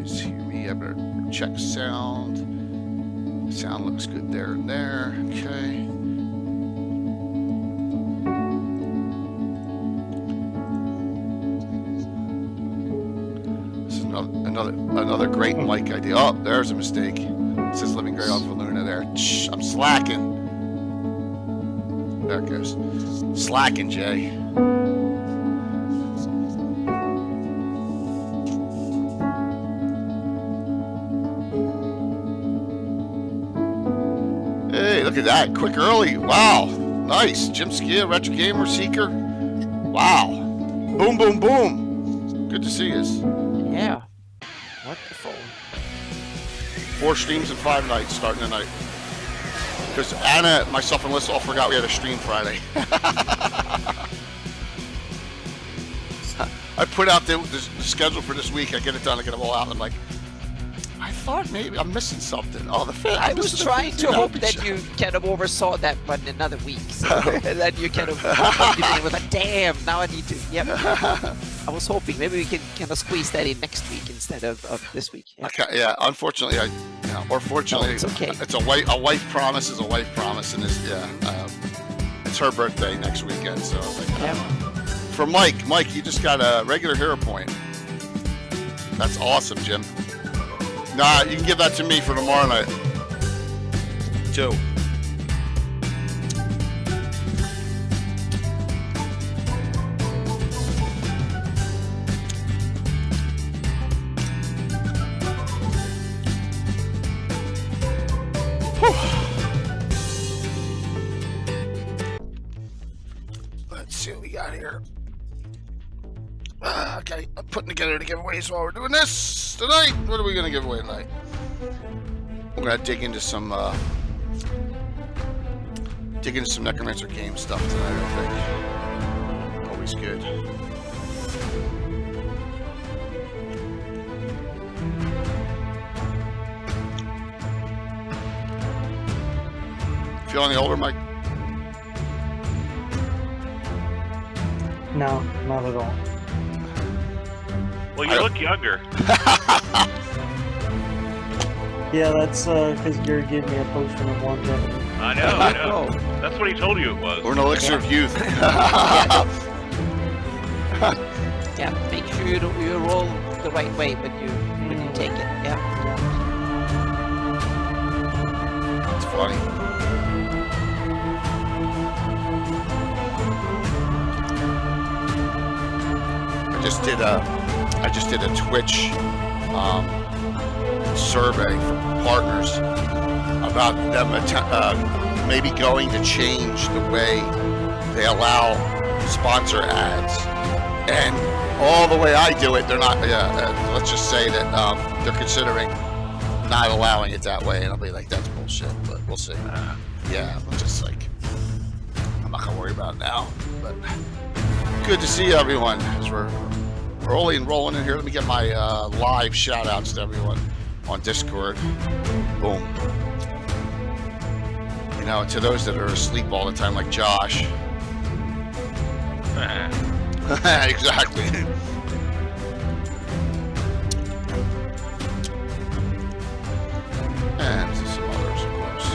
guys hear me? I better check sound. Sound looks good there and there. Okay. This is another great mic idea. Oh, there's a mistake. It says Living Greyhawk for Luna there. Shh, I'm slacking. There it goes. Slacking, Jay. Hey, look at that. Quick early. Wow. Nice. Jim Skia, Retro Gamer Seeker. Wow. Boom, boom, boom. Good to see you. Yeah. Wonderful. 4 streams in 5 nights starting tonight. Because Anna, myself, and Liz all forgot we had a stream Friday. I put out the schedule for this week. I get it done. I get them all out. And I'm like, I thought maybe I'm missing something. Oh, the fan. I was trying to hope that you kind of oversaw that one another week. So that you kind of was like, damn, now I need to. Yep. I was hoping maybe we can kind of squeeze that in next week instead of this week. Yeah. Okay, yeah. Unfortunately, or fortunately, it's okay. It's a wife promise is a wife promise, and it's her birthday next weekend. So I was like, For Mike, you just got a regular hero point. That's awesome, Jim. Nah, you can give that to me for tomorrow night. 2. Let's see what we got here. Okay, I'm putting together the giveaways while we're doing this tonight. What are we going to give away tonight? We're going to dig into some Necromancer game stuff tonight, I think. Always good. Feel any older, Mike? No, not at all. Well, you look younger. Yeah, that's because Gary gave me a potion of longevity. I know. That's what he told you it was. Or an elixir of youth. Yeah, make sure you roll the right way when you take it. Yeah. It's funny. I just did a Twitch survey for partners about them maybe going to change the way they allow sponsor ads, and all the way I do it, they're not. Let's just say that they're considering not allowing it that way, and I'll be like, that's bullshit. But we'll see. Yeah, I'm just like, I'm not gonna worry about it now. But good to see everyone as we're rolling and rolling in here. Let me get my live shout outs to everyone on Discord. Boom. You know, to those that are asleep all the time, like Josh. Exactly. And some others, of course.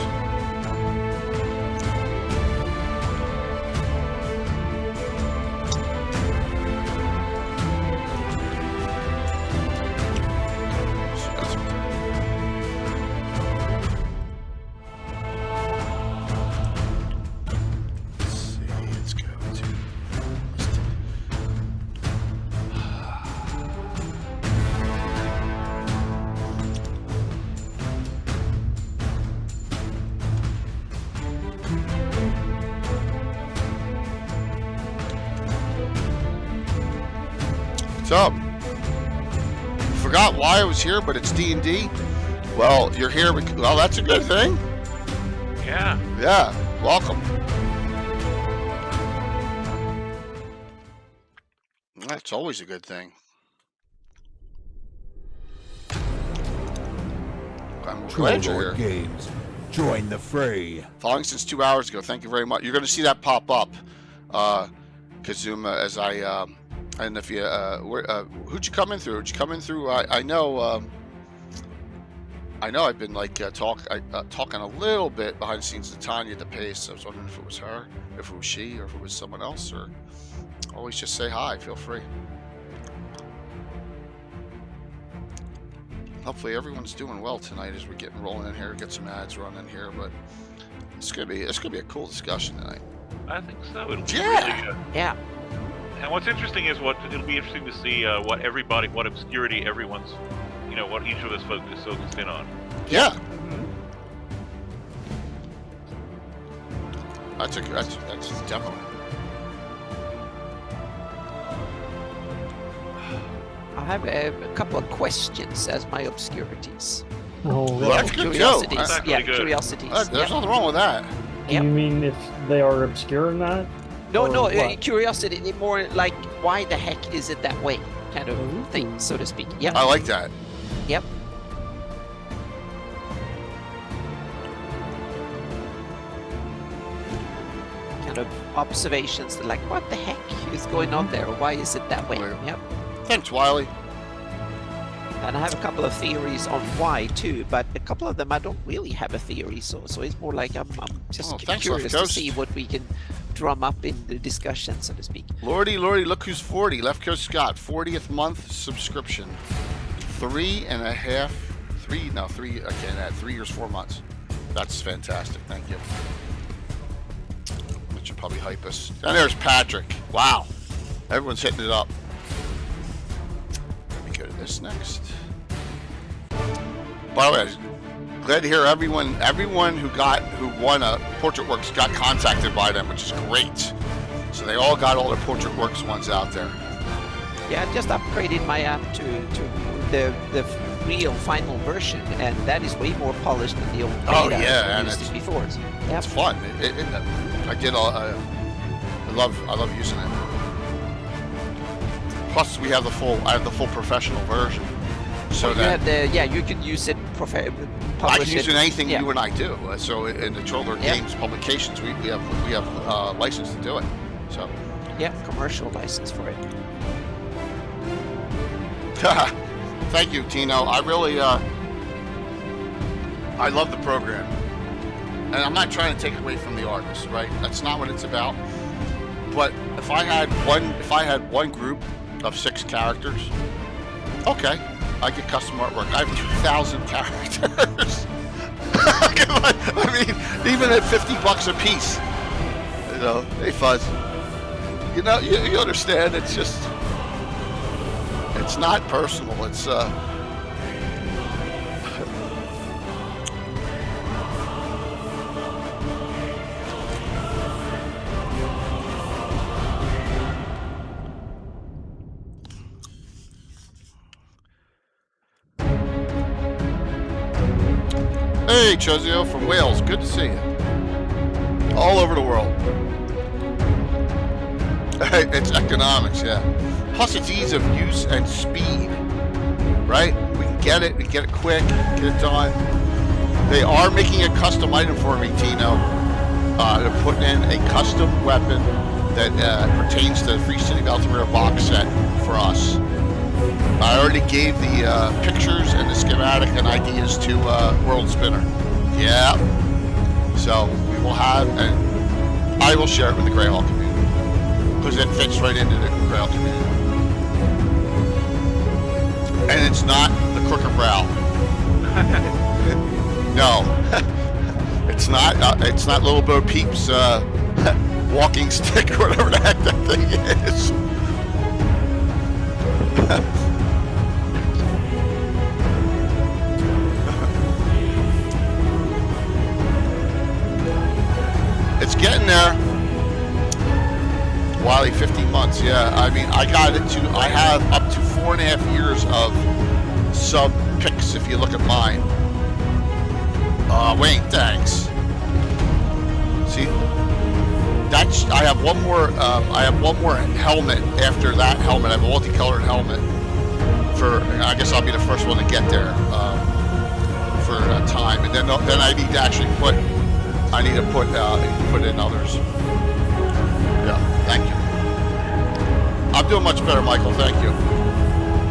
What's up? Forgot why I was here, but it's D&D. Well, you're here. Well, that's a good thing. Yeah. Yeah. Welcome. That's always a good thing. I'm glad you're here. Games. Join the fray. Following since 2 hours ago. Thank you very much. You're going to see that pop up, Kazuma, as I. And if you, who'd you come in through? Did you come in through? I know I know I've been like talking a little bit behind the scenes to Tanya at the pace. I was wondering if it was her, if it was she, or if it was someone else. Or always just say hi. Feel free. Hopefully everyone's doing well tonight as we're getting rolling in here. Get some ads running here, but it's gonna be a cool discussion tonight. I think so. It'll be Yeah. really, Yeah. and what's interesting is it'll be interesting to see what obscurity everyone's, what each of us focused in on. Yeah. That's definitely. I have a couple of questions as my obscurities. Oh, Well, that's good too. Curiosities. That's actually Yeah, good. curiosities. There's yeah. nothing wrong with that. do Yep. you mean if they are obscure or not? No, Or no, what? curiosity, more like why the heck is it that way kind of Ooh. thing, so to speak. Yep. I like that. Yep. Kind of observations like what the heck is going on there? Why is it that way? Right. Yep. Thanks, Wiley. And I have a couple of theories on why too, but a couple of them I don't really have a theory, so it's more like I'm just Oh, thanks, curious Left to see Coast. what we can drum up in the discussion, so to speak. Lordy, look who's 40. Left Coast Scott, 40th month subscription. 3 years, 4 months. That's fantastic. Thank you. That should probably hype us. And there's Patrick. Wow. Everyone's hitting it up. Let me go to this next. By the way, glad to hear everyone who won a Portrait Works got contacted by them, which is great. So they all got all their Portrait Works ones out there. Yeah, I just upgraded my app to the real final version, and that is way more polished than the old beta Oh, yeah, I and used it's- it before. So, yeah. It's fun. I love using it. Plus, I have the full professional version, so you that have you can use it. I Publish can use it. it in anything Yeah. you and I do. So in the Troller Yeah. Games publications, we have license to do it. So Yeah, commercial license for it. thank you, Tino. I really I love the program, and I'm not trying to take it away from the artists, right? That's not what it's about. But if I had one group of 6 characters, okay, I get custom artwork. I have 2,000 characters. I mean, even at $50 a piece, hey Fuzz, you understand? It's just, it's not personal. It's Hey, Chozio from Wales. Good to see you. All over the world. It's economics, yeah. Plus, it's ease of use and speed, right? We can get it quick, get it done. They are making a custom item for me, Tino. They're putting in a custom weapon that pertains to the Free City of Altamira box set for us. I already gave the pictures and the schematic and ideas to World Spinner. Yeah. So we will have, and I will share it with the Greyhawk community because it fits right into the Greyhawk community. And it's not the Crooked Brow. No, it's not. It's not Little Bo Peep's walking stick or whatever the heck that thing is. It's getting there. Wiley, 15 months, yeah. I mean, I have up to 4.5 years of sub picks if you look at mine. Wayne, thanks. See, I have one more helmet after that helmet. I have a multicolored helmet I guess I'll be the first one to get there for time, and then I need to actually put in others. Yeah, thank you. I'm doing much better, Michael. Thank you.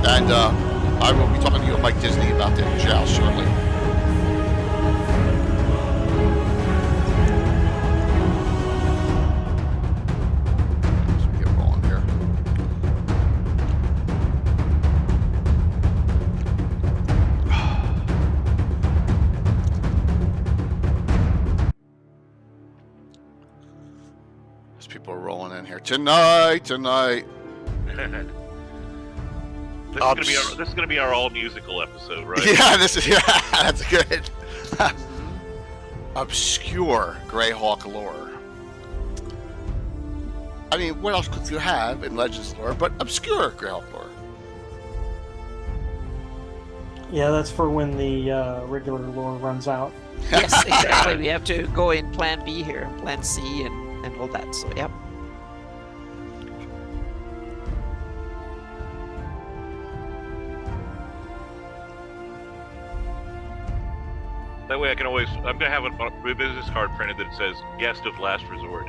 And I will be talking to you and Mike Disney about the joust shortly. Tonight. This is gonna be our all musical episode, right? Yeah, that's good. Obscure Greyhawk lore. I mean, what else could you have in Legends lore but obscure Greyhawk lore? Yeah, that's for when the regular lore runs out. Yes, exactly. We have to go in Plan B here, Plan C, and all that. So, yep. That way, I'm gonna have a business card printed that says "Guest of Last Resort."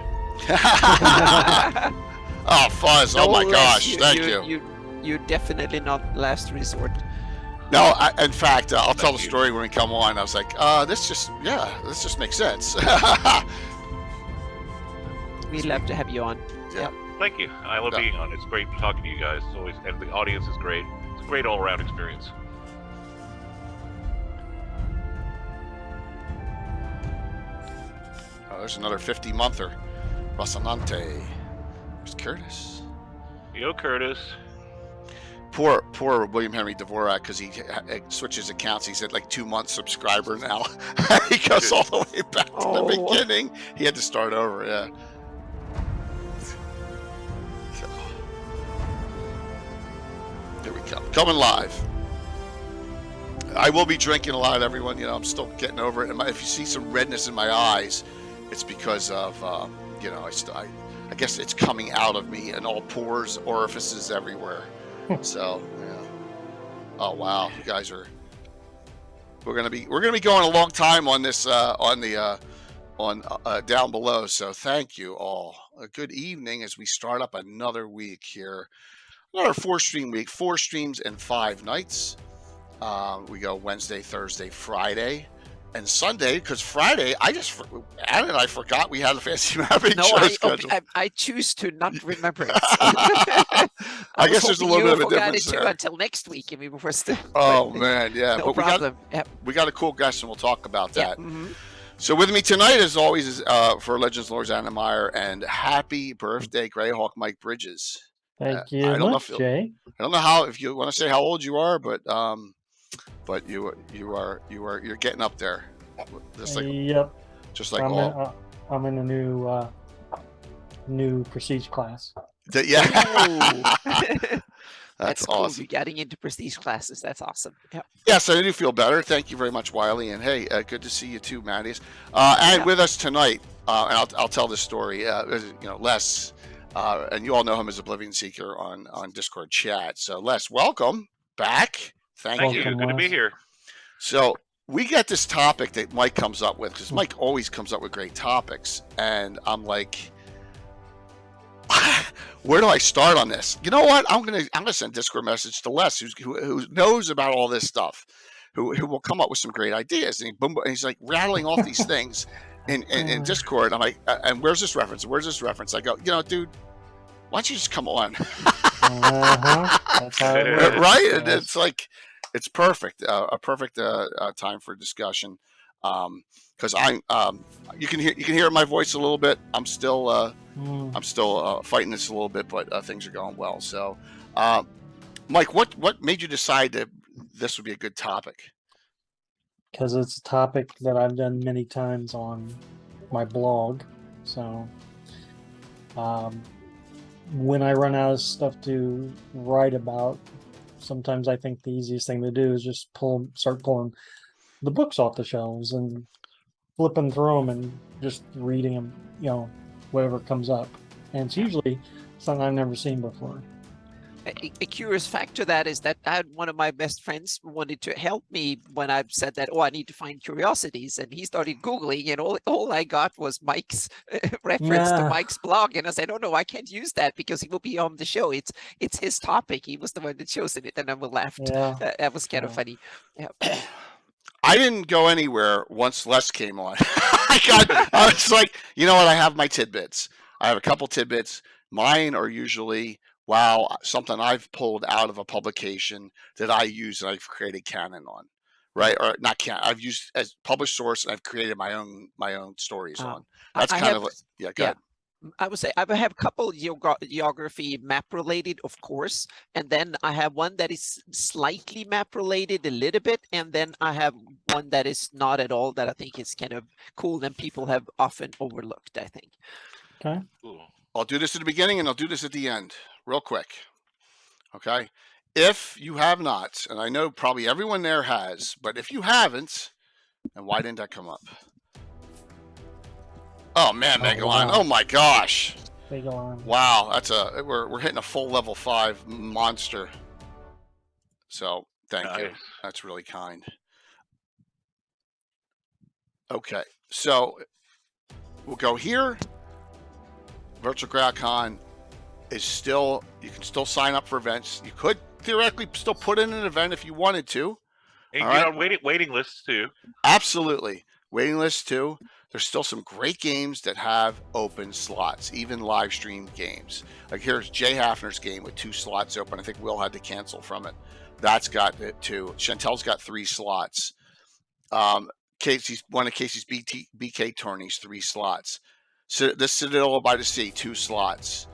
Oh, Fuzz! No Oh my less. gosh! Thank you. You're definitely not last resort. No, in fact, I'll tell the story when we come on. I was like, this just makes sense. We'd love to have you on. Yeah. Thank you. I love being on. It's great talking to you guys. It's always, and the audience is great. It's a great all-around experience. Oh, there's another 50-monther. Rocinante. There's Curtis. Yo, Curtis. Poor William Henry Dvorak, because he switches accounts. He's at like 2-month subscriber now. He goes all the way back to the beginning. He had to start over, yeah. So, here we come. Coming live. I will be drinking a lot, everyone. You know, I'm still getting over it. And if you see some redness in my eyes, it's because of, you know, I guess it's coming out of me in all pores, orifices everywhere. So, yeah. Oh wow, you guys are. We're gonna be going a long time on this on down below. So thank you all. A good evening as we start up another week here. Another 4-stream week, 4 streams and 5 nights. We go Wednesday, Thursday, Friday, and Sunday, because Friday, Anna and I forgot we had a Fantasy Mapping show schedule. I choose to not remember it. I guess there's a little bit of a difference there. Until next week, and we were still. Oh man, yeah. No but problem. We got a cool guest, and we'll talk about that. Yeah. Mm-hmm. So with me tonight, as always, is for Legends Lords Anna Meyer, and happy birthday, Greyhawk Mike Bridges. Thank you much, Jay. I don't know if you want to say how old you are, but you're getting up there. Yep. Just like I'm in a new prestige class. Yeah. That's cool. awesome. You're getting into prestige classes. That's awesome. Yep. Yes, I do feel better. Thank you very much, Wiley. And hey, good to see you too, Matties. And with us tonight, and I'll tell this story. Les, and you all know him as Oblivion Seeker on Discord chat. So Les, welcome back. Thank you. Good to be here. So we get this topic that Mike comes up with, because Mike always comes up with great topics, and I'm like, where do I start on this? You know what? I'm gonna send a Discord message to Les, who knows about all this stuff, who will come up with some great ideas, and he's like rattling off these things in Discord. I'm like, and where's this reference? Where's this reference? I go, dude, why don't you just come on? That's how it works. Right? And it's like, it's perfect, a perfect time for discussion, because you can hear my voice a little bit. I'm still fighting this a little bit, but things are going well. So, Mike, what made you decide that this would be a good topic? Because it's a topic that I've done many times on my blog. So, when I run out of stuff to write about, sometimes I think the easiest thing to do is just start pulling the books off the shelves and flipping through them and just reading them, whatever comes up. And it's usually something I've never seen before. A curious fact to that is that I had one of my best friends wanted to help me when I said that, I need to find curiosities. And he started Googling, and all I got was Mike's reference to Mike's blog. And I said, oh, no, I can't use that because he will be on the show. It's his topic. He was the one that chosen it. And then we laughed. Yeah. That was kind of funny. Yeah. I didn't go anywhere once Les came on. I was like, you know what? I have my tidbits. I have a couple tidbits. Mine are usually, something I've pulled out of a publication that I use and I've created canon on, right? Or not canon. I've used as published source and I've created my own stories on. That's go ahead. I would say I have a couple geography map related, of course, and then I have one that is slightly map related a little bit, and then I have one that is not at all, that I think is kind of cool and people have often overlooked, I think. Okay. Cool. I'll do this at the beginning and I'll do this at the end, real quick. Okay. If you have not, and I know probably everyone there has, but if you haven't, and why didn't that come up? Oh man, Megalon! wow. Oh my gosh! They go on. Wow, we're hitting a full level 5 monster. So thank you. Nice. That's really kind. Okay, so we'll go here. Virtual GrowCon is still, you can still sign up for events. You could theoretically still put in an event if you wanted to. And All get right. on waiting lists too. Absolutely. Waiting list too. There's still some great games that have open slots, even live stream games. Like here's Jay Hafner's game with 2 slots open. I think Will had to cancel from it. That's got it too. Chantel's got 3 slots. Casey's one of Casey's BK tourneys, 3 slots. So the Citadel by the Sea, 2 slots.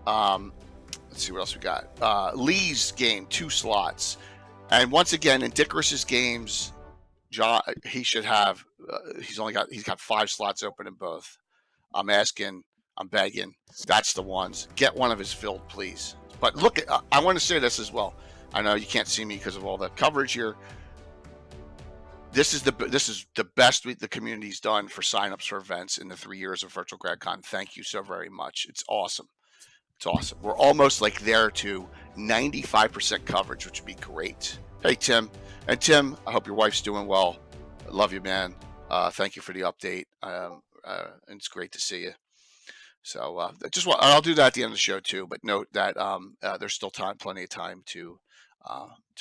Let's see what else we got. Lee's game, 2 slots. And once again, in Dickerus's games, John, he should have. He's got 5 slots open in both. I'm asking, I'm begging. That's the ones. Get one of his filled, please. But look, I want to say this as well. I know you can't see me because of all the coverage here. This is the best the community's done for signups for events in the 3 years of Virtual GrowCon. Thank you so very much. It's awesome. It's awesome. We're almost like there to 95% coverage, which would be great. Hey, Tim. And Tim, I hope your wife's doing well. I love you, man. Thank you for the update. And it's great to see you. So I'll do that at the end of the show too. But note that there's still plenty of time to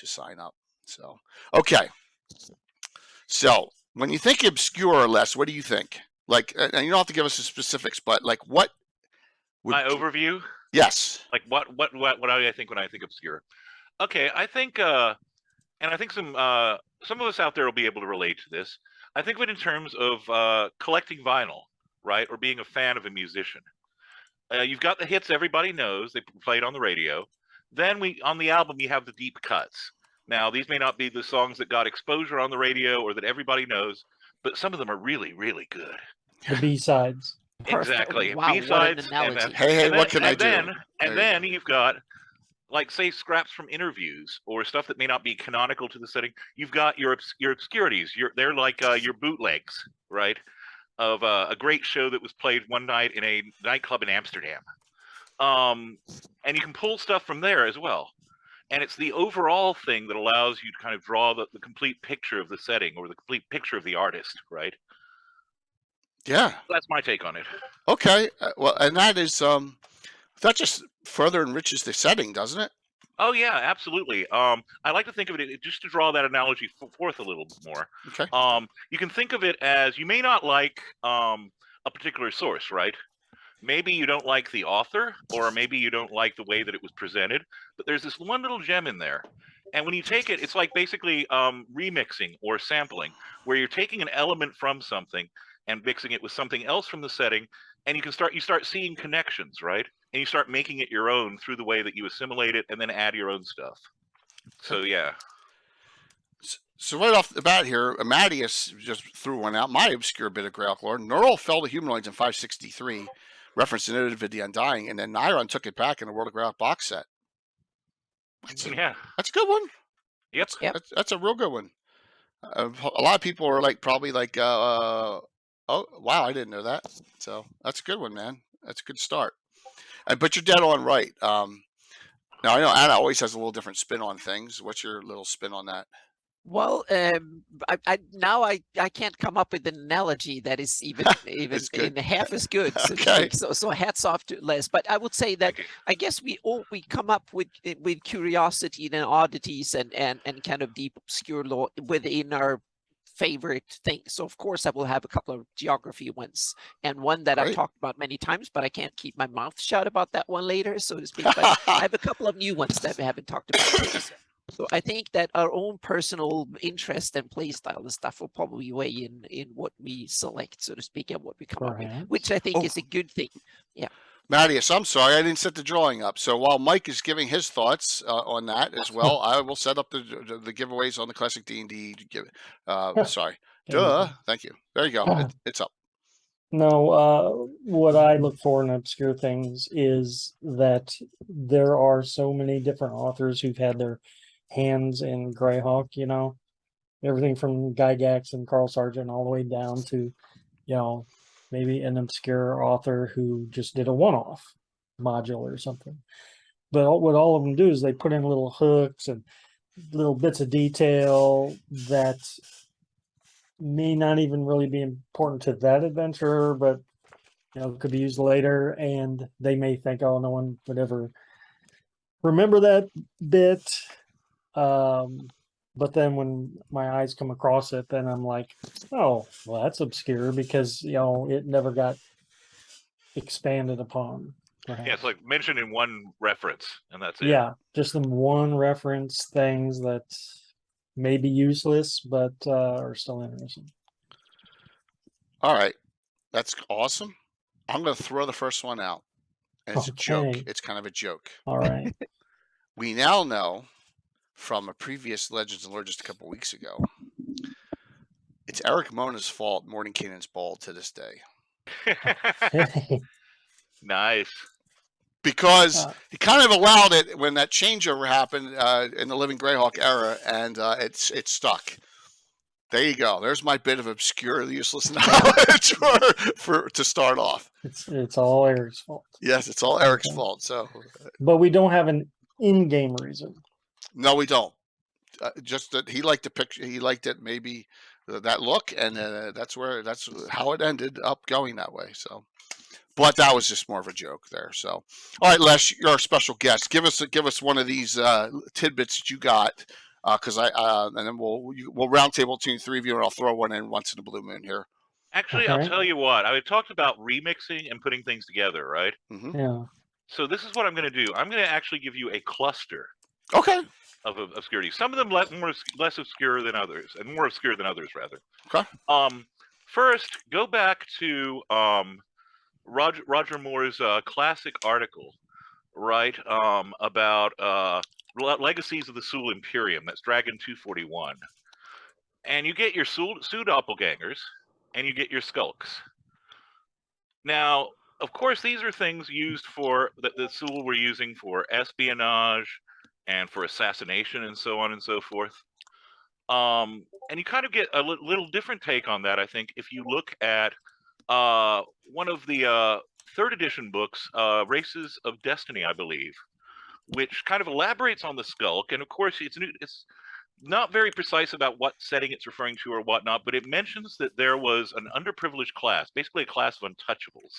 sign up. So okay. So when you think obscure or less, what do you think? Like, and you don't have to give us the specifics, but like what? My overview. Yes. Like what do I think when I think obscure? Okay, I think and I think some of us out there will be able to relate to this. I think of it in terms of collecting vinyl, right, or being a fan of a musician. You've got the hits everybody knows, they played on the radio. Then on the album you have the deep cuts. Now these may not be the songs that got exposure on the radio or that everybody knows, but some of them are really, really good. The B-sides. Perfect. Exactly. Wow, what an B-sides, analogy. Hey, what can I do? Then you've got, like, say, scraps from interviews or stuff that may not be canonical to the setting. You've got your obscurities. They're like your bootlegs, right, of a great show that was played one night in a nightclub in Amsterdam. And you can pull stuff from there as well. And it's the overall thing that allows you to kind of draw the complete picture of the setting or the complete picture of the artist, right? Yeah. That's my take on it. Okay. Well, and that is that just further enriches the setting, doesn't it? Oh yeah, absolutely. I like to think of it just to draw that analogy forth a little bit more. Okay. You can think of it as you may not like a particular source, right? Maybe you don't like the author, or maybe you don't like the way that it was presented, but there's this one little gem in there. And when you take it, it's like basically remixing or sampling, where you're taking an element from something and mixing it with something else from the setting, and you start seeing connections, right? And you start making it your own through the way that you assimilate it and then add your own stuff. So yeah. So right off the bat here, Amadeus just threw one out. My obscure bit of Greyhawk lore. Neural fell to humanoids in 563, referenced in Id the Undying, and then Nyron took it back in the World of Greyhawk box set. That's a good one. Yep. That's a real good one. A lot of people are probably like, oh wow, I didn't know that. So that's a good one, man. That's a good start. But you're dead on right. Now I know Anna always has a little different spin on things. What's your little spin on that? Well, I can't come up with an analogy that is even in half as good. Okay. So hats off to Les. But I would say that I guess we come up with curiosity and oddities and kind of deep obscure lore within our favorite things. So of course I will have a couple of geography ones, and one that I've talked about many times, but I can't keep my mouth shut about that one later, so to speak. But I have a couple of new ones that we haven't talked about too, so. So I think that our own personal interest and playstyle and stuff will probably weigh in what we select, so to speak, and what we come up with, which I think is a good thing. Yeah. Mattias, I'm sorry, I didn't set the drawing up. So while Mike is giving his thoughts on that as well, I will set up the giveaways on the Classic D&D. Sorry. Duh. Thank you. There you go. It's up. No, what I look for in obscure things is that there are so many different authors who've had their hands in Greyhawk, you know, everything from Gygax and Carl Sargent all the way down to, you know, maybe an obscure author who just did a one-off module or something. But what all of them do is they put in little hooks and little bits of detail that may not even really be important to that adventure, but you know, could be used later, and they may think, oh, no one would ever remember that bit. But then when my eyes come across it, then I'm like, oh, well, that's obscure because, you know, it never got expanded upon. Perhaps. Yeah, it's like mentioned in one reference, and that's it. Yeah, just them one reference things that may be useless, but are still interesting. All right. That's awesome. I'm going to throw the first one out. And it's a joke. It's kind of a joke. All right. We now know from a previous Legends and Lore just a couple weeks ago, it's Eric Mona's fault Mordenkainen's bald to this day. Nice. Because he kind of allowed it when that changeover happened in the Living Greyhawk era, and it's stuck. There you go. There's my bit of obscure, useless knowledge to start off. It's all Eric's fault. Yes, it's all Eric's fault. So, but we don't have an in-game reason. No, we don't. Just that he liked the picture. He liked it. Maybe that look, and that's how it ended up going that way. So, but that was just more of a joke there. So, all right, Les, you're our special guest. Give us one of these tidbits that you got. Because and then we'll roundtable between three of you, and I'll throw one in once in a blue moon here. Actually, I'll tell you what. I talked about remixing and putting things together, right? Mm-hmm. Yeah. So this is what I'm going to do. I'm going to actually give you a cluster. Okay. Of obscurity. Some of them less obscure than others, and more obscure than others, rather. Okay. First, go back to Roger Moore's classic article, right? About Legacies of the Sewell Imperium. That's Dragon 241. And you get your Sewell doppelgangers, and you get your skulks. Now, of course, these are things used for that the Sewell were using for espionage and for assassination and so on and so forth. And you kind of get a little different take on that, I think, if you look at one of the 3rd edition books, Races of Destiny, I believe, which kind of elaborates on the skulk. And of course, it's not very precise about what setting it's referring to or whatnot, but it mentions that there was an underprivileged class, basically a class of untouchables,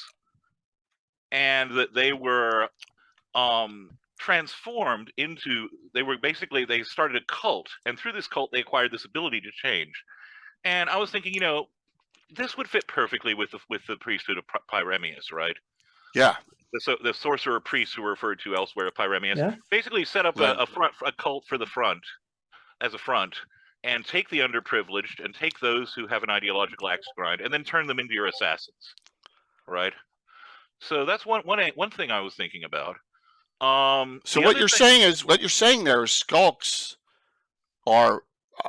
and that they were transformed into, they started a cult, and through this cult, they acquired this ability to change. And I was thinking, this would fit perfectly with the priesthood of Pyremius, right? Yeah. The sorcerer priests who were referred to elsewhere, Pyremius, basically set up a cult for the front, as a front, and take the underprivileged and take those who have an ideological axe to grind, and then turn them into your assassins, right? So that's one thing I was thinking about. So what you're saying there is skulks are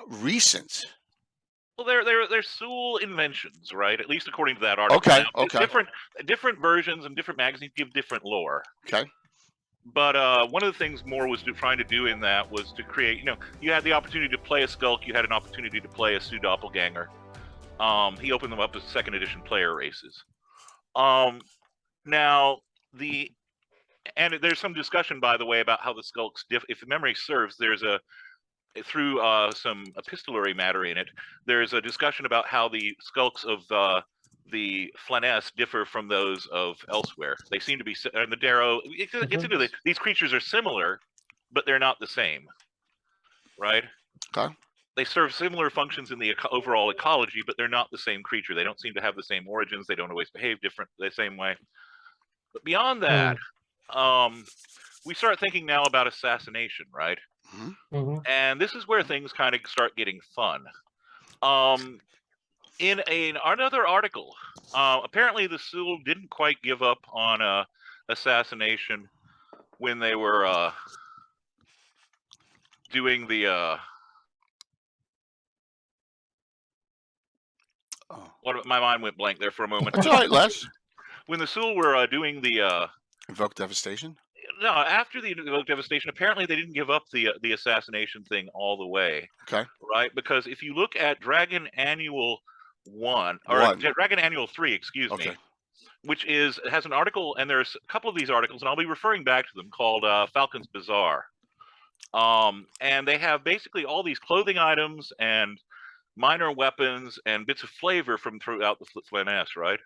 recent. Well, they're Sewell inventions, right? At least according to that article. Okay. Now, Okay. Different versions and different magazines give different lore. Okay. But one of the things Moore was trying to do in that was to create, you had the opportunity to play a skulk, you had an opportunity to play a Sue doppelganger. He opened them up as 2nd edition player races. Now and there's some discussion, by the way, about how the skulks if memory serves, there's through some epistolary matter in it, there's a discussion about how the skulks of the Flaness differ from those of elsewhere. They seem to be, and the Darrow, these creatures are similar, but they're not the same, right? Okay. They serve similar functions in the overall ecology, but they're not the same creature. They don't seem to have the same origins. They don't always behave the same way. But beyond that, we start thinking now about assassination, right? Mhm. And this is where things kind of start getting fun. In another article, apparently the Sewell didn't quite give up on assassination when they were doing the my mind went blank there for a moment. That's all right, Les. When the Sewell were doing the Invoke devastation. no, after the devastation, apparently they didn't give up the assassination thing all the way. Okay. Right, because if you look at Dragon Annual 1 or Dragon Annual 3, excuse me, which has an article, and there's a couple of these articles, and I'll be referring back to them, called Falcons Bazaar. And they have basically all these clothing items and minor weapons and bits of flavor from throughout the Flanaess, right?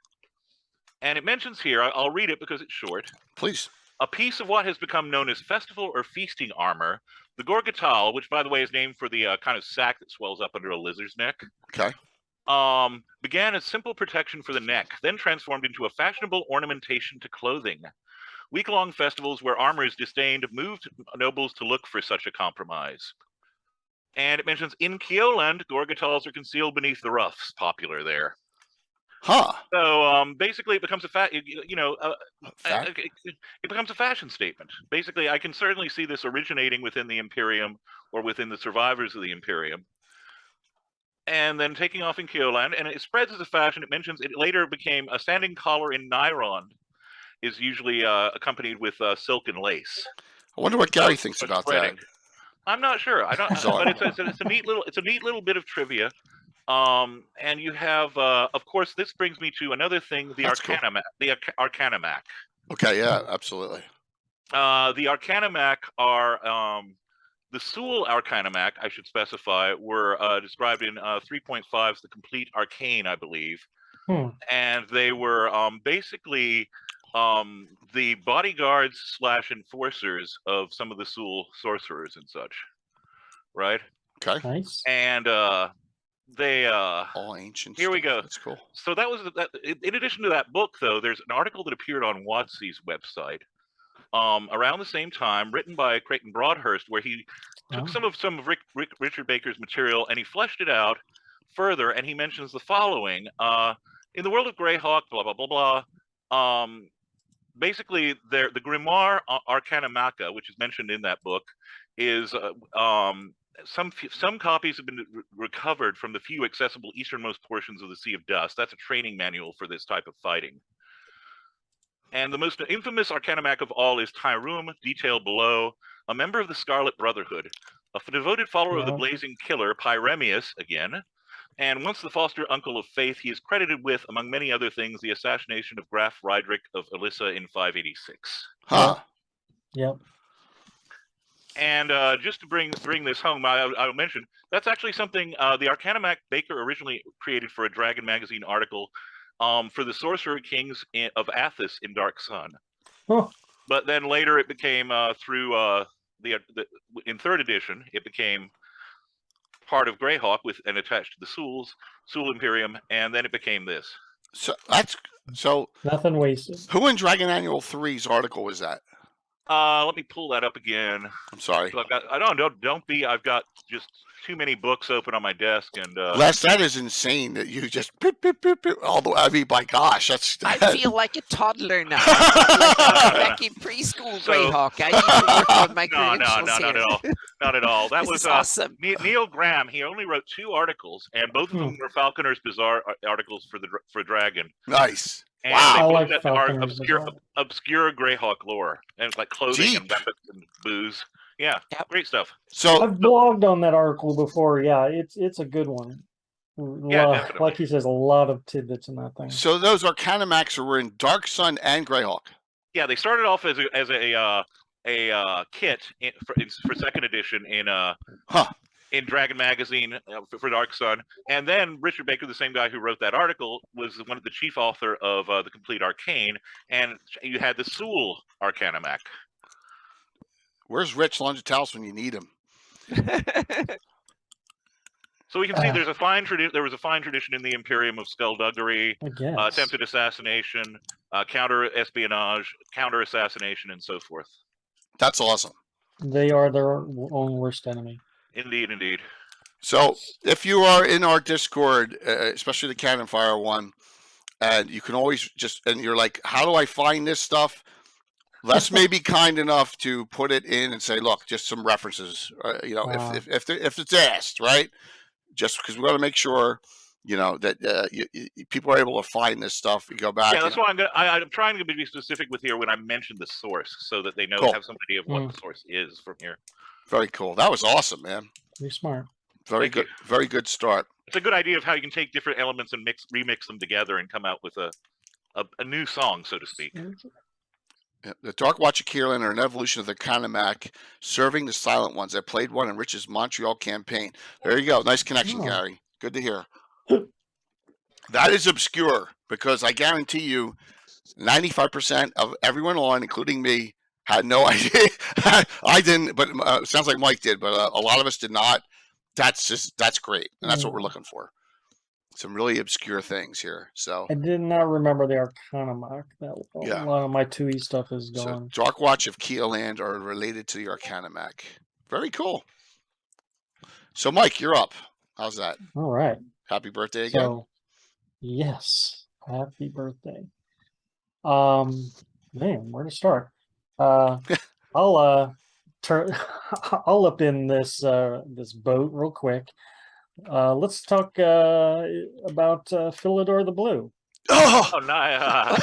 And it mentions here, I'll read it because it's short. Please. A piece of what has become known as festival or feasting armor, the Gorgatal, which by the way is named for the kind of sack that swells up under a lizard's neck. Okay. Began as simple protection for the neck, then transformed into a fashionable ornamentation to clothing. Week-long festivals where armor is disdained moved nobles to look for such a compromise. And it mentions in Keoland, Gorgatals are concealed beneath the ruffs, popular there. Huh. So basically, it becomes it becomes a fashion statement. Basically, I can certainly see this originating within the Imperium or within the survivors of the Imperium, and then taking off in Keoland, and it spreads as a fashion. It mentions it later became a standing collar in Nyron is usually accompanied with silk and lace. I wonder what Gary thinks about that. I'm not sure. I don't. But it's a neat little bit of trivia. And you have, of course, this brings me to another thing: the Arcanamac. The Arcanamac. Okay. Yeah. Absolutely. The Arcanamac are the Sewell Arcanamac, I should specify, were described in 3.5's The Complete Arcane, I believe, and they were basically the bodyguards / enforcers of some of the Sewell sorcerers and such, right? Okay. Nice. And they all ancient. Here we go. That's cool. So that was that. In addition to that book, though, there's an article that appeared on WotC's website around the same time, written by Creighton Broadhurst, where he took some of Richard Baker's material and he fleshed it out further. And he mentions the following: in the world of Greyhawk, blah blah blah blah. Basically, the Grimoire Arcanamaca, which is mentioned in that book, is some copies have been recovered from the few accessible easternmost portions of the Sea of Dust. That's a training manual for this type of fighting. And the most infamous Arcanamac of all is Tyrum, detailed below, a member of the Scarlet Brotherhood, a devoted follower of the Blazing Killer, Pyremius, again. And once the foster uncle of Faith, he is credited with, among many other things, the assassination of Graf Rydrick of Elissa in 586. Huh. Yep. And just to bring this home, I'll mention, that's actually something the Arcanamac Baker originally created for a Dragon Magazine article for the Sorcerer Kings of Athos in Dark Sun. Huh. But then later it became, through in 3rd edition, it became part of Greyhawk and attached to the Sewell Imperium, and then it became this. So nothing wasted. Who in Dragon Annual 3's article was that? Let me pull that up again. I'm sorry. So don't be. I've got just too many books open on my desk, and Les, that is insane that you just all the way. I mean, by gosh, that's. I feel like a toddler now. Like back in preschool Greyhawk. I need to work on my credentials here. Not at all. That was awesome. Neil Graham. He only wrote 2 articles, and both of them were Falconers Bazaar articles for Dragon. Nice. And wow. They obscure Greyhawk lore, and it's like clothing and weapons and booze. Yeah, great stuff. So I've blogged on that article before. Yeah, it's a good one. Yeah, like he says, a lot of tidbits in that thing. So those Arcanamacs were in Dark Sun and Greyhawk. Yeah, they started off as a kit for 2nd edition in Dragon Magazine for Dark Sun, and then Richard Baker, the same guy who wrote that article, was one of the chief author of the Complete Arcane, and you had the Sewell Arcanamac. Where's Rich Longitalis when you need him? So we can see there was a fine tradition in the Imperium of skullduggery, attempted assassination, counter espionage, counter assassination, and so forth. That's awesome. They are their own worst enemy. Indeed, indeed. So if you are in our Discord, especially the Cannon Fire one, and you can always and you're like, how do I find this stuff? Les may be kind enough to put it in and say, look, just some references, if it's asked, right? Just because we want to make sure, that people are able to find this stuff. You go back. Yeah, that's why I'm trying to be specific with here when I mention the source, so that they know Cool. have some idea of what the source is from here. Very cool. That was awesome, man. You're smart. Very Thank good. you. Very good start. It's a good idea of how you can take different elements and remix them together and come out with a new song, so to speak. Yeah, the Dark Watch of Kierland are an evolution of the Kanamak, serving the Silent Ones. I played one in Rich's Montreal campaign. There you go. Nice connection, Gary. Good to hear. That is obscure, because I guarantee you 95% of everyone on, including me, had no idea. I didn't, but it sounds like Mike did, but a lot of us did not. That's great, and that's what we're looking for. Some really obscure things here. So I did not remember the Arcana Mock. A lot of my 2E stuff is gone. So Dark Watch of Keeland are related to the Arcana Mac. Very cool. So Mike, you're up. How's that? All right. Happy birthday again. So, yes, happy birthday. Man, where to start? I'll I'll up in this this boat real quick. Let's talk about Philidor the Blue. Oh, nice.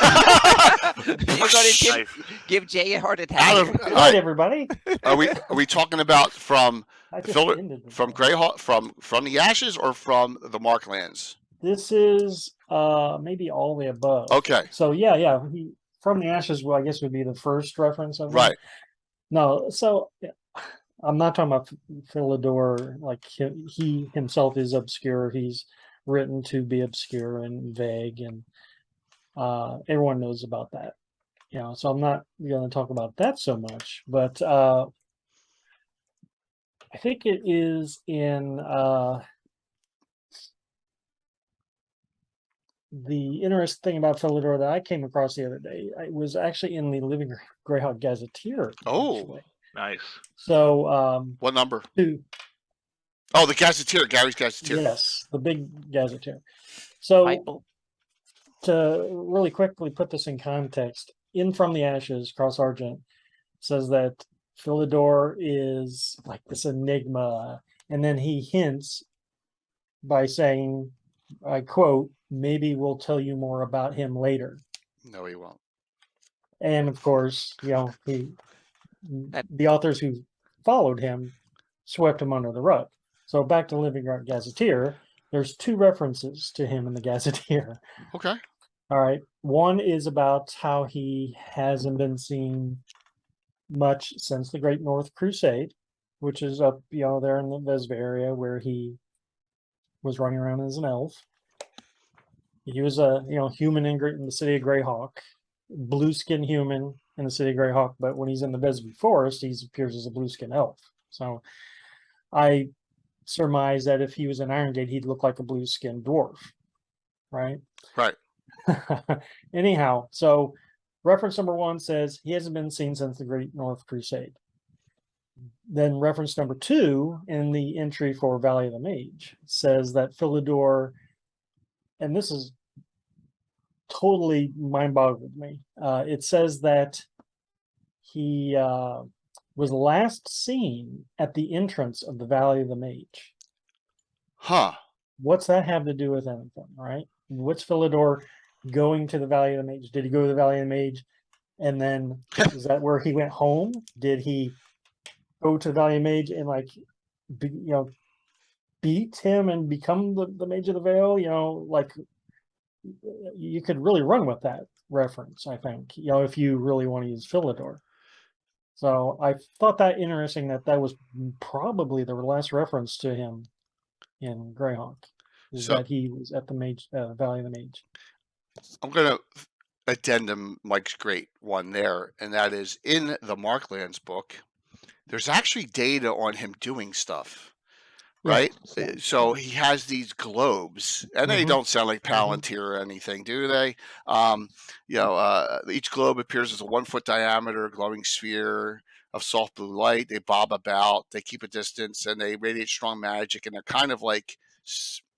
You're going to give Jay a heart attack. All right, everybody. Are we talking about from Greyhawk, from the Ashes, or from the Marklands? This is maybe all the above. Okay. So yeah, from the Ashes. Well, I guess would be the first reference of right. No, so I'm not talking about Philidor. Like he himself is obscure. He's written to be obscure and vague, and everyone knows about that. So I'm not going to talk about that so much. But I think it is in the interesting thing about Philidor that I came across the other day. I was actually in the Living Greyhawk Gazetteer. Oh, actually. Nice. So what number? 2. Oh, the Gazetteer, Gary's Gazetteer. Yes, the big Gazetteer. So to really quickly put this in context, in From the Ashes, Cross Argent says that Philidor is like this enigma, and then he hints by saying, I quote, "Maybe we'll tell you more about him later." No, he won't. And of course, the authors who followed him swept him under the rug. So back to Living Greyhawk Gazetteer, there's 2 references to him in the Gazetteer. Okay. All right. One is about how he hasn't been seen much since the Great North Crusade, which is up, there in the Vesva area where he was running around as an elf. He was a, human in the city of Greyhawk, blue skin human in the city of Greyhawk, but when he's in the Vesva Forest, he appears as a blue skin elf. So I surmise that if he was in Irongate, he'd look like a blue skinned dwarf, right? Right. Anyhow, so reference number 1 says he hasn't been seen since the Great North Crusade. Then reference number 2 in the entry for Valley of the Mage says that Philidor, and this is totally mind-boggled me. It says that he was last seen at the entrance of the Valley of the Mage. Huh. What's that have to do with anything, right? What's Philidor going to the Valley of the Mage? Did he go to the Valley of the Mage, and then is that where he went home? Did he go to the Valley of the Mage and beat him and become the Mage of the Vale? You could really run with that reference, I think, if you really want to use Philidor. So I thought that interesting that was probably the last reference to him in Greyhawk, that he was at the Mage, Valley of the Mage. I'm going to addendum Mike's great one there, and that is in the Marklands book, there's actually data on him doing stuff. Right? So he has these globes, and they don't sound like Palantir or anything, do they? Each globe appears as a 1-foot diameter glowing sphere of soft blue light. They bob about, they keep a distance, and they radiate strong magic, and they're kind of like,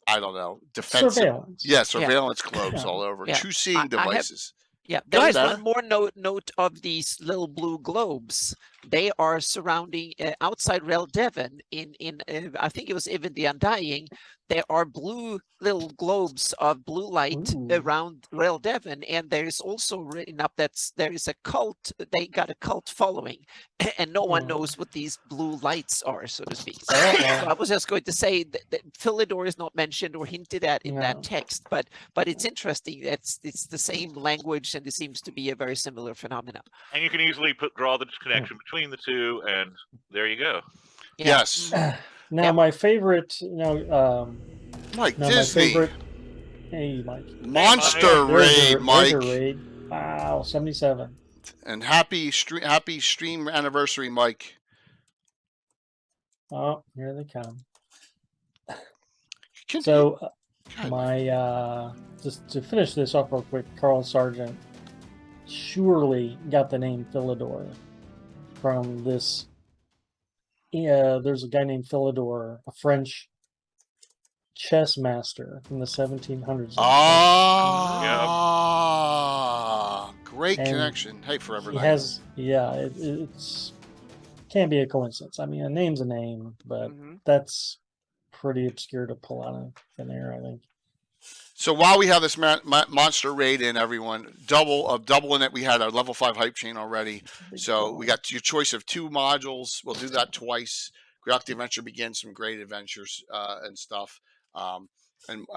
I don't know, defensive. Surveillance. Yeah, surveillance globes Yeah. all over. Yeah. True seeing I have- devices. Yeah, Go there is ahead, one more note of these little blue globes. They are surrounding outside Rel Devon in I think it was even the Undying. There are blue little globes of blue light Ooh. around Rel Devon, and there is also written up that there is a cult. They got a cult following, and no one Hmm. knows what these blue lights are, so to speak. So Uh-oh. I was just going to say that Philidor is not mentioned or hinted at in that No. text, but it's interesting. It's the same language, and it seems to be a very similar phenomenon. And you can easily draw the connection between the two, and there you go. Yeah. Yes. Now Yep. my favorite, Mike, now my Disney. favorite. Hey, Mike. Monster There's Raid, your Mike. raid. Wow, 77. And happy stream anniversary, Mike. Oh, here they come. Can So God, my just to finish this off real quick, Carl Sargent surely got the name Philidor from this. Yeah, there's a guy named Philidor, a French chess master from the 1700s. Ah, great And connection. Hey, Forever He Night. has, yeah, it's can't be a coincidence. I mean, a name's a name, but Mhm. that's pretty obscure to pull out of thin air, I think. So while we have this monster raid in, everyone, doubling it, we had our level 5 hype chain already. Big So call. we got your choice of 2 modules. We'll do that twice. Greyhawk the Adventure begins some great adventures and stuff. And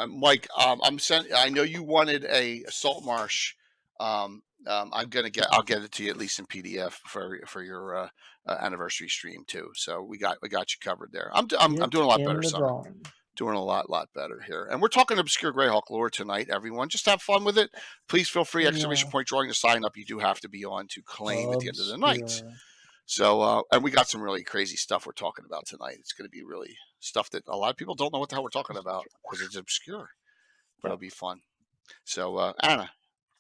Mike, I know you wanted a Salt Marsh. I'll get it to you at least in PDF for your anniversary stream too. So we got you covered there. I'm doing a lot Get better, in the Summer. drawing. Doing a lot better here. And we're talking obscure Greyhawk lore tonight, everyone. Just have fun with it. Please feel free, exclamation point drawing to sign up. You do have to be on to claim at the end of the night. Obscure. So, and we got some really crazy stuff we're talking about tonight. It's going to be really stuff that a lot of people don't know what the hell we're talking about because it's obscure, but it'll be fun. So, Anna,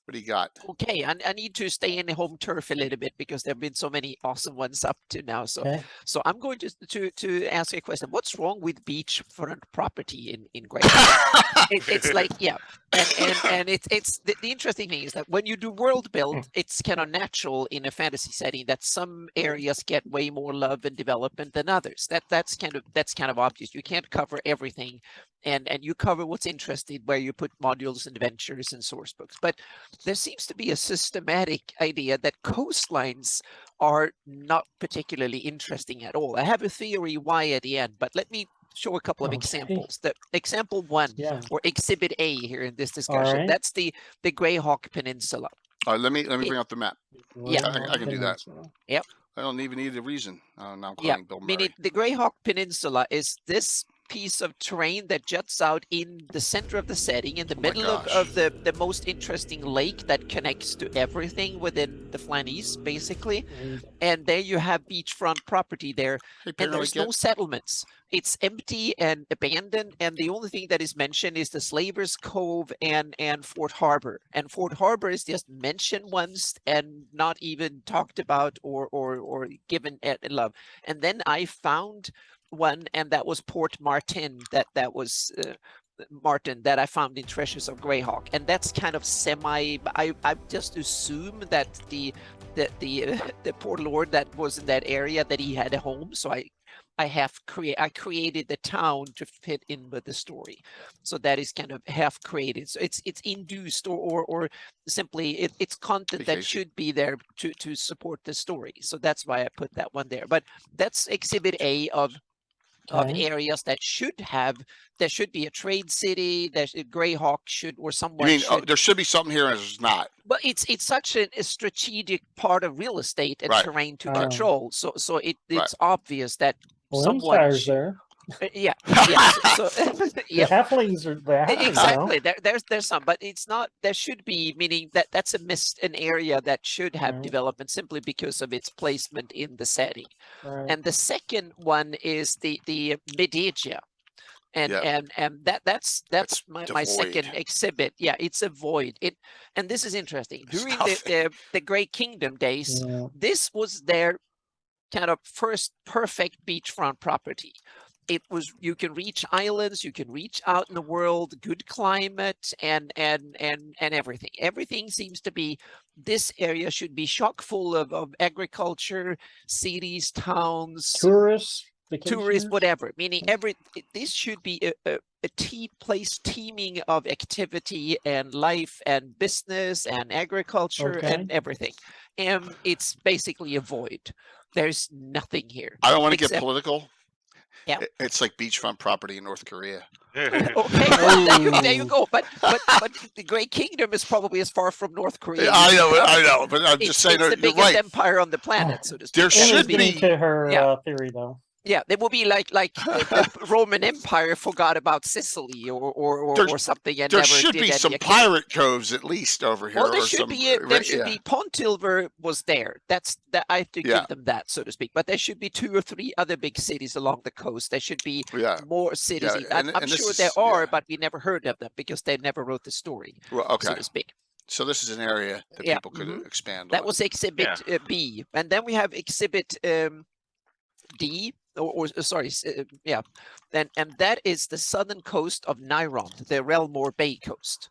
what do you got? Okay, I need to stay in the home turf a little bit because there have been so many awesome ones up to now. So Okay. so I'm going to ask you a question. What's wrong with beachfront property in Greyhawk? It's like, yeah, and it's the interesting thing is that when you do world build, it's kind of natural in a fantasy setting that some areas get way more love and development than others. That's kind of obvious. You can't cover everything, and you cover what's interesting where you put modules and adventures and source books. But there seems to be a systematic idea that coastlines are not particularly interesting at all. I have a theory why at the end, but let me show a couple of Okay. examples. The example 1 Yeah. or exhibit A here in this discussion, right. that's the Greyhawk Peninsula. All right, let me bring up the map. Yeah. I can do that. Yep. I don't even need a reason. Now I'm Yeah, calling Bill Murray. meaning the Greyhawk Peninsula is this piece of terrain that juts out in the center of the setting, in the middle of the most interesting lake that connects to everything within the Flanies, basically. And there you have beachfront property there, Hey, and there's no settlements. It's empty and abandoned, and the only thing that is mentioned is the Slavers Cove and Fort Harbor. And Fort Harbor is just mentioned once and not even talked about or given love. And then I found one, and that was Port Martin. That was Martin that I found in Treasures of Greyhawk, and that's kind of semi. I just assume that the Port Lord that was in that area, that he had a home. So I created the town to fit in with the story. So that is kind of half created. So it's induced or simply it's content that should be there to support the story. So that's why I put that one there. But that's exhibit A of areas that there should be a trade city, Greyhawk should, or someone. You mean there should be something here and there's not? But it's such a strategic part of real estate and terrain to control. So it's obvious that someone there. Yeah. So yeah. The halflings are there. Exactly. There's some, but it's not. There should be, meaning that's an area that should have development simply because of its placement in the setting. Right. And the second one is the Medigia. And that's my second exhibit. Yeah, it's a void. And this is interesting. During the Great Kingdom days, this was their kind of first perfect beachfront property. It was, you can reach islands, you can reach out in the world, good climate, and everything. Everything seems to be, this area should be chock full of agriculture, cities, towns, Tourists, tourists, vacationers? whatever. Meaning this should be a place teeming of activity and life and business and agriculture Okay. and everything. And it's basically a void. There's nothing here. I don't want to get except- political. Yeah. It's like beachfront property in North Korea. Okay, well, there you Ooh. go. But the Great Kingdom is probably as far from North Korea. I know, but I'm just saying it's the you're biggest right. empire on the planet, so to speak. There And should it'll be- to her Yeah. theory, though. Yeah, it will be like the Roman Empire forgot about Sicily or something, and There never should did be any some activity. pirate coves at least over here. Well, there or should some, be there should yeah. be Pontilver was there. That's that I have to Yeah. give them that, so to speak. But there should be 2 or 3 other big cities along the coast. There should be Yeah. more cities. Yeah, and I'm this sure is- there are, yeah. but we never heard of them because they never wrote the story, Well, so okay. to speak. So this is an area that Yeah, people could expand That on. was Exhibit B, and then we have Exhibit D, or sorry, yeah, and that is the southern coast of Nyron, the Relmore Bay coast.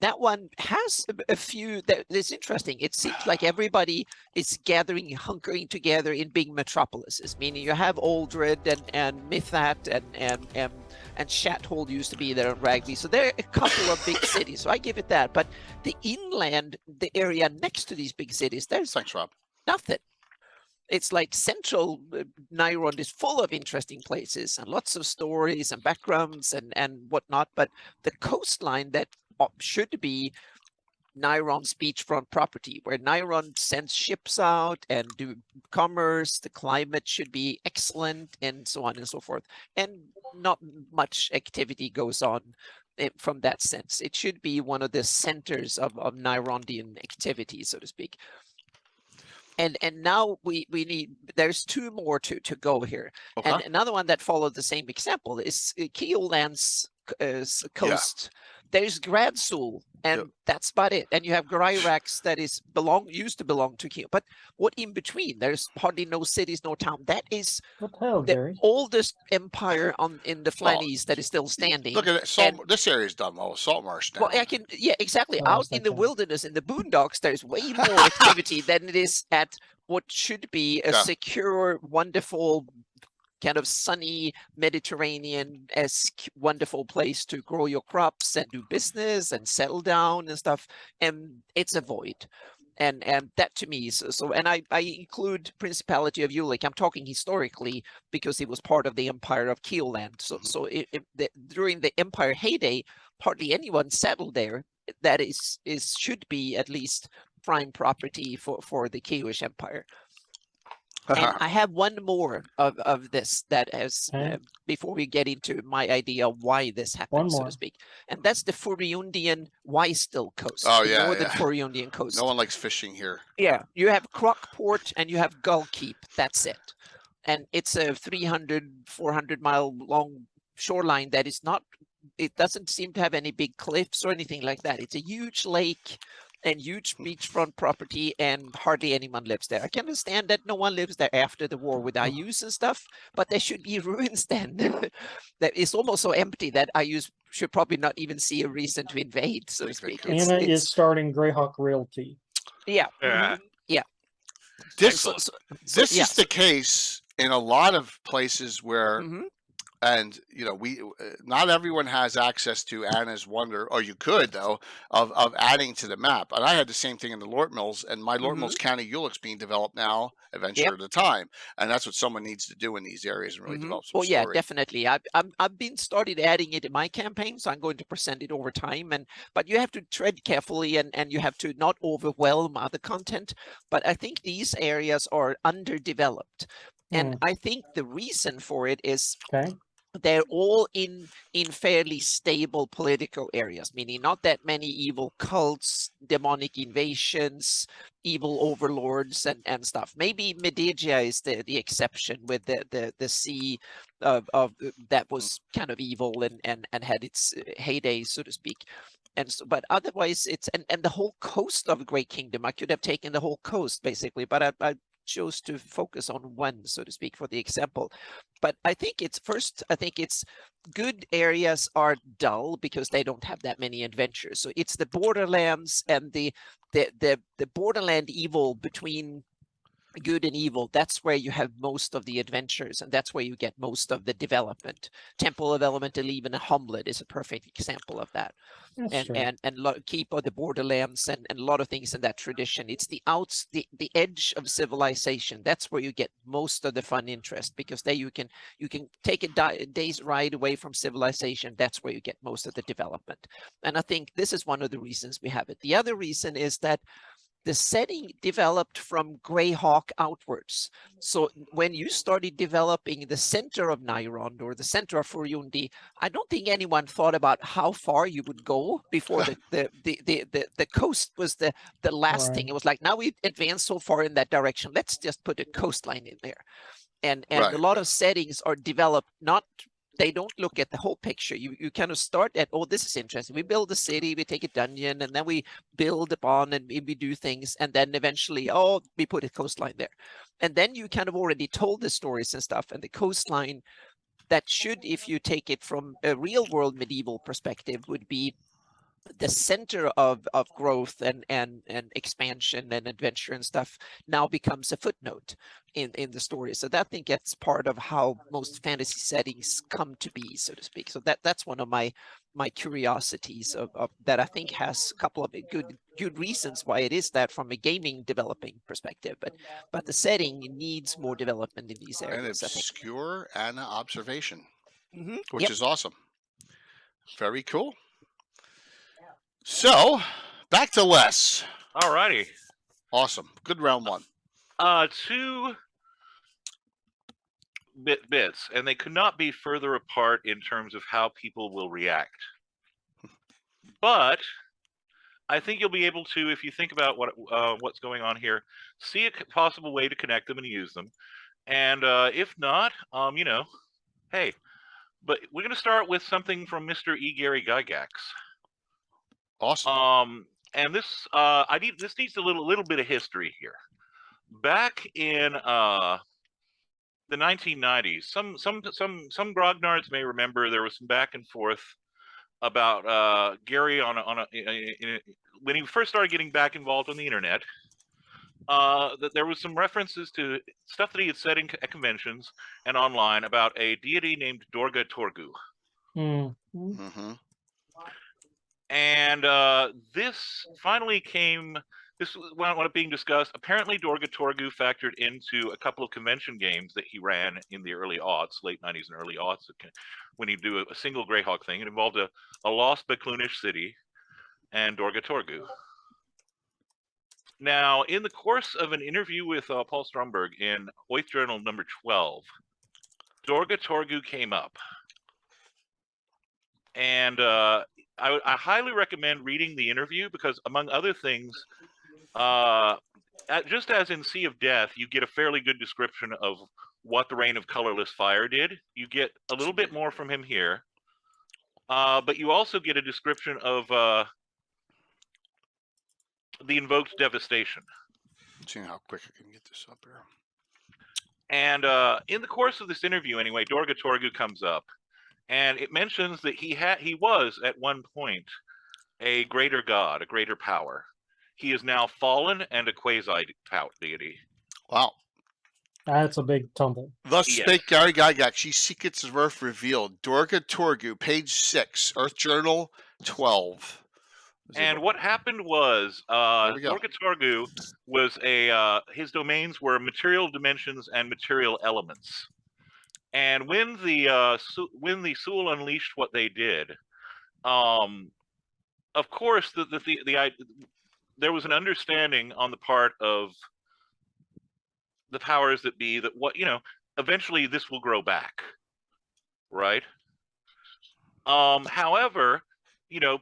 That one has a few. That's interesting. It seems like everybody is gathering, hunkering together in big metropolises. Meaning you have Aldred and Mythat and Shathold used to be there, and Ragby. So there are a couple of big cities. So I give it that. But the inland, the area next to these big cities, there's Thanks, Rob. nothing. It's like central Nyron is full of interesting places and lots of stories and backgrounds and whatnot. But the coastline that should be Nyron's beachfront property, where Nyron sends ships out and do commerce, the climate should be excellent, and so on and so forth. And not much activity goes on from that sense. It should be one of the centers of Nyrondian activity, so to speak. And now we need, there's 2 more to go here. Okay. And another one that followed the same example is Keoland's coast. There's Gradsul, and Yep. that's about it. And you have Gryrax that used to belong to Keo. But what in between? There's hardly no cities, no town. That is What the hell, the Gary? oldest empire in the Well, Flannies that is still standing. Look at it. This area is done well. Salt marsh now. Well, yeah, exactly. Oh, Out that's in the okay. wilderness, in the boondocks, there's way more activity than it is at what should be a Yeah. secure, wonderful, kind of sunny Mediterranean-esque wonderful place to grow your crops and do business and settle down and stuff. And it's a void. And that to me is so, and I include Principality of Ulick. I'm talking historically because it was part of the Empire of Keoland. So during the Empire heyday, hardly anyone settled there. That should be at least prime property for the Keoish Empire. And I have one more of this that has, Okay. before we get into my idea of why this happened, so more. to speak. And that's the Furiundian Wystil coast. Oh, the yeah, northern yeah. Furiundian coast. No one likes fishing here. Yeah, you have Crockport and you have Gullkeep. That's it. And it's a 300, 400 mile long shoreline that is not, it doesn't seem to have any big cliffs or anything like that. It's a huge lake and huge beachfront property, and hardly anyone lives there. I can understand that no one lives there after the war with IUs and stuff, but there should be ruins then. That is almost so empty that IUs should probably not even see a reason to invade, so to speak. Anna is starting Greyhawk Realty. Yeah. Yeah. Mhm, yeah. This So this yeah, is the case in a lot of places where, mhm. and we not everyone has access to Anna's Wonder, or you could though, of adding to the map. And I had the same thing in the Lort Mills, and my Lort Mills County Ulick's being developed now, adventure Yep. at a time, and that's what someone needs to do in these areas and really develop some Well, yeah, story. definitely. I've been started adding it in my campaign, so I'm going to present it over time. But you have to tread carefully, and you have to not overwhelm other content. But I think these areas are underdeveloped, and I think the reason for it is Okay. they're all in fairly stable political areas, meaning not that many evil cults, demonic invasions, evil overlords, and stuff. Maybe Medigia is the exception with the sea of that was kind of evil and had its heyday, so to speak. And so, but otherwise, it's and the whole coast of Great Kingdom. I could have taken the whole coast basically, but I chose to focus on one, so to speak, for the example. But I think it's good areas are dull because they don't have that many adventures. So it's the borderlands and the borderland evil between good and evil. That's where you have most of the adventures, and that's where you get most of the development. Temple of Elemental, even a Hamlet is a perfect example of that. That's true. And keep of the borderlands and a lot of things in that tradition. It's the edge of civilization. That's where you get most of the fun interest, because there you can take a day's ride away from civilization. That's where you get most of the development. And I think this is one of the reasons we have it. The other reason is that the setting developed from Greyhawk outwards. So when you started developing the center of Nyron or the center of Furyundi, I don't think anyone thought about how far you would go before the coast was the last thing. It was like, now we advanced so far in that direction, let's just put a coastline in there. And Right. a lot of settings are developed they don't look at the whole picture. You kind of start at, oh, this is interesting. We build a city, we take a dungeon, and then we build upon and maybe do things. And then eventually, oh, we put a coastline there. And then you kind of already told the stories and stuff. And the coastline that should, if you take it from a real world medieval perspective, would be the center of growth and expansion and adventure and stuff, now becomes a footnote in the story. So that, I think, that's part of how most fantasy settings come to be, so to speak. So that's one of my curiosities of that I think has a couple of good reasons why it is that from a gaming developing perspective. But the setting needs more development in these And areas, I think. obscure and observation, which Yep. is awesome. Very cool. So, back to Les. Alrighty. Awesome. Good round one. Two bits, and they could not be further apart in terms of how people will react. But I think you'll be able to, if you think about what's going on here, see a possible way to connect them and use them. And if not, hey. But we're going to start with something from Mr. E. Gary Gygax. Awesome. And this this needs a little bit of history here. Back in the 1990s, some grognards may remember there was some back and forth about Gary when he first started getting back involved on the internet. That there was some references to stuff that he had said at conventions and online about a deity named Dorga Torgu. Mm-hmm. And this finally came. This was being discussed. Apparently, Dorga Torgu factored into a couple of convention games that he ran in the early aughts, late 90s and early aughts, when he'd do a single Greyhawk thing. It involved a lost Baklunish city and Dorga Torgu. Now, in the course of an interview with Paul Stromberg in Oath Journal number 12, Dorga Torgu came up. And I highly recommend reading the interview because, among other things, just as in Sea of Death, you get a fairly good description of what the Reign of Colorless Fire did. You get a little bit more from him here. But you also get a description of the invoked devastation. Let's see how quick I can get this up here. And in the course of this interview, anyway, Dorga Torgu comes up, and it mentions that he was at one point a greater god, a greater power. He is now fallen and a quasi-tout deity. Wow. That's a big tumble. Thus Yes. spake Gary Gygax, she secrets of earth revealed. Dorga Torgu, page 6, Earth Journal 12. And what happened was, we go. Dorga Torgu was his domains were material dimensions and material elements. And when the Sewell unleashed what they did, of course, there was an understanding on the part of the powers that be that eventually this will grow back, right? However, the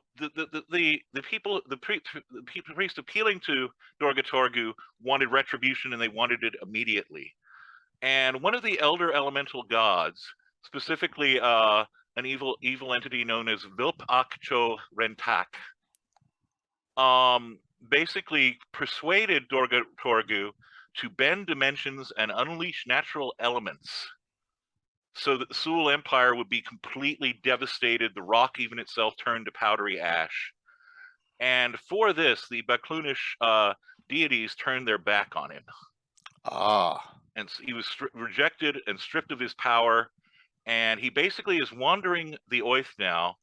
priest appealing to Dorga Torgu wanted retribution, and they wanted it immediately. And one of the elder elemental gods, specifically an evil entity known as Vilp Akcho Rentak, basically persuaded Dorga Torgu to bend dimensions and unleash natural elements so that the Sewell Empire would be completely devastated, the rock even itself turned to powdery ash. And for this, the Baklunish deities turned their back on him. And he was rejected and stripped of his power, and he basically is wandering the Oath now.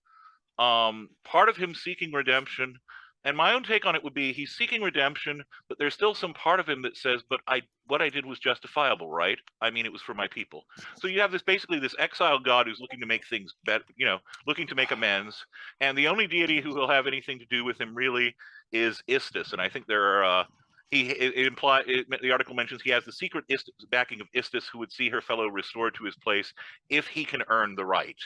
Part of him seeking redemption, and my own take on it would be he's seeking redemption, but there's still some part of him that says, but what I did was justifiable, right? I mean, it was for my people. So you have this exiled god who's looking to make things better, looking to make amends, and the only deity who will have anything to do with him really is Istis, and I think there are the article mentions he has the secret backing of Istis, who would see her fellow restored to his place if he can earn the right.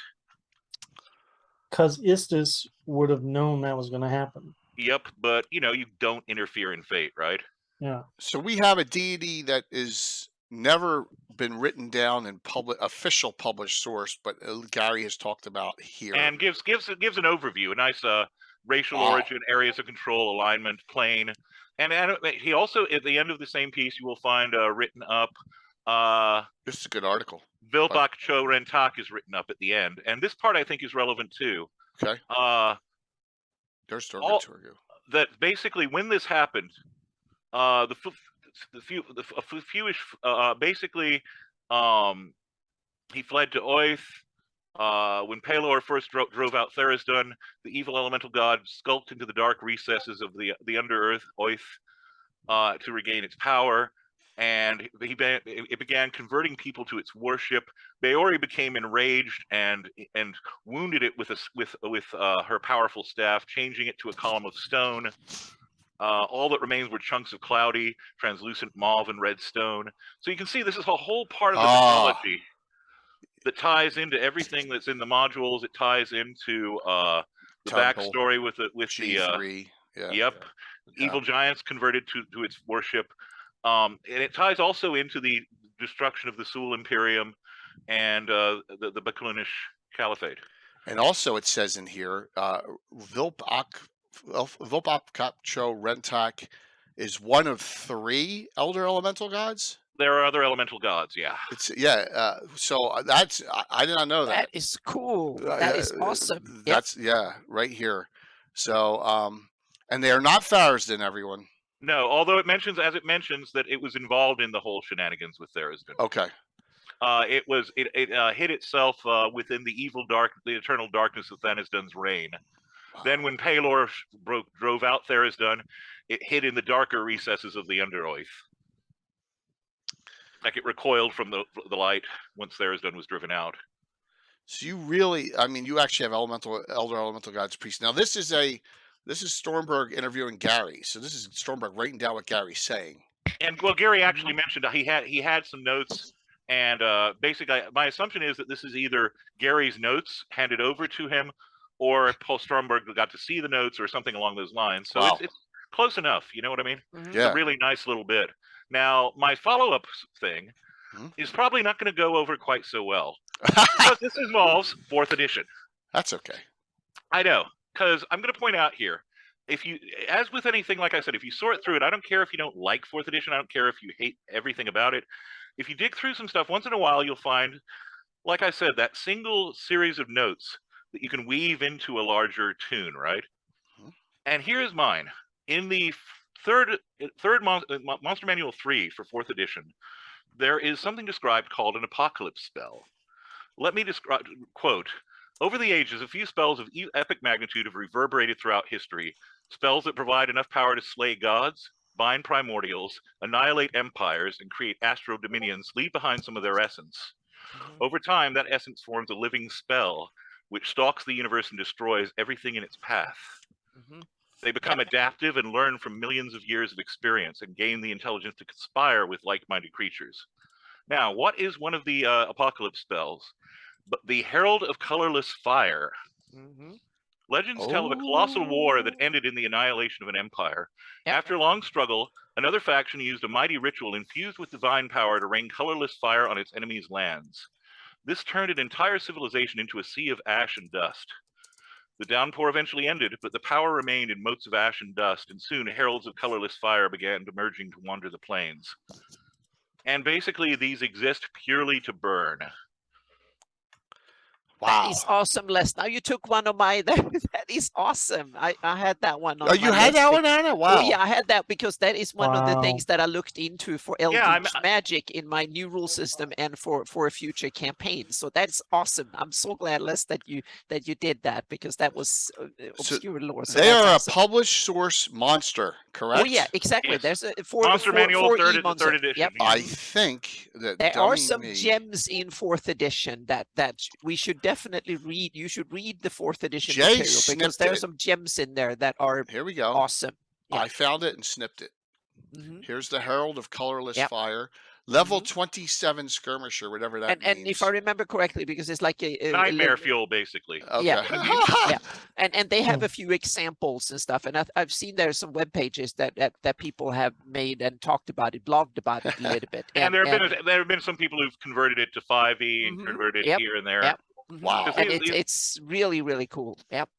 Because Istis would have known that was going to happen. Yep, but you don't interfere in fate, right? Yeah. So we have a deity that is never been written down in official published source, but Gary has talked about here, and gives an overview, a nice racial origin, areas of control, alignment, plane, and he also at the end of the same piece you will find written up. This is a good article. Vilbak Cho Rentak is written up at the end, and this part I think is relevant too. Okay. There's that basically when this happened, he fled to Oath. When Pelor first drove out Therisdun, the evil elemental god skulked into the dark recesses of the Underearth Oath to regain its power, and it began converting people to its worship. Beori became enraged and wounded it with her powerful staff, changing it to a column of stone. All that remains were chunks of cloudy, translucent mauve and red stone. So you can see this is a whole part of the mythology that ties into everything that's in the modules. It ties into the backstory with G3. Evil giants converted to its worship, and it ties also into the destruction of the Sewell Imperium and the Baklunish Caliphate. And also it says in here, Vilbak Cho Rentak is one of 3 elder elemental gods. There are other elemental gods, yeah. So that's I did not know that. That is cool. That is awesome. That's right here. So and they are not Therisdun, everyone. No, although it mentions that it was involved in the whole shenanigans with Therisdun. Okay. It hid itself within the eternal darkness of Therisdun's reign. Wow. Then when Pelor drove out Therisdun, it hid in the darker recesses of the Underoath. Like it recoiled from the light once Therisdun was driven out. So you actually have elder elemental gods priests. Now this is Stormberg interviewing Gary. So this is Stormberg writing down what Gary's saying. And Gary actually mentioned he had some notes, and basically my assumption is that this is either Gary's notes handed over to him, or Paul Stormberg got to see the notes, or something along those lines. So it's close enough. You know what I mean? Mm-hmm. Yeah. It's a really nice little bit. Now, my follow-up thing is probably not going to go over quite so well, because this involves 4th edition. That's okay. I know, because I'm going to point out here, as with anything, like I said, if you sort through it, I don't care if you don't like 4th edition, I don't care if you hate everything about it. If you dig through some stuff, once in a while you'll find, like I said, that single series of notes that you can weave into a larger tune, right? And here's mine. In the third Monster Manual 3 for 4th edition, there is something described called an apocalypse spell. Let me describe, quote, over the ages, a few spells of epic magnitude have reverberated throughout history. Spells that provide enough power to slay gods, bind primordials, annihilate empires, and create astral dominions leave behind some of their essence. Over time, that essence forms a living spell, which stalks the universe and destroys everything in its path. They become adaptive and learn from millions of years of experience and gain the intelligence to conspire with like-minded creatures. Now, what is one of the apocalypse spells? But the Herald of Colorless Fire. Legends tell of a colossal war that ended in the annihilation of an empire. After a long struggle, another faction used a mighty ritual infused with divine power to rain colorless fire on its enemies' lands. This turned an entire civilization into a sea of ash and dust. The downpour eventually ended, but the power remained in motes of ash and dust, and soon heralds of colorless fire began emerging to wander the plains. And basically, these exist purely to burn. Wow. That is awesome, Les. Now you took one of my. That is awesome. I had that one on. Oh, you my had list. that one, Anna? Wow. Oh yeah, I had that because that is one of the Wow. things that I looked into for Eldritch I'm- Magic in my new rule system and for a future campaign. So that's awesome. I'm so glad, Les, that you did that because that was obscure lore. So They that's are awesome. a published source monster, correct? Oh yeah, exactly. Yes. There's a Monster Manual, third monster. edition. Yep. Yeah. I think that There are dummy some me- gems in 4th edition that we should definitely read. You should read the 4th edition Jay material because snipped there are it. some gems in there that are Here we go. awesome. Yeah. I found it and snipped it. Mhm. Here's the Herald of Colorless Yep. Fire, level Mhm. 27 skirmisher, whatever that And means. if I remember correctly, because it's like a Nightmare little- fuel, basically. Okay. Yeah. Yeah. And they have Hmm. a few examples and stuff, and I've seen there's some web pages that people have made and talked about it, blogged about it a little bit. And there have been some people who've converted it to 5e and Mhm. converted it Yep. here and there. Yep. Mhm. Wow. And These- it's really, really cool. Yep.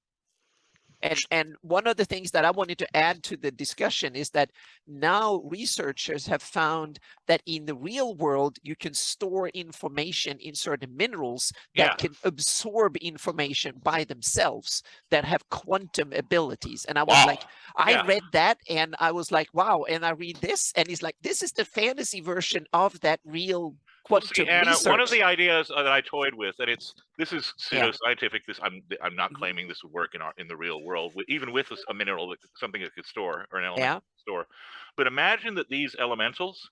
And one of the things that I wanted to add to the discussion is that now researchers have found that in the real world, you can store information in certain minerals that Yeah. can absorb information by themselves that have quantum abilities. And I was Wow. like, I Yeah. read that and I was like, wow. And I read this and he's like, this is the fantasy version of that real Well, quantum see, Anna, one of research. the ideas that I toyed with, and this is Yeah. pseudoscientific. I'm not Mhm. claiming this would work in the real world, even with a mineral, something that could store or an element Yeah. that could store. But imagine that these elementals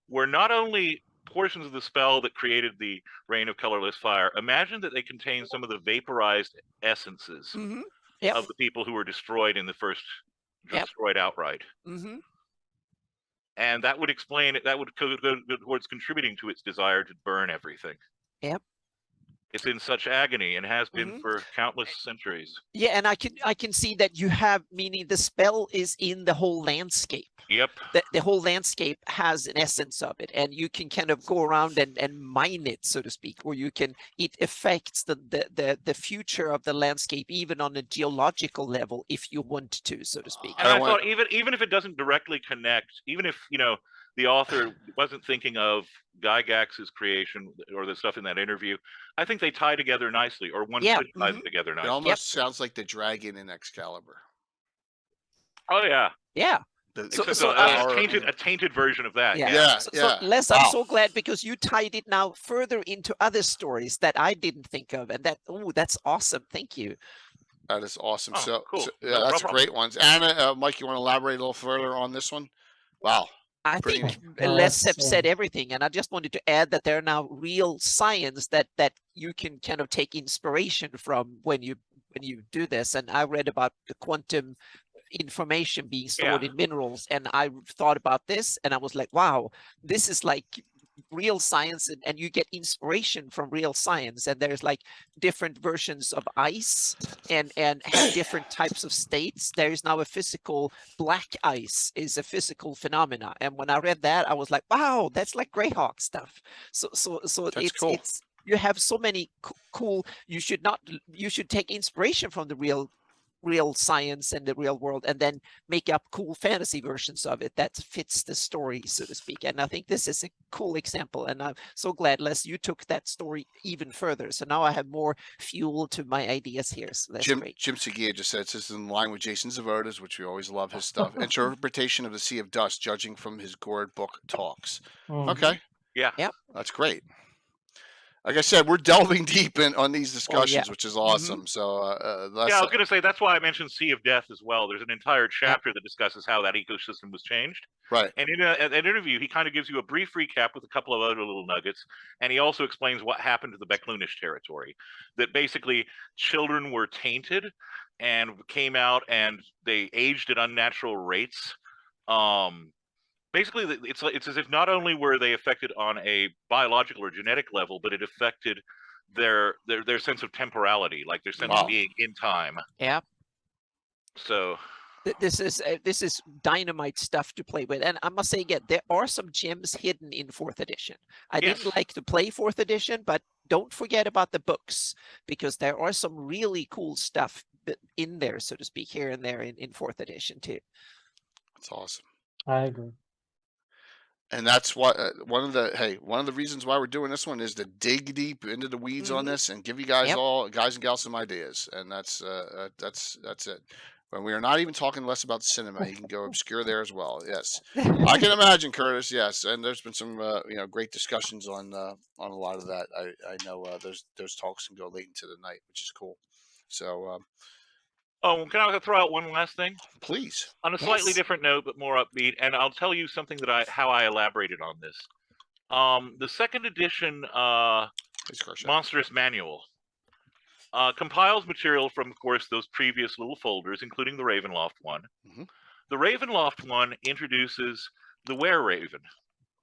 were not only portions of the spell that created the Reign of Colorless Fire. Imagine that they contain some of the vaporized essences Mhm. Yep. of the people who were destroyed in the first, Yep. destroyed outright. Mhm. And that would explain it. That would go towards contributing to its desire to burn everything. Yep. It's in such agony and has been Mhm. for countless centuries. Yeah, and I can see that you have, meaning the spell is in the whole landscape. Yep. The whole landscape has an essence of it, and you can kind of go around and mine it, so to speak, or it affects the future of the landscape even on a geological level if you want to, so to speak. And I I want- thought even if it doesn't directly connect, even if the author wasn't thinking of Gygax's creation or the stuff in that interview, I think they tie together nicely, or one Yeah, could tie mhm. them together It nicely. almost sounds like the dragon in Excalibur. Oh yeah, Yeah. The- So- except so, a tainted version of that. Yeah. Yeah, So, yeah. Les, Wow. I'm so glad because you tied it now further into other stories that I didn't think of, and that's awesome. Thank you. That is awesome. Oh, so, cool. so- No yeah, that's problem. great ones. Anna, Mike, you want to elaborate a little further on this one? Wow. I Pretty think No, Les have that's, said everything, and I just wanted to add that there are now real science that you can kind of take inspiration from when you do this. And I read about the quantum information being stored Yeah. in minerals, and I thought about this, and I was like, wow, this is like real science, and you get inspiration from real science. And there's like different versions of ice and have different types of states. There is now a physical black ice is a physical phenomena, and when I read that I was like, wow, that's like Greyhawk stuff. So That's it's cool. it's you have so many cool. You should take inspiration from the real science and the real world, and then make up cool fantasy versions of it that fits the story, so to speak. And I think this is a cool example, and I'm so glad, Les, you took that story even further. So now I have more fuel to my ideas here. So that's great. Jim Seguia just said this is in line with Jason Zavoda's, which we always love his stuff. Interpretation of the Sea of Dust, judging from his gourd book talks. Mhm. Okay. Yeah. Yep. That's great. Like I said, we're delving deep on these discussions, which is awesome. So that's Yeah, I was going to say that's why I mentioned Sea of Death as well. There's an entire chapter that discusses how that ecosystem was changed. right. And in an interview, he kind of gives you a brief recap with a couple of other little nuggets, and he also explains what happened to the Beclunish territory. That basically children were tainted and came out, and they aged at unnatural rates. Basically, it's as if not only were they affected on a biological or genetic level, but it affected their sense of temporality, like their sense Wow. of being in time. Yeah. So This is dynamite stuff to play with, and I must say again, there are some gems hidden in 4th edition. I Yes. didn't like to play 4th edition, but don't forget about the books, because there are some really cool stuff in there, so to speak, here and there in 4th edition too. That's awesome. I agree. And that's what one of the reasons why we're doing this one is to dig deep into the weeds on this and give you guys guys and gals some ideas. And that's it. When we are not even talking less about the cinema, you can go obscure there as well. Yes, I can imagine, Curtis. Yes, and there's been some great discussions on a lot of that. I know those talks can go late into the night, which is cool. So Can I throw out one last thing? please, On a slightly Yes. different note, but more upbeat, and I'll tell you something how I elaborated on this. The 2nd edition please, Karishast. Monstrous Manual compiles material from, of course, those previous little folders, including the Ravenloft one. Mhm. The Ravenloft one introduces the Were-Raven.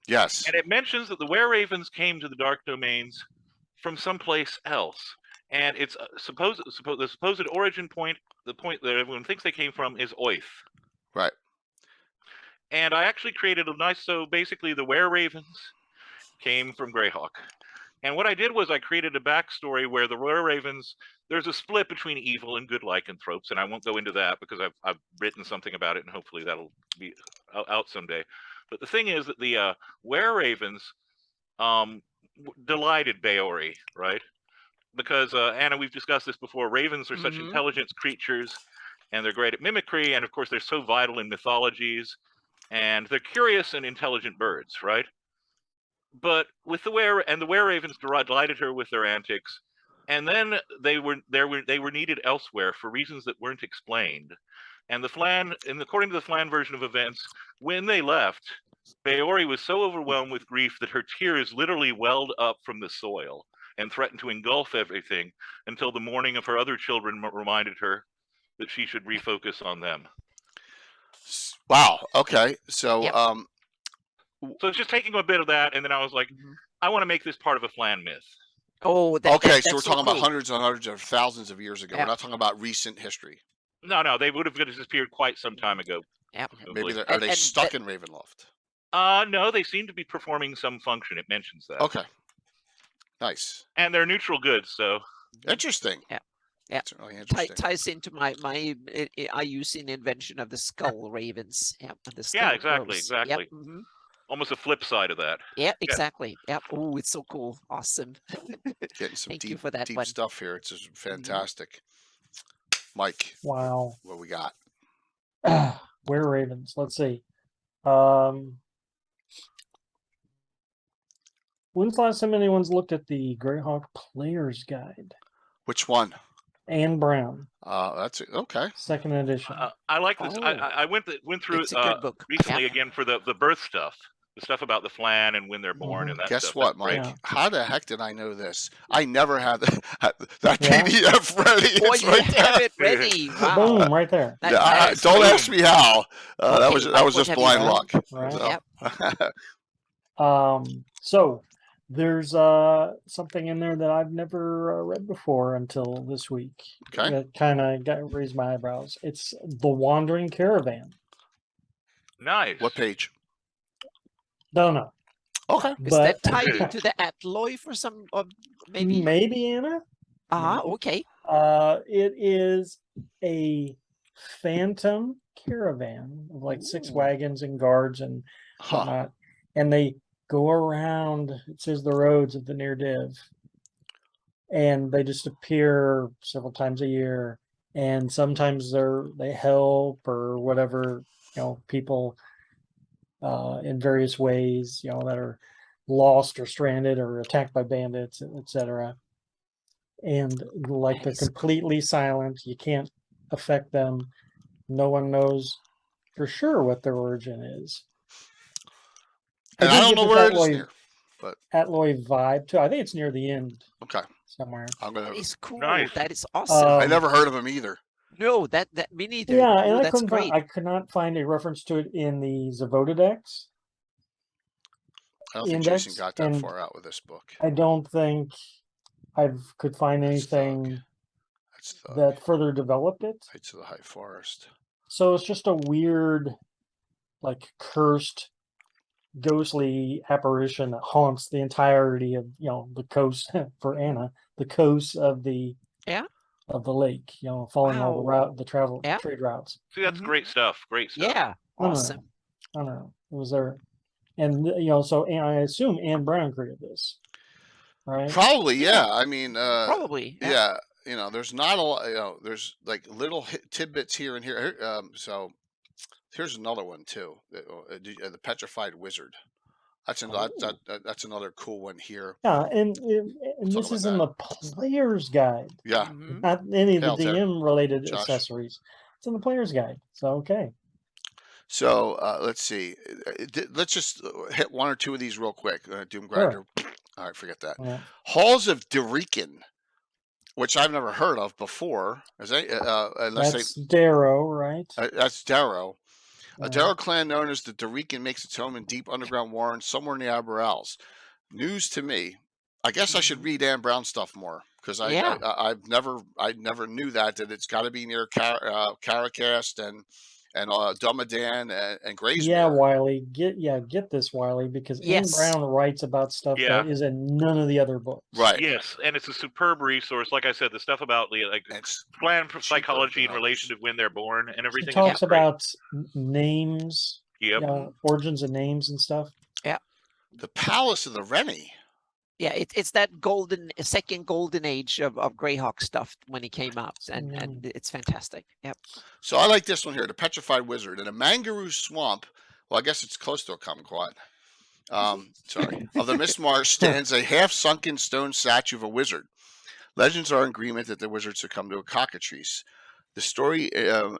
Yes. And it mentions that the Were-Ravens came to the Dark Domains from someplace else. And it's the supposed origin point, the point that everyone thinks they came from, is Oath. Right. And I actually created so basically the Were-Ravens came from Greyhawk. And what I did was I created a backstory where the Were-Ravens, there's a split between evil and good lycanthropes, and I won't go into that because I've written something about it, and hopefully that'll be out someday. But the thing is that the Were-Ravens delighted Baori, right? Because, Anna, we've discussed this before, ravens are such intelligent creatures, and they're great at mimicry, and of course they're so vital in mythologies, and they're curious and intelligent birds, right? But with the Were-Ravens delighted her with their antics, and then they were needed elsewhere for reasons that weren't explained. And according to the Flan version of events, when they left, Baori was so overwhelmed with grief that her tears literally welled up from the soil and threatened to engulf everything until the mourning of her other children reminded her that she should refocus on them. Wow. Okay. So So it's just taking a bit of that, and then I was like, I want to make this part of a Flan myth. Oh, so we're that's talking about cool. hundreds and hundreds of thousands of years ago. We're not talking about recent history. No, they would have disappeared quite some time ago. Yep. Maybe are they stuck in Ravenloft? No, they seem to be performing some function. It mentions that. Okay. Nice. And they're neutral goods, so interesting. Yeah. That's really interesting. Ties into my I use an invention of the skull ravens. Yeah, the skull exactly. Yep. Almost a flip side of that. Yeah, exactly. Yep. Oh, it's so cool. Awesome. Getting some Thank you for that deep one. stuff here. It's just fantastic. Mike. Wow. What we got? Were-Ravens. Let's see. When's the last time anyone's looked at the Greyhawk Player's Guide? Which one? Anne Brown. That's okay. 2nd edition. I like this. Oh. I went through It's a good book. recently again for the birth stuff, the stuff about the Flan and when they're born and that Guess stuff. what, That's great. Mike? Yeah. How the heck did I know this? I never had that PDF ready. Boy, It's you right have there. it ready. Wow. Boom, right there. Don't ask me how. That Okay, was Mike, just what have you blind done? luck. Right. So. So there's something in there that I've never read before until this week. Okay. That kind of raised my eyebrows. It's the Wandering Caravan. Nice. What page? Don't know. Okay. Is But that tied into the Atloy for some maybe? maybe Anna. Okay. It is a phantom caravan of like 6 wagons and guards and whatnot, and they go around. It says the roads of the near div, and they just appear several times a year. And sometimes they help or whatever, people in various ways, that are lost or stranded or attacked by bandits, etc. And like they're completely silent. You can't affect them. No one knows for sure what their origin is. And I don't know where it is near, but Atloy vibe too. I think it's near the end. Okay. Somewhere. That is cool. Nice. That is awesome. I never heard of him either. No, that me neither. Yeah, and I that's couldn't great. I could not find a reference to it in the Zavodadex. I don't think Index, Jason got that and far out with this book. I don't think I could find That's anything That's Thug. that further developed it. Heights of the High Forest. So it's just a weird, like cursed, ghostly apparition that haunts the entirety of the coast for Anna, the coast of the lake. Following all the trade routes. See, that's great stuff. Great stuff. Yeah, awesome. I don't know. It was there, and so I assume Anne Brown created this, right? Probably, yeah. I mean, Probably, yeah. There's not a lot. There's like little tidbits here and here. So here's another one too. The Petrified Wizard. That's another cool one here. Yeah, and this is in the player's guide. Yeah, not any of the Hail there, DM related Josh. accessories. It's in the player's guide. So okay. So let's see. Let's just hit one or two of these real quick. Doom Grinder. Sure. All right, forget that. Yeah. Halls of Derican, which I've never heard of before. That's Darrow, right? That's Darrow. A Darrow clan known as the Derican makes its home in deep underground warrens somewhere in the Aberrals. News to me. I guess I should read Anne Brown stuff more because I never knew that it's got to be near Karishast and Dumadan and Graysmere. Yeah, Wiley, get this, Wiley, because Anne Brown writes about stuff that is in none of the other books. Right. Yes, and it's a superb resource. Like I said, the stuff about clan psychology in relation to when they're born and everything. It talks about names, origins of names and stuff. Yeah. The Palace of the Rennie. Yeah, it's that second golden age of Greyhawk stuff when he came out, and it's fantastic. Yep. So I like this one here, the Petrified Wizard. In a Mangaroo swamp, well, I guess it's close to a kumquat. Of the Mist Marsh stands a half-sunken stone statue of a wizard. Legends are in agreement that the wizard succumbed to a cockatrice. The story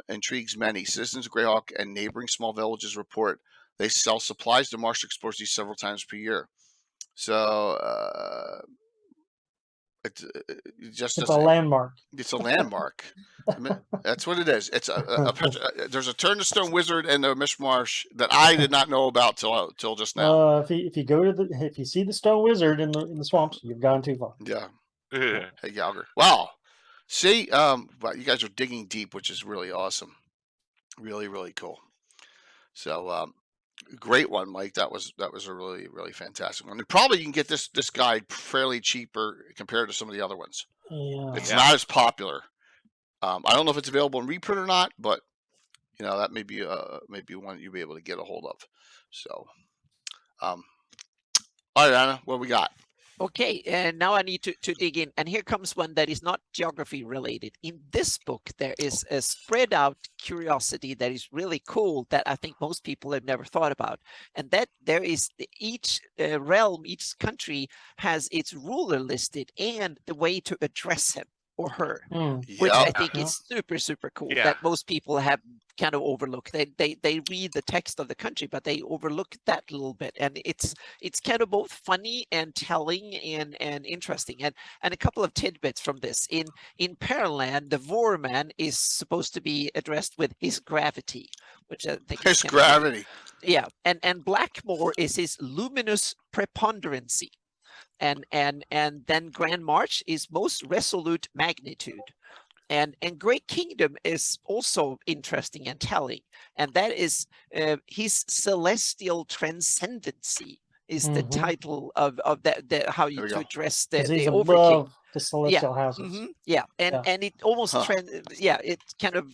intrigues many. Citizens of Greyhawk and neighboring small villages report they sell supplies to marsh explorers several times per year. So it's a landmark. It's a landmark. That's what it is. It's there's a turn to stone wizard in the Mishmarsh that I did not know about till just now. If you see the stone wizard in the swamps, you've gone too far. Yeah. Hey, Galger. Wow. See, you guys are digging deep, which is really awesome. Really, really cool. So, great one, Mike. That was a really, really fantastic one. And probably you can get this guide fairly cheaper compared to some of the other ones. Yeah. It's not as popular. I don't know if it's available in reprint or not, but that may be one you'll be able to get a hold of. So, all right, Anna, what we got? Okay, and now I need to dig in. And here comes one that is not geography related. In this book, there is a spread out curiosity that is really cool that I think most people have never thought about. And that there is each realm, each country has its ruler listed and the way to address him or her, which I think is super, super cool that most people have kind of overlooked. They read the text of the country, but they overlook that little bit. And it's kind of both funny and telling and interesting. And a couple of tidbits from this. In Pearland, the Vorman is supposed to be addressed with his gravity, which I think his gravity. Yeah. And Blackmore is his luminous preponderancy. And then Grand March is most resolute magnitude. And Great Kingdom is also interesting and telling. And that is his celestial transcendency is the title of that how you to address the Overking. The celestial houses. And it almost it kind of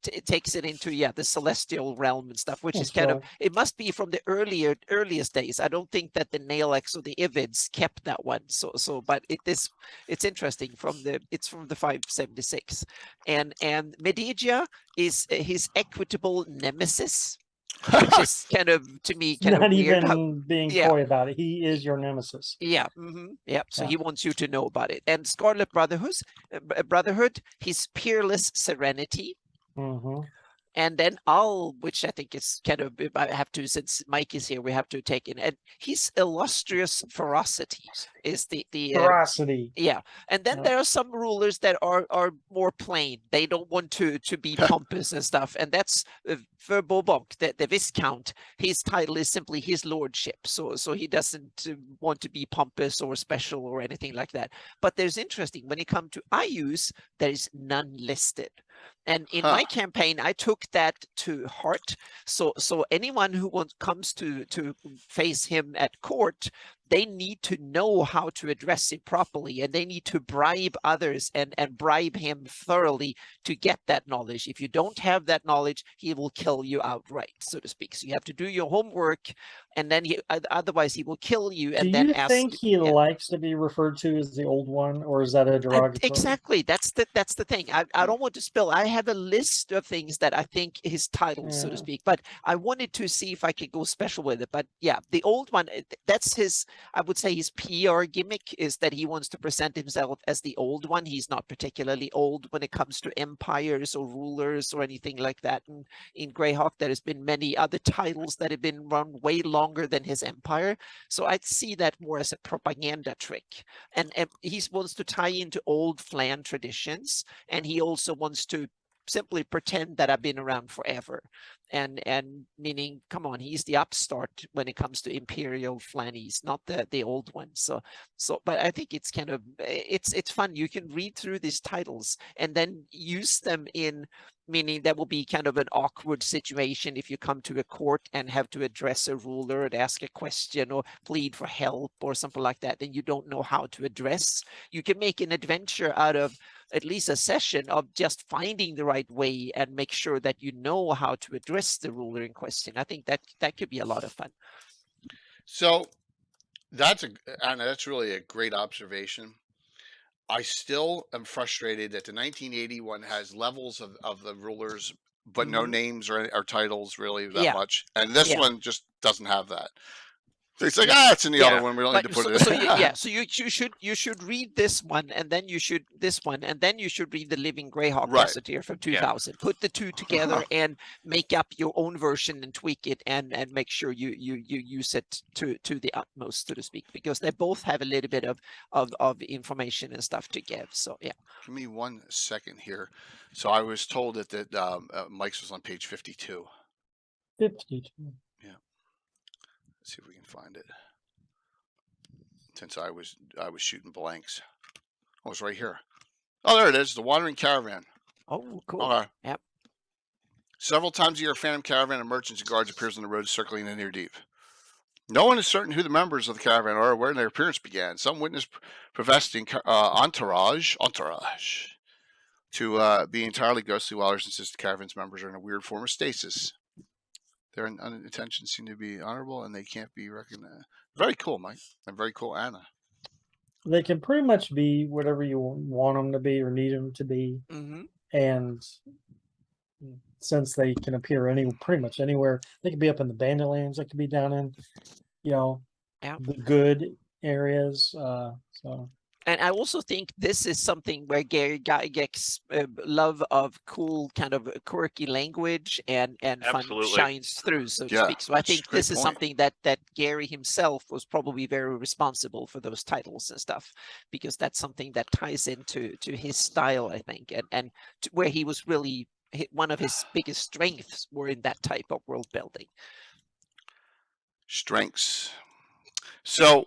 it takes it into the celestial realm and stuff, which is kind of, it must be from the earliest days. I don't think that the Naelex or the Ivids kept that one. So but it's interesting it's from the 576, and Medigia is his equitable nemesis. Which is kind of, to me, kind not of weird. Even being coy about it. He is your nemesis. So he wants you to know about it. And Scarlet Brotherhood, his peerless serenity. And then which I think is kind of, I have to, since Mike is here, we have to take in. And his illustrious ferocity is the ferocity. And then there are some rulers that are more plain. They don't want to be pompous and stuff. And that's Verbobonk, the Viscount. His title is simply his lordship. So he doesn't want to be pompous or special or anything like that. But there's interesting, when it comes to Ayus, there is none listed. And in Huh. my campaign, I took that to heart. So anyone who comes to face him at court, they need to know how to address it properly, and they need to bribe others and bribe him thoroughly to get that knowledge. If you don't have that knowledge, he will kill you outright, so to speak. So you have to do your homework, and then otherwise he will kill you. And Do then you ask. think he Yeah. likes to be referred to as the old one, or is that a derogatory? Exactly. That's the thing. I don't want to spill. I have a list of things that I think his titles, so to Yeah. speak, but I wanted to see if I could go special with it. But yeah, the old one, that's his, I would say his PR gimmick is that he wants to present himself as the old one. He's not particularly old when it comes to empires or rulers or anything like that. And in Greyhawk, there has been many other titles that have been run way longer than his empire. So I'd see that more as a propaganda trick. And he wants to tie into old Flan traditions, and he also wants to simply pretend that I've been around forever, and meaning, come on, he's the upstart when it comes to Imperial Flannies, not the old one. So but I think it's kind of it's fun. You can read through these titles and then use them in, meaning that will be kind of an awkward situation if you come to a court and have to address a ruler and ask a question or plead for help or something like that, and you don't know how to address. You can make an adventure out of at least a session of just finding the right way and make sure that you know how to address the ruler in question. I think that could be a lot of fun. So Anna, that's really a great observation. I still am frustrated that the 1980 one has levels of the rulers, but no names or titles really that Yeah. much. And this Yeah. one just doesn't have that. So it's like, it's in the other one. We don't need to put it in. So you should read this one, and then you should read the Living Greyhawk Right. Gazetteer from 2000. Put the two together and make up your own version and tweak it, and make sure you use it to the utmost, so to speak, because they both have a little bit of information and stuff to give. So yeah. Give me 1 second here. So I was told that Mike's was on page 52. 52. Let's see if we can find it. Since I was shooting blanks. Oh, it's right here. Oh, there it is. The Wandering Caravan. Oh, cool. Okay. Yep. Several times a year, a phantom caravan of merchants and guards appears on the road circling the near deep. No one is certain who the members of the caravan are or where their appearance began. Some witness professed entourage to be entirely ghostly, while others insist the caravan's members are in a weird form of stasis. Their intentions seem to be honorable, and they can't be recognized. Very cool, Mike, and very cool, Anna. They can pretty much be whatever you want them to be or need them to be. Mm-hmm. And since they can appear pretty much anywhere, they could be up in the Bandlands, they could be down in, the good areas. So. And I also think this is something where Gary gets love of cool, kind of quirky language and fun shines through, so to speak. So I think this is something that Gary himself was probably very responsible for those titles and stuff, because that's something that ties into his style, I think, and where he was really, one of his biggest strengths were in that type of world building. Strengths. So,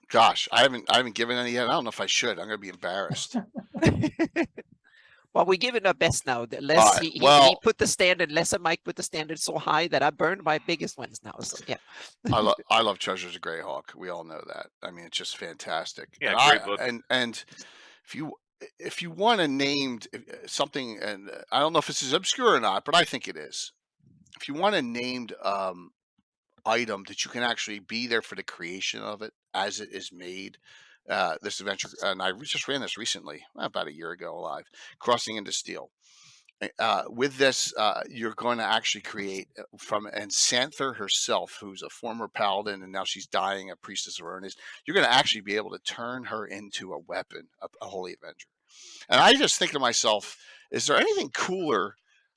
gosh, I haven't given any yet. I don't know if I should. I'm going to be embarrassed. Well, we're giving our best now. Less he put the standard. Less Mike put the standard so high that I burned my biggest ones now. So yeah. I love Treasures of Greyhawk. We all know that. I mean, it's just fantastic. Yeah, and great book. And if you want to name something, and I don't know if this is obscure or not, but I think it is. If you want a named item that you can actually be there for the creation of it as it is made, this adventure, and I just ran this recently, about a year ago live, Crossing into Steel. With this, you're going to actually create from Santher herself, who's a former paladin and now she's dying, a priestess of Ernest. You're going to actually be able to turn her into a weapon, a Holy Avenger. And I just think to myself, is there anything cooler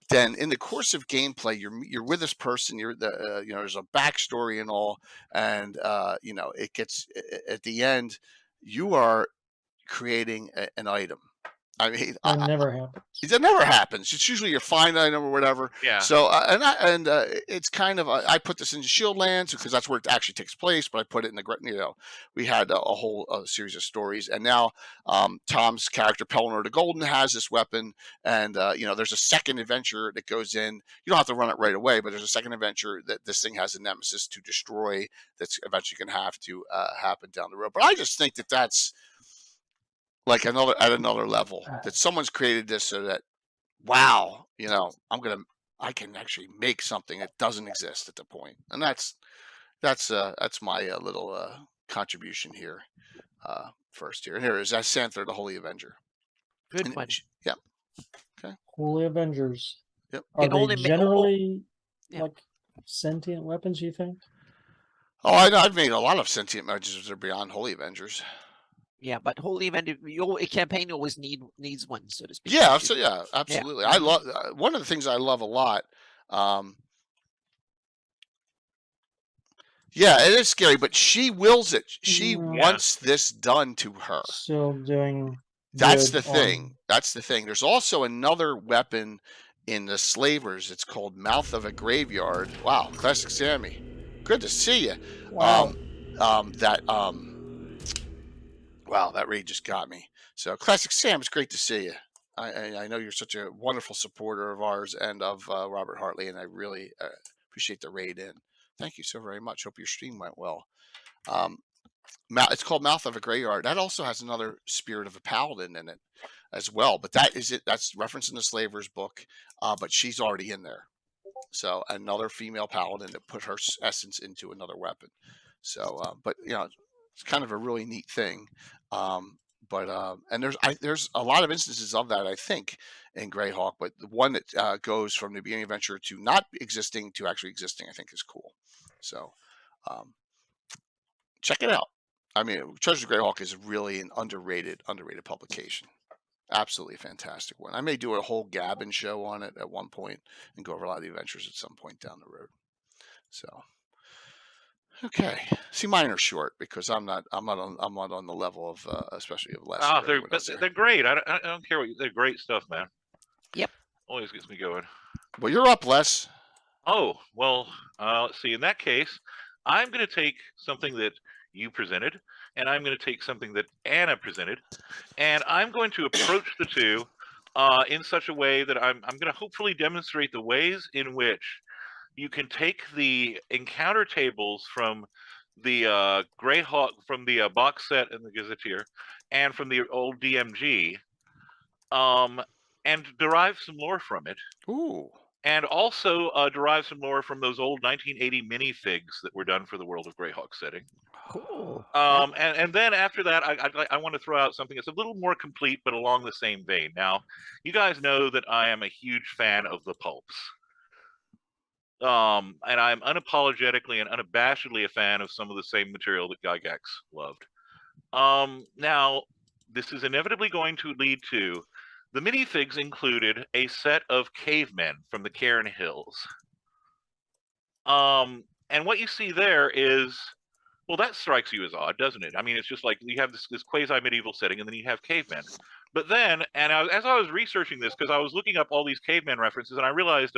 than in the course of gameplay, you're with this person, there's a backstory and all, and it gets at the end, you are creating an item, I mean, That never happens. it never happens. It's usually your fine item or whatever. Yeah. So it's kind of I put this into Shield Lands because that's where it actually takes place. But I put it in the we had a whole series of stories, and now Tom's character Pelennor the Golden has this weapon, and there's a second adventure that goes in. You don't have to run it right away, but there's a second adventure that this thing has a nemesis to destroy. That's eventually going to have to happen down the road. But I just think that that's like at another level, that someone's created this so that, wow, I can actually make something that doesn't exist at the point. And that's my little contribution here first here. And here is Santher, the Holy Avenger. Good one. Yeah. Holy Avengers. Yep. Are It only they ma- generally Yeah. like sentient weapons, you think? Oh, I know. I've made a lot of sentient Avengers that are beyond Holy Avengers. Yeah, but Holy Avenger, a campaign always needs one, so to speak. Yeah, so yeah, absolutely. I love one of the things I love a lot. Yeah, it is scary, but she wills it. She Yeah. wants this done to her. Still doing. That's good the thing. That's the thing. There's also another weapon in the Slavers. It's called Mouth of a Graveyard. Wow, classic Sammy. Good to see you. Wow. Wow, that read just got me. So, Classic Sam, it's great to see you. I know you're such a wonderful supporter of ours and of Robert Hartley, and I really appreciate the raid in. Thank you so very much. Hope your stream went well. It's called Mouth of a Graveyard. That also has another Spirit of a Paladin in it as well, but that is it. That's referenced in the Slavers book, but she's already in there. So another female paladin that put her essence into another weapon. So, but it's kind of a really neat thing. And there's a lot of instances of that, I think, in Greyhawk, but the one that goes from the beginning adventure to not existing to actually existing, I think is cool. So check it out. I mean, Treasures of Greyhawk is really an underrated publication. Absolutely fantastic one. I may do a whole Gabbin show on it at one point and go over a lot of the adventures at some point down the road. So, okay. See, mine are short because I'm not on the level of especially of Les. They're great. I don't care what they're great stuff, man. Yep. Always gets me going. Well, you're up, Les. Oh, well, let's see. In that case, I'm going to take something that you presented, and I'm going to take something that Anna presented, and I'm going to approach the two in such a way that I'm going to hopefully demonstrate the ways in which you can take the encounter tables from the Greyhawk, from the box set and the Gazetteer, and from the old DMG, and derive some lore from it. Ooh. And also derive some lore from those old 1980 minifigs that were done for the World of Greyhawk setting. Cool. And then after that, I want to throw out something that's a little more complete, but along the same vein. Now, you guys know that I am a huge fan of the pulps. And I'm unapologetically and unabashedly a fan of some of the same material that Gygax loved. Now, this is inevitably going to lead to the minifigs included a set of cavemen from the Cairn Hills. And what you see there is, well, that strikes you as odd, doesn't it? I mean, it's just like you have this quasi-medieval setting, and then you have cavemen. But then, as I was researching this, because I was looking up all these caveman references, and I realized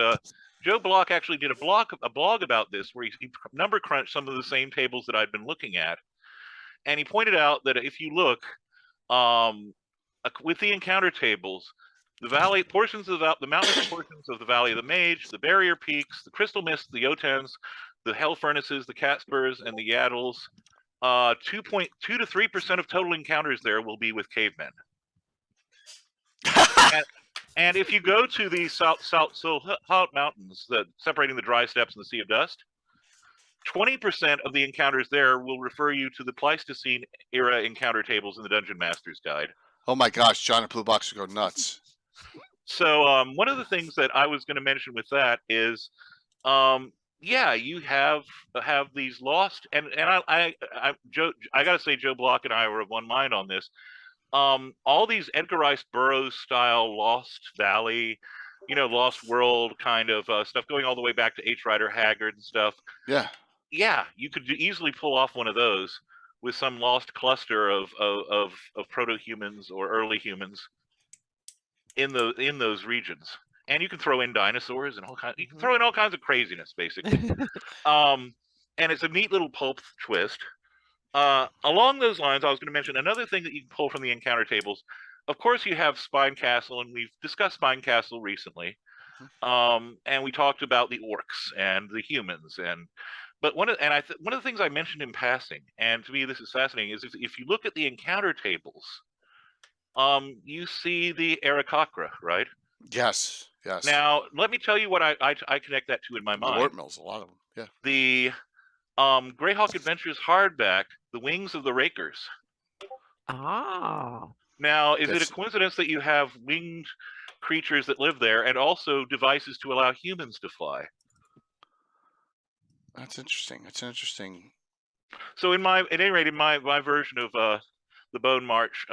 Joe Block actually did a blog about this, where he number crunched some of the same tables that I'd been looking at. And he pointed out that if you look, with the encounter tables, the valley portions of the mountainous portions of the Valley of the Mage, the Barrier Peaks, the Crystal Mist, the Jotens, the Hell Furnaces, the Catspurs, and the Yaddles, 2.2 to 3% of total encounters there will be with cavemen. and if you go to the South Mountains, separating the Dry Steppes and the Sea of Dust, 20% of the encounters there will refer you to the Pleistocene era encounter tables in the Dungeon Master's Guide. Oh my gosh, John and Blue Box would go nuts. So one of the things that I was going to mention with that is, yeah, you have these lost, and I got to say, Joe Block and I were of one mind on this. All these Edgar Rice Burroughs style Lost Valley, Lost World kind of stuff, going all the way back to H. Rider Haggard and stuff. Yeah. Yeah, you could easily pull off one of those with some lost cluster of proto-humans or early humans in those regions. And you can throw in dinosaurs and you can throw in all kinds of craziness, basically. And it's a neat little pulp twist. Along those lines, I was going to mention another thing that you can pull from the encounter tables. Of course, you have Spine Castle, and we've discussed Spine Castle recently. And we talked about the orcs and the humans, but one of the things I mentioned in passing, and to me this is fascinating, is if you look at the encounter tables, you see the Aarakocra, right? Yes. Yes. Now, let me tell you what I connect that to in my The mind. Lord Mills, a lot of them. Yeah. The Greyhawk Adventures hardback, The Wings of the Rakers. Ah. Now, is it a coincidence that you have winged creatures that live there and also devices to allow humans to fly? That's interesting. That's interesting. So at any rate, in my version of the Bone March,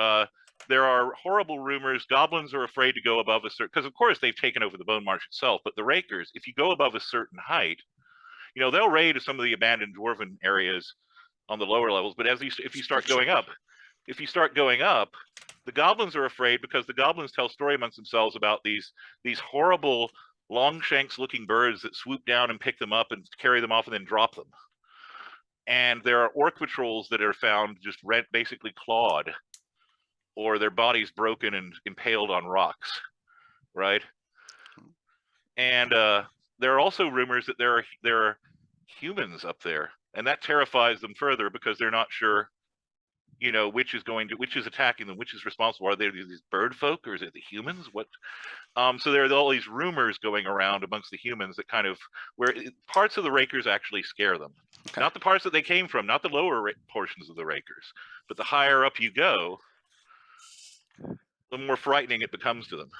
there are horrible rumors. Goblins are afraid to go above a certain, because of course they've taken over the Bone March itself. But the Rakers, if you go above a certain height, they'll raid some of the abandoned dwarven areas on the lower levels. But if you start going up, the goblins are afraid, because the goblins tell story amongst themselves about these horrible Longshanks-looking birds that swoop down and pick them up and carry them off and then drop them. And there are Orc Patrols that are found just basically clawed, or their bodies broken and impaled on rocks, right? And there are also rumors that there are humans up there, and that terrifies them further, because they're not sure, which is attacking them, which is responsible. Are they these bird folk, or is it the humans? What? So there are all these rumors going around amongst the humans that kind of parts of the Rakers actually scare them. Okay. Not the parts that they came from, not the lower portions of the Rakers, but the higher up you go, the more frightening it becomes to them.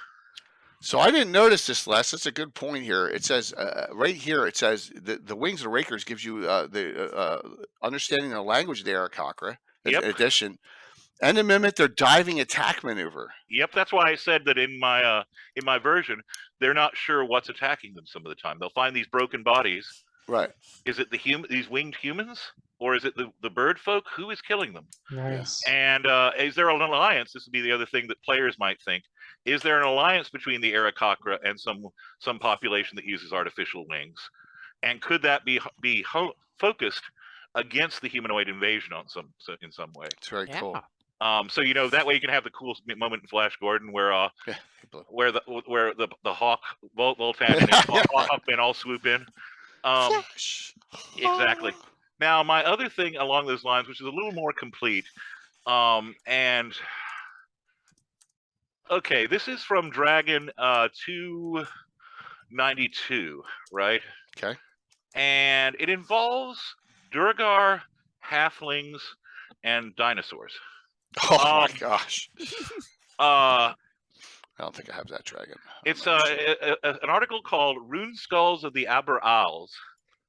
So I didn't notice this, Les. That's a good point here. It says right here. It says the Wings of the Rakers gives you the understanding the language of the Aarakocra. Yep. In addition, and the mimic their diving attack maneuver. Yep, that's why I said that in my version, they're not sure what's attacking them some of the time. They'll find these broken bodies. Right. Is it these winged humans, or is it the bird folk? Who is killing them? Nice. And is there an alliance? This would be the other thing that players might think. Is there an alliance between the Aarakocra and some population that uses artificial wings? And could that be focused against the humanoid invasion in some way? It's very cool. So that way you can have the cool moment in Flash Gordon where the Hawk Voltan and Hawkman all swoop in. Exactly. Now my other thing along those lines, which is a little more complete, and okay, this is from Dragon 292, right? Okay. And it involves Duergar, halflings, and dinosaurs. Oh my gosh. I don't think I have that dragon. It's an article called Rune Skulls of the Aber Owls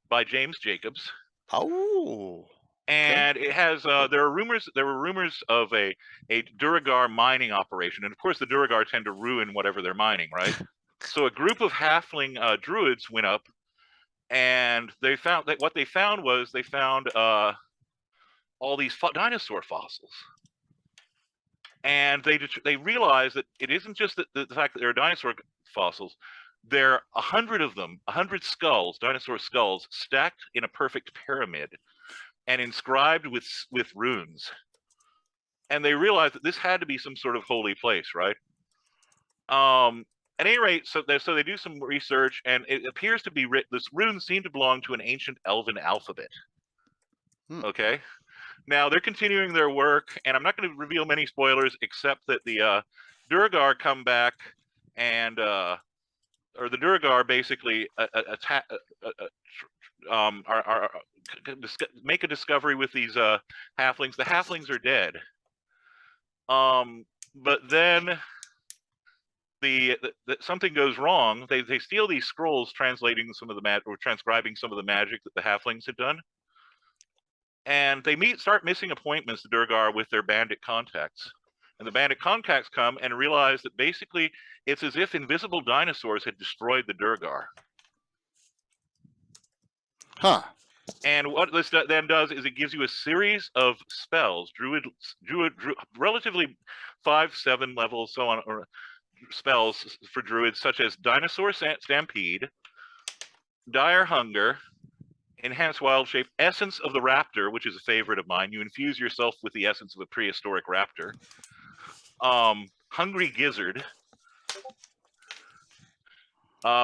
by James Jacobs. Oh. And it has there were rumors of a Duergar mining operation, and of course the Duergar tend to ruin whatever they're mining, right? So a group of halfling druids went up, and they found that they found all these dinosaur fossils. And they realized that it isn't just the fact that there are dinosaur fossils. There are 100 of them, 100 skulls, dinosaur skulls, stacked in a perfect pyramid and inscribed with runes. And they realized that this had to be some sort of holy place, right? At any rate, so they do some research, and it appears to be written. This runes seem to belong to an ancient Elven alphabet. Okay. Now, they're continuing their work, and I'm not going to reveal many spoilers, except that the Duergar come back and, or the Duergar basically make a discovery with these halflings. The halflings are dead. But then something goes wrong. They steal these scrolls translating some of the or transcribing some of the magic that the halflings had done. And they start missing appointments to Duergar with their bandit contacts. And the bandit contacts come and realize that basically it's as if invisible dinosaurs had destroyed the Duergar. Huh. And what this then does is it gives you a series of spells, druid relatively 5-7 levels, so on, spells for druids such as Dinosaur Stampede, Dire Hunger, Enhance Wild Shape, Essence of the Raptor, which is a favorite of mine. You infuse yourself with the essence of a prehistoric raptor. Hungry Gizzard.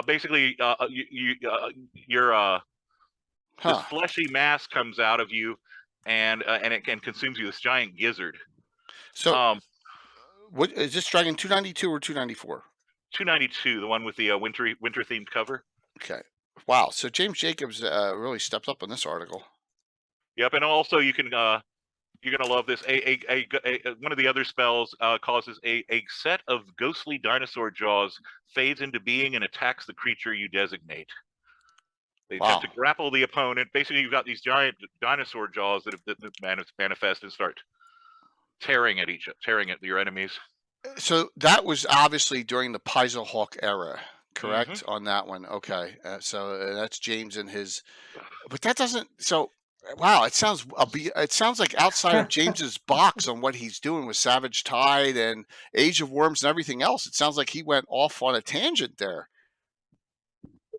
Basically, this fleshy mass comes out of you, and it consumes you. This giant gizzard. So, what is this Dragon 292 or 294? 292, the one with the winter themed cover. Okay. Wow. So James Jacobs really stepped up on this article. Yep, and also you're gonna love this. One of the other spells causes a set of ghostly dinosaur jaws fades into being and attacks the creature you designate. They attempt to grapple the opponent. Basically, you've got these giant dinosaur jaws that manifest and start tearing at your enemies. So that was obviously during the Paizo-Hawk era, correct? On that one, okay. So that's James and his, but that doesn't. So wow, it sounds like outside of James's box on what he's doing with Savage Tide and Age of Worms and everything else. It sounds like he went off on a tangent there.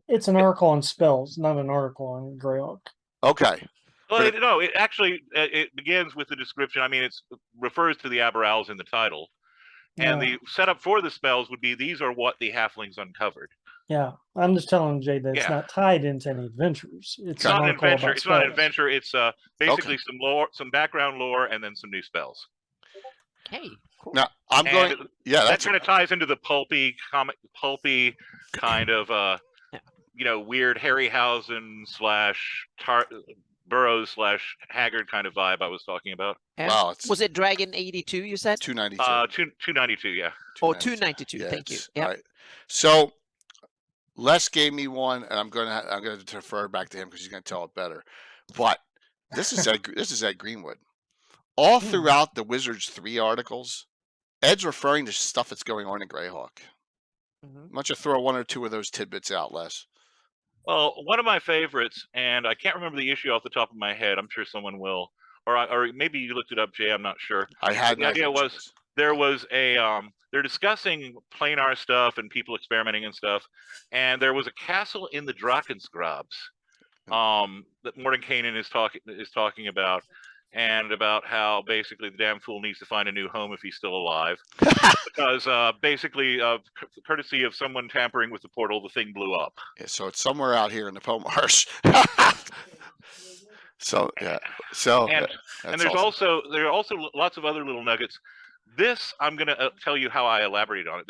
It's an article on spells, not an article on Greyhawk. Okay. Well, no, it actually it begins with the description. I mean, it refers to the Aberrals in the title. And the setup for the spells would be, these are what the halflings uncovered. Yeah, I'm just telling Jay that it's not tied into any adventures. It's not an adventure. It's not an adventure. It's basically some lore, some background lore, and then some new spells. Okay, cool. Now I'm going. Yeah, that kind of ties into the pulpy kind of weird Harryhausen / Burroughs / Haggard kind of vibe I was talking about. Wow. Was it Dragon 82 you said? 292. 292, yeah. 292. Yeah, thank you. Yeah. Right. So Les gave me one, and I'm gonna defer back to him because he's gonna tell it better. But this is at Greenwood. All throughout the Wizards 3 articles, Ed's referring to stuff that's going on in Greyhawk. Why don't you throw one or two of those tidbits out, Les? Well, one of my favorites, and I can't remember the issue off the top of my head. I'm sure someone will, or maybe you looked it up, Jay. I'm not sure. I had. The idea was there was a they're discussing planar stuff and people experimenting and stuff, and there was a castle in the Drakensgrabs that Mordenkainen is talking about, and about how basically the damn fool needs to find a new home if he's still alive, because basically, courtesy of someone tampering with the portal, the thing blew up. Yeah, so it's somewhere out here in the Pomarsh. So yeah, so and there's awesome. there are also lots of other little nuggets. This I'm going to tell you how I elaborated on it.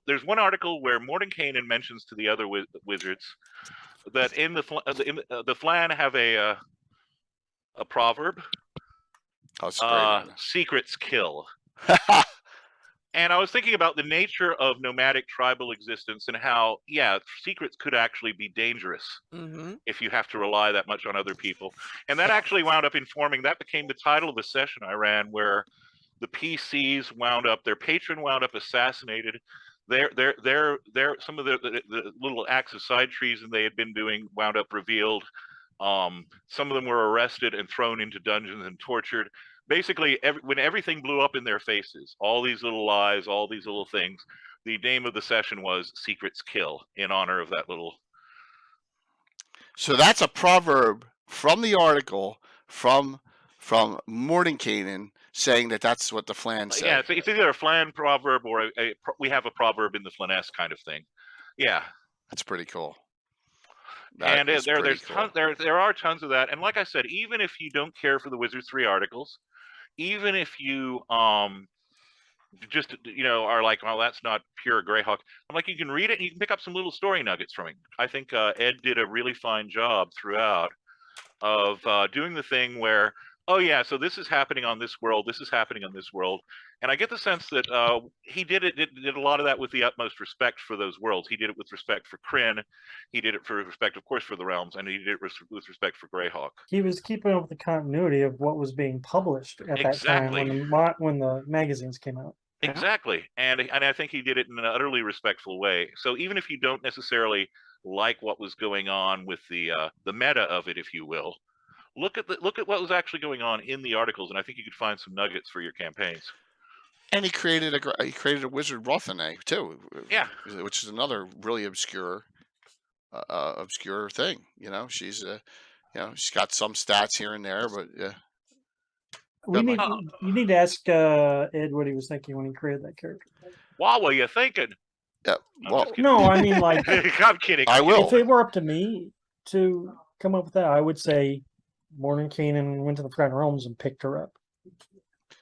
There's one article where Mordenkainen mentions to the other wizards that in the Flan have a proverb. Secrets kill. And I was thinking about the nature of nomadic tribal existence and how, secrets could actually be dangerous if you have to rely that much on other people. And that actually wound up that became the title of a session I ran where the PCs their patron wound up assassinated. Some of the little acts of side treason they had been doing wound up revealed. Some of them were arrested and thrown into dungeons and tortured. Basically, when everything blew up in their faces, all these little lies, all these little things, the name of the session was Secrets Kill, in honor of that little. So that's a proverb from the article from Mordenkainen saying that's what the Flan said. Yeah, it's either a Flan proverb or we have a proverb in the Flanesque kind of thing. Yeah. That's pretty cool. There are tons of that. And like I said, even if you don't care for the Wizards 3 articles, even if you just are like, well, that's not pure Greyhawk, I'm like, you can read it and you can pick up some little story nuggets from it. I think Ed did a really fine job throughout of doing the thing where, so this is happening on this world, this is happening on this world. And I get the sense that he did a lot of that with the utmost respect for those worlds. He did it with respect for Kryn. He did it for respect, of course, for the realms, and he did it with respect for Greyhawk. He was keeping up with the continuity of what was being published at that time when the magazines came out. Exactly, and I think he did it in an utterly respectful way. So even if you don't necessarily like what was going on with the meta of it, if you will, look at what was actually going on in the articles, and I think you could find some nuggets for your campaigns. And he created a wizard Rothane too. Yeah. Which is another really obscure thing. She's she's got some stats here and there, but yeah. You need to ask Ed what he was thinking when he created that character. What were you thinking? Yeah. I'm Well, just kidding. No, I mean like I'm kidding. I will. if it were up to me to come up with that, I would say Mordenkainen went to the Forgotten Realms and picked her up.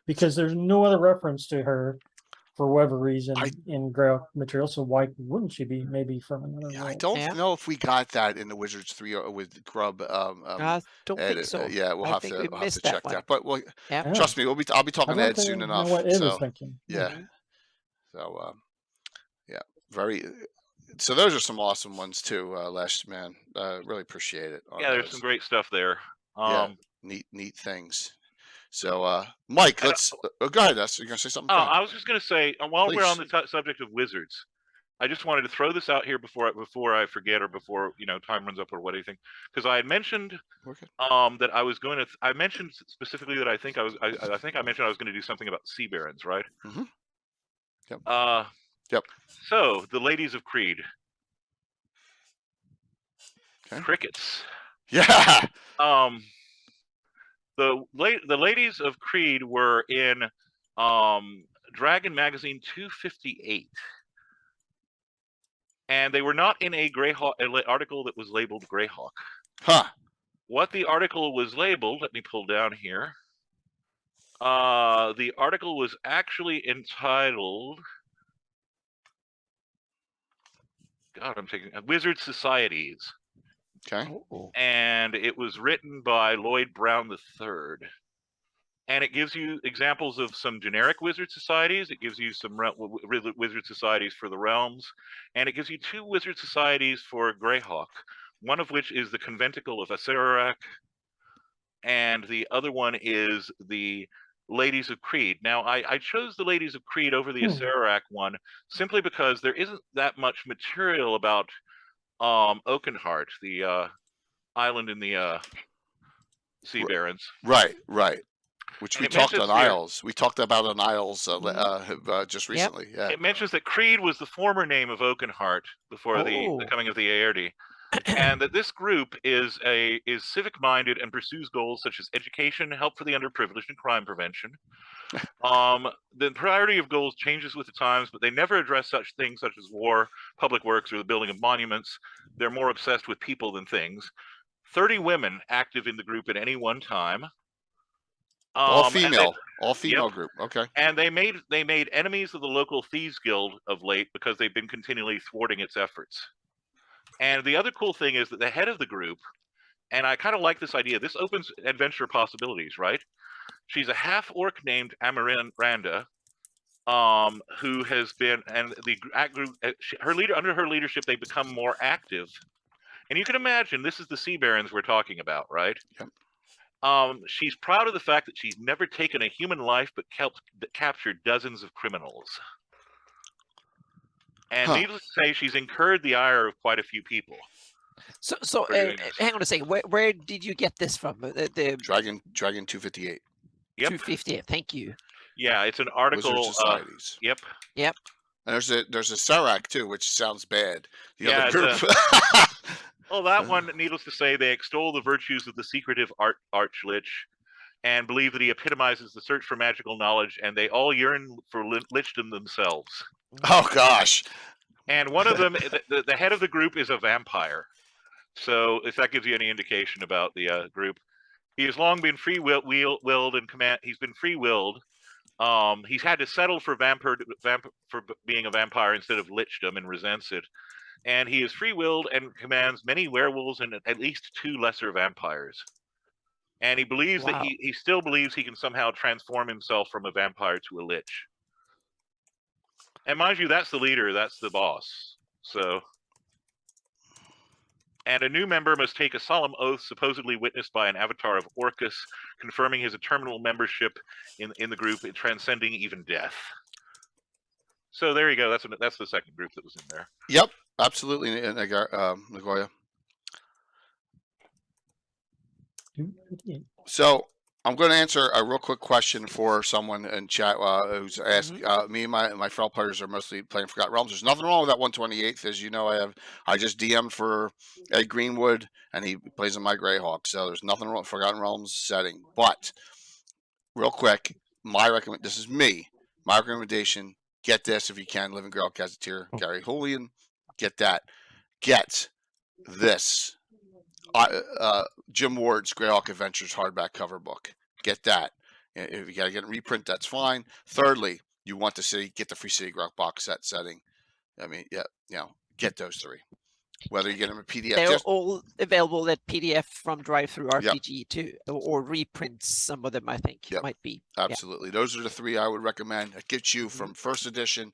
Because there's no other reference to her for whatever reason in Greyhawk material, so why wouldn't she be maybe from another Yeah, world? I don't know if we got that in the Wizards 3 with Grub. I don't think so. Yeah, we'll have to check that. But Yeah. trust me, I'll be talking to Ed soon Know enough. what Ed so was thinking. yeah, so yeah, very. So those are some awesome ones too, Lesh, man. Really appreciate it. Yeah, there's some great stuff there. Neat things. So, Mike, let's go ahead. You're gonna say something? I was just gonna say, while we're on Please. the subject of wizards, I just wanted to throw this out here before I forget, or before time runs up, or what do you think? Because I had mentioned that I was going to. I mentioned specifically that I think I mentioned I was going to do something about sea barons, right? Mm-hmm. Yep. Yep. So the ladies of Creed. Okay. Crickets. Yeah. The ladies of Creed were in Dragon Magazine 258, and they were not in a Greyhawk article that was labeled Greyhawk. Huh. What the article was labeled? Let me pull down here. The article was actually entitled. God, I'm taking Wizard Societies. Okay. And it was written by Lloyd Brown III. And it gives you examples of some generic wizard societies. It gives you some wizard societies for the realms. And it gives you 2 wizard societies for Greyhawk, one of which is the Conventicle of Acererak, and the other one is the Ladies of Creed. Now, I chose the Ladies of Creed over the Acererak one simply because there isn't that much material about Oakenheart, the island in the Sea Barons. Right. Which we talked on Isles. We talked about on Isles just recently. Yep. Yeah. It mentions that Creed was the former name of Oakenheart before the coming of the Aerdi, and that this group is civic-minded and pursues goals such as education, help for the underprivileged, and crime prevention. The priority of goals changes with the times, but they never address such things such as war, public works, or the building of monuments. They're more obsessed with people than things. 30 women active in the group at any one time. All female group. Okay. And they made enemies of the local thieves guild of late because they've been continually thwarting its efforts. And the other cool thing is that the head of the group, and I kind of like this idea, this opens adventure possibilities, right? She's a half-orc named Amaranda, who has been, and the group, under her leadership, they become more active. And you can imagine, this is the Sea Barons we're talking about, right? Yep. She's proud of the fact that she's never taken a human life, but captured dozens of criminals. And needless to say, she's incurred the ire of quite a few people. So hang on a second. Where did you get this from? The Dragon 258. Yep. 258. Thank you. Yeah, it's an article. Wizard Societies. Yep. And there's a Serac too, which sounds bad. The other group. Well, that one, needless to say, they extol the virtues of the secretive Archlich and believe that he epitomizes the search for magical knowledge, and they all yearn for lichdom themselves. Oh, gosh. And one of them, the head of the group is a vampire. So if that gives you any indication about the group. He has long been free-willed and he's been free-willed. He's had to settle for being a vampire instead of lichdom and resents it. And he is free-willed and commands many werewolves and at least 2 lesser vampires. And he believes that he still believes he can somehow transform himself from a vampire to a lich. And mind you, that's the leader, that's the boss. So, and a new member must take a solemn oath supposedly witnessed by an avatar of Orcus, confirming his eternal membership in the group, transcending even death. So there you go. That's the second group that was in there. Yep, absolutely, Nagoya. So I'm going to answer a real quick question for someone in chat who's asked. Me and my fellow players are mostly playing Forgotten Realms. There's nothing wrong with that 128th, as you know. I just DM'd for Ed Greenwood, and he plays in my Greyhawk. So there's nothing wrong with Forgotten Realms setting. But real quick, this is me. My recommendation: get this if you can. Living Greyhawk Gazetteer, Gary Julian, get that. Get this. Jim Ward's Greyhawk Adventures hardback cover book. Get that. If you got to get a reprint, that's fine. Thirdly, you want to get the Free City Grok box set setting. I mean, get those three. Whether you get them in PDF, They're all available at PDF from Drive-Thru RPG too, or reprints. Some of them I think might be. Absolutely, those are the three I would recommend. It gets you from first edition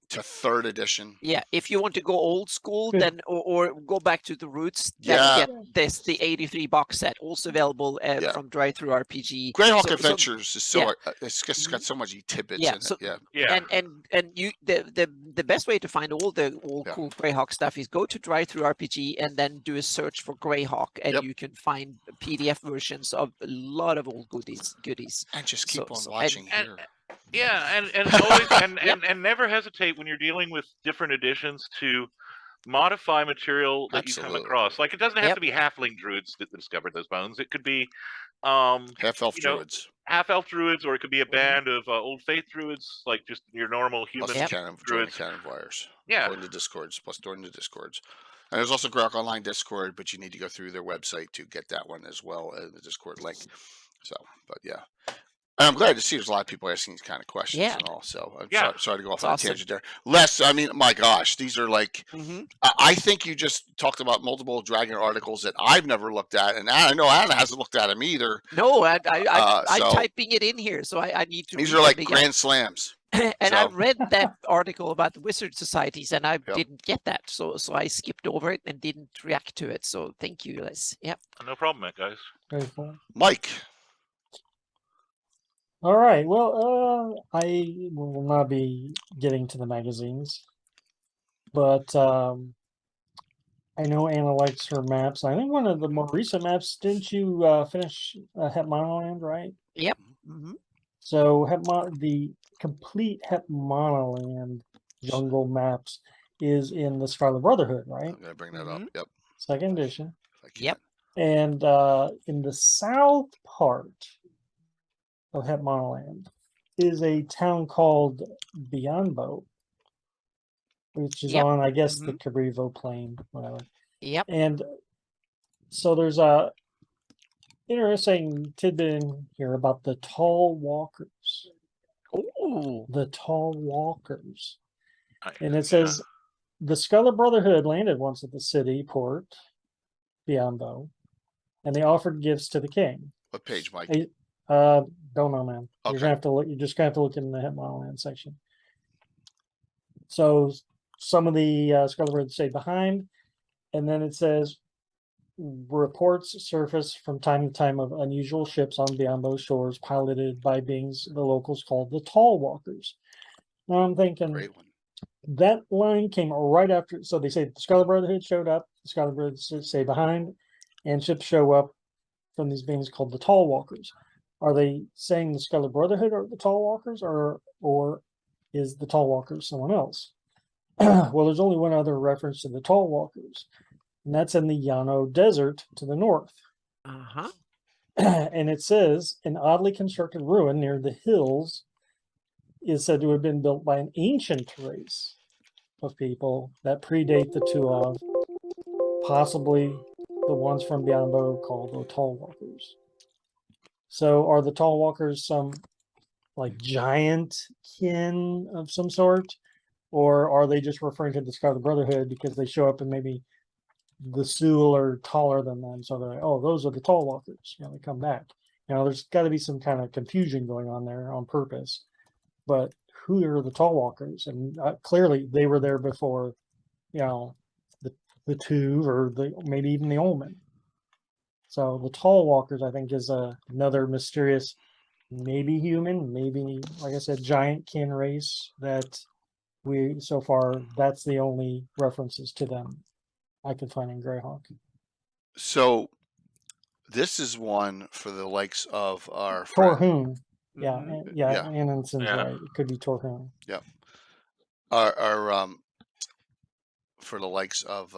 to third edition. Yeah, if you want to go old school, then or go back to the roots, then get the 83 box set, also available from Drive-Thru RPG. Greyhawk Adventures is it's just got so much tidbits in it. And you the best way to find all cool Greyhawk stuff is go to Drive-Thru RPG and then do a search for Greyhawk, and you can find PDF versions of a lot of old goodies. And just keep on watching here. And always and never hesitate when you're dealing with different editions to modify material that you come across. Like, it doesn't have to be halfling druids that discovered those bones. It could be half-elf druids. Half-elf druids, or it could be a band of old faith druids, like just your normal human druids. Cannon wires. Yeah. Join the Discords, plus join the Discords. And there's also Greyhawk Online Discord, but you need to go through their website to get that one as well, the Discord link. So, but yeah. And I'm glad to see there's a lot of people asking these kind of questions and all. So I'm sorry to go off on a tangent there. Les, I mean, my gosh, these are like, I think you just talked about multiple Dragon articles that I've never looked at. And I know Anna hasn't looked at them either. No, I'm typing it in here. So I need to. These are like grand slams. And I read that article about the wizard societies, and I didn't get that. So I skipped over it and didn't react to it. So thank you, Les. Yep. No problem, guys. Very cool. Mike. All right. Well, I will not be getting to the magazines, but I know Anna likes her maps. I think one of the more recent maps, didn't you finish Het Monoland, right? Yep. So the complete Het Monoland jungle maps is in the Scarlet Brotherhood, right? I'm gonna bring that up. Yep. Second edition. Yep. And in the south part of Het Monoland is a town called Bianbo, which is on, I guess, the Cabrevo Plain, whatever. Yep. And so there's a interesting tidbit in here about the Tall Walkers. Oh, the Tall Walkers. And it says the Scarlet Brotherhood landed once at the city port, Bianbo, and they offered gifts to the king. What page, Mike? Don't know, man. Okay. You're gonna have to look. You're just gonna have to look in the Het Monoland section. So some of the Scarlet Brotherhood stayed behind, and then it says reports surface from time to time of unusual ships on Bianbo shores piloted by beings the locals called the Tall Walkers. Now I'm thinking Great one. that line came right after. So they say the Scarlet Brotherhood showed up, the Scarlet Brotherhood stay behind, and ships show up from these beings called the Tall Walkers. Are they saying the Scarlet Brotherhood are the Tall Walkers, or is the Tall Walkers someone else? Well, there's only one other reference to the Tall Walkers, and that's in the Llano Desert to the north. And it says an oddly constructed ruin near the hills is said to have been built by an ancient race of people that predate the Tuav, possibly the ones from Bianbo called the Tall Walkers. So are the Tall Walkers some like giant kin of some sort? Or are they just referring to the Scarlet Brotherhood because they show up and maybe the Sewell are taller than them? So they're like, oh, those are the Tall Walkers. They come back. There's got to be some kind of confusion going on there on purpose. But who are the Tall Walkers? And clearly they were there before, the Tuv or maybe even the Omen. So the Tall Walkers, I think, is another mysterious, maybe human, maybe, like I said, giant kin race that so far, that's the only references to them I could find in Greyhawk. So This is one for the likes of our friend. Torhoon. Yeah, Mhm. yeah, Yeah. Annenson's Yeah. right. It could be Torhoon. Our for the likes of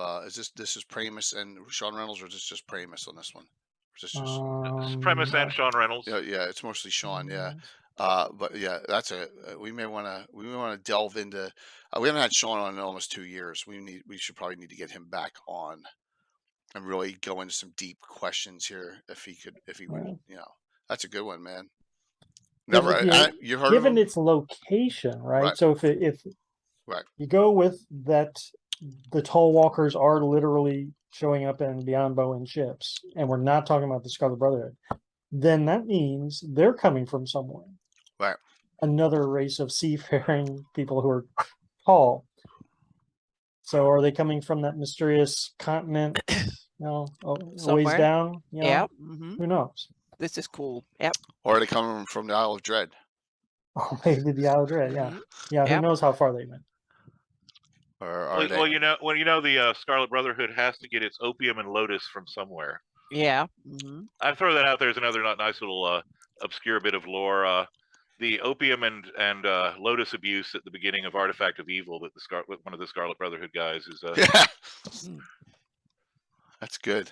this is Pramus and Sean Reynolds, or is this just Pramus on this one? Or is this just It's Premise and Sean Reynolds. yeah, it's mostly Sean, yeah. Mm, But yeah, that's we may want to delve into. We haven't had Sean on in almost 2 years. We should probably need to get him back on and really go into some deep questions here if he would, yeah. That's a good one, man. Yeah, Never, but you heard of given him? its location, right? Right. So if Right. you go with that, the tall walkers are literally showing up in Beyond Bow in ships, and we're not talking about the Scarlet Brotherhood, then that means they're coming from somewhere. Right. Another race of seafaring people who are tall. So are they coming from that mysterious continent, a ways Somewhere. down? Yeah. Mhm. Who knows? This is cool. Yep. Or are they coming from the Isle of Dread? Oh, maybe the Isle of Dread, yeah. Mhm. Yeah, who Yep. knows how far they went. Or are they? Well, the Scarlet Brotherhood has to get its opium and lotus from somewhere. Yeah. Mhm. I throw that out there as another nice little obscure bit of lore. The opium and lotus abuse at the beginning of Artifact of Evil that one of the Scarlet Brotherhood guys is. Yeah. Mm. That's good.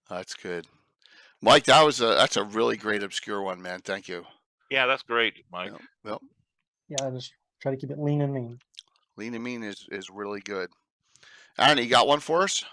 That's good. Mike, that's a really great obscure one, man. Thank you. Yeah, that's great, Mike. Well, Yeah, I just try to keep it lean and mean. lean and mean is really good. Aaron, you got one for us?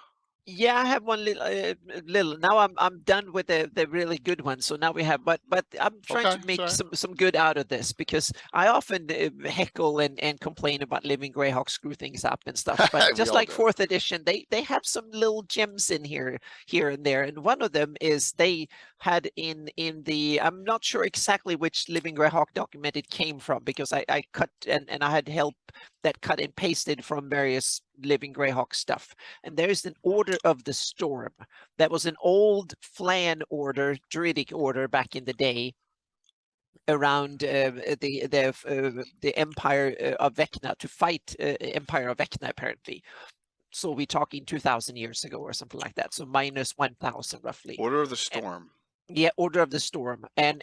Yeah, I have one little. Now I'm done with the really good one. So now we have, but I'm trying Okay, to make sorry. some good out of this because I often heckle and complain about Living Greyhawk screw things up and stuff. But We just all like do. 4th edition, they have some little gems in here and there, and one of them is they had in the I'm not sure exactly which Living Greyhawk document it came from because I cut and I had help that cut and pasted from various Living Greyhawk stuff. And there's an Order of the Storm. That was an old Flan order, Druidic order back in the day, around the Empire of Vecna to fight Empire of Vecna apparently. So we're talking 2,000 years ago or something like that. So minus 1,000 roughly. Order of the Storm. Yeah, Order of the Storm, and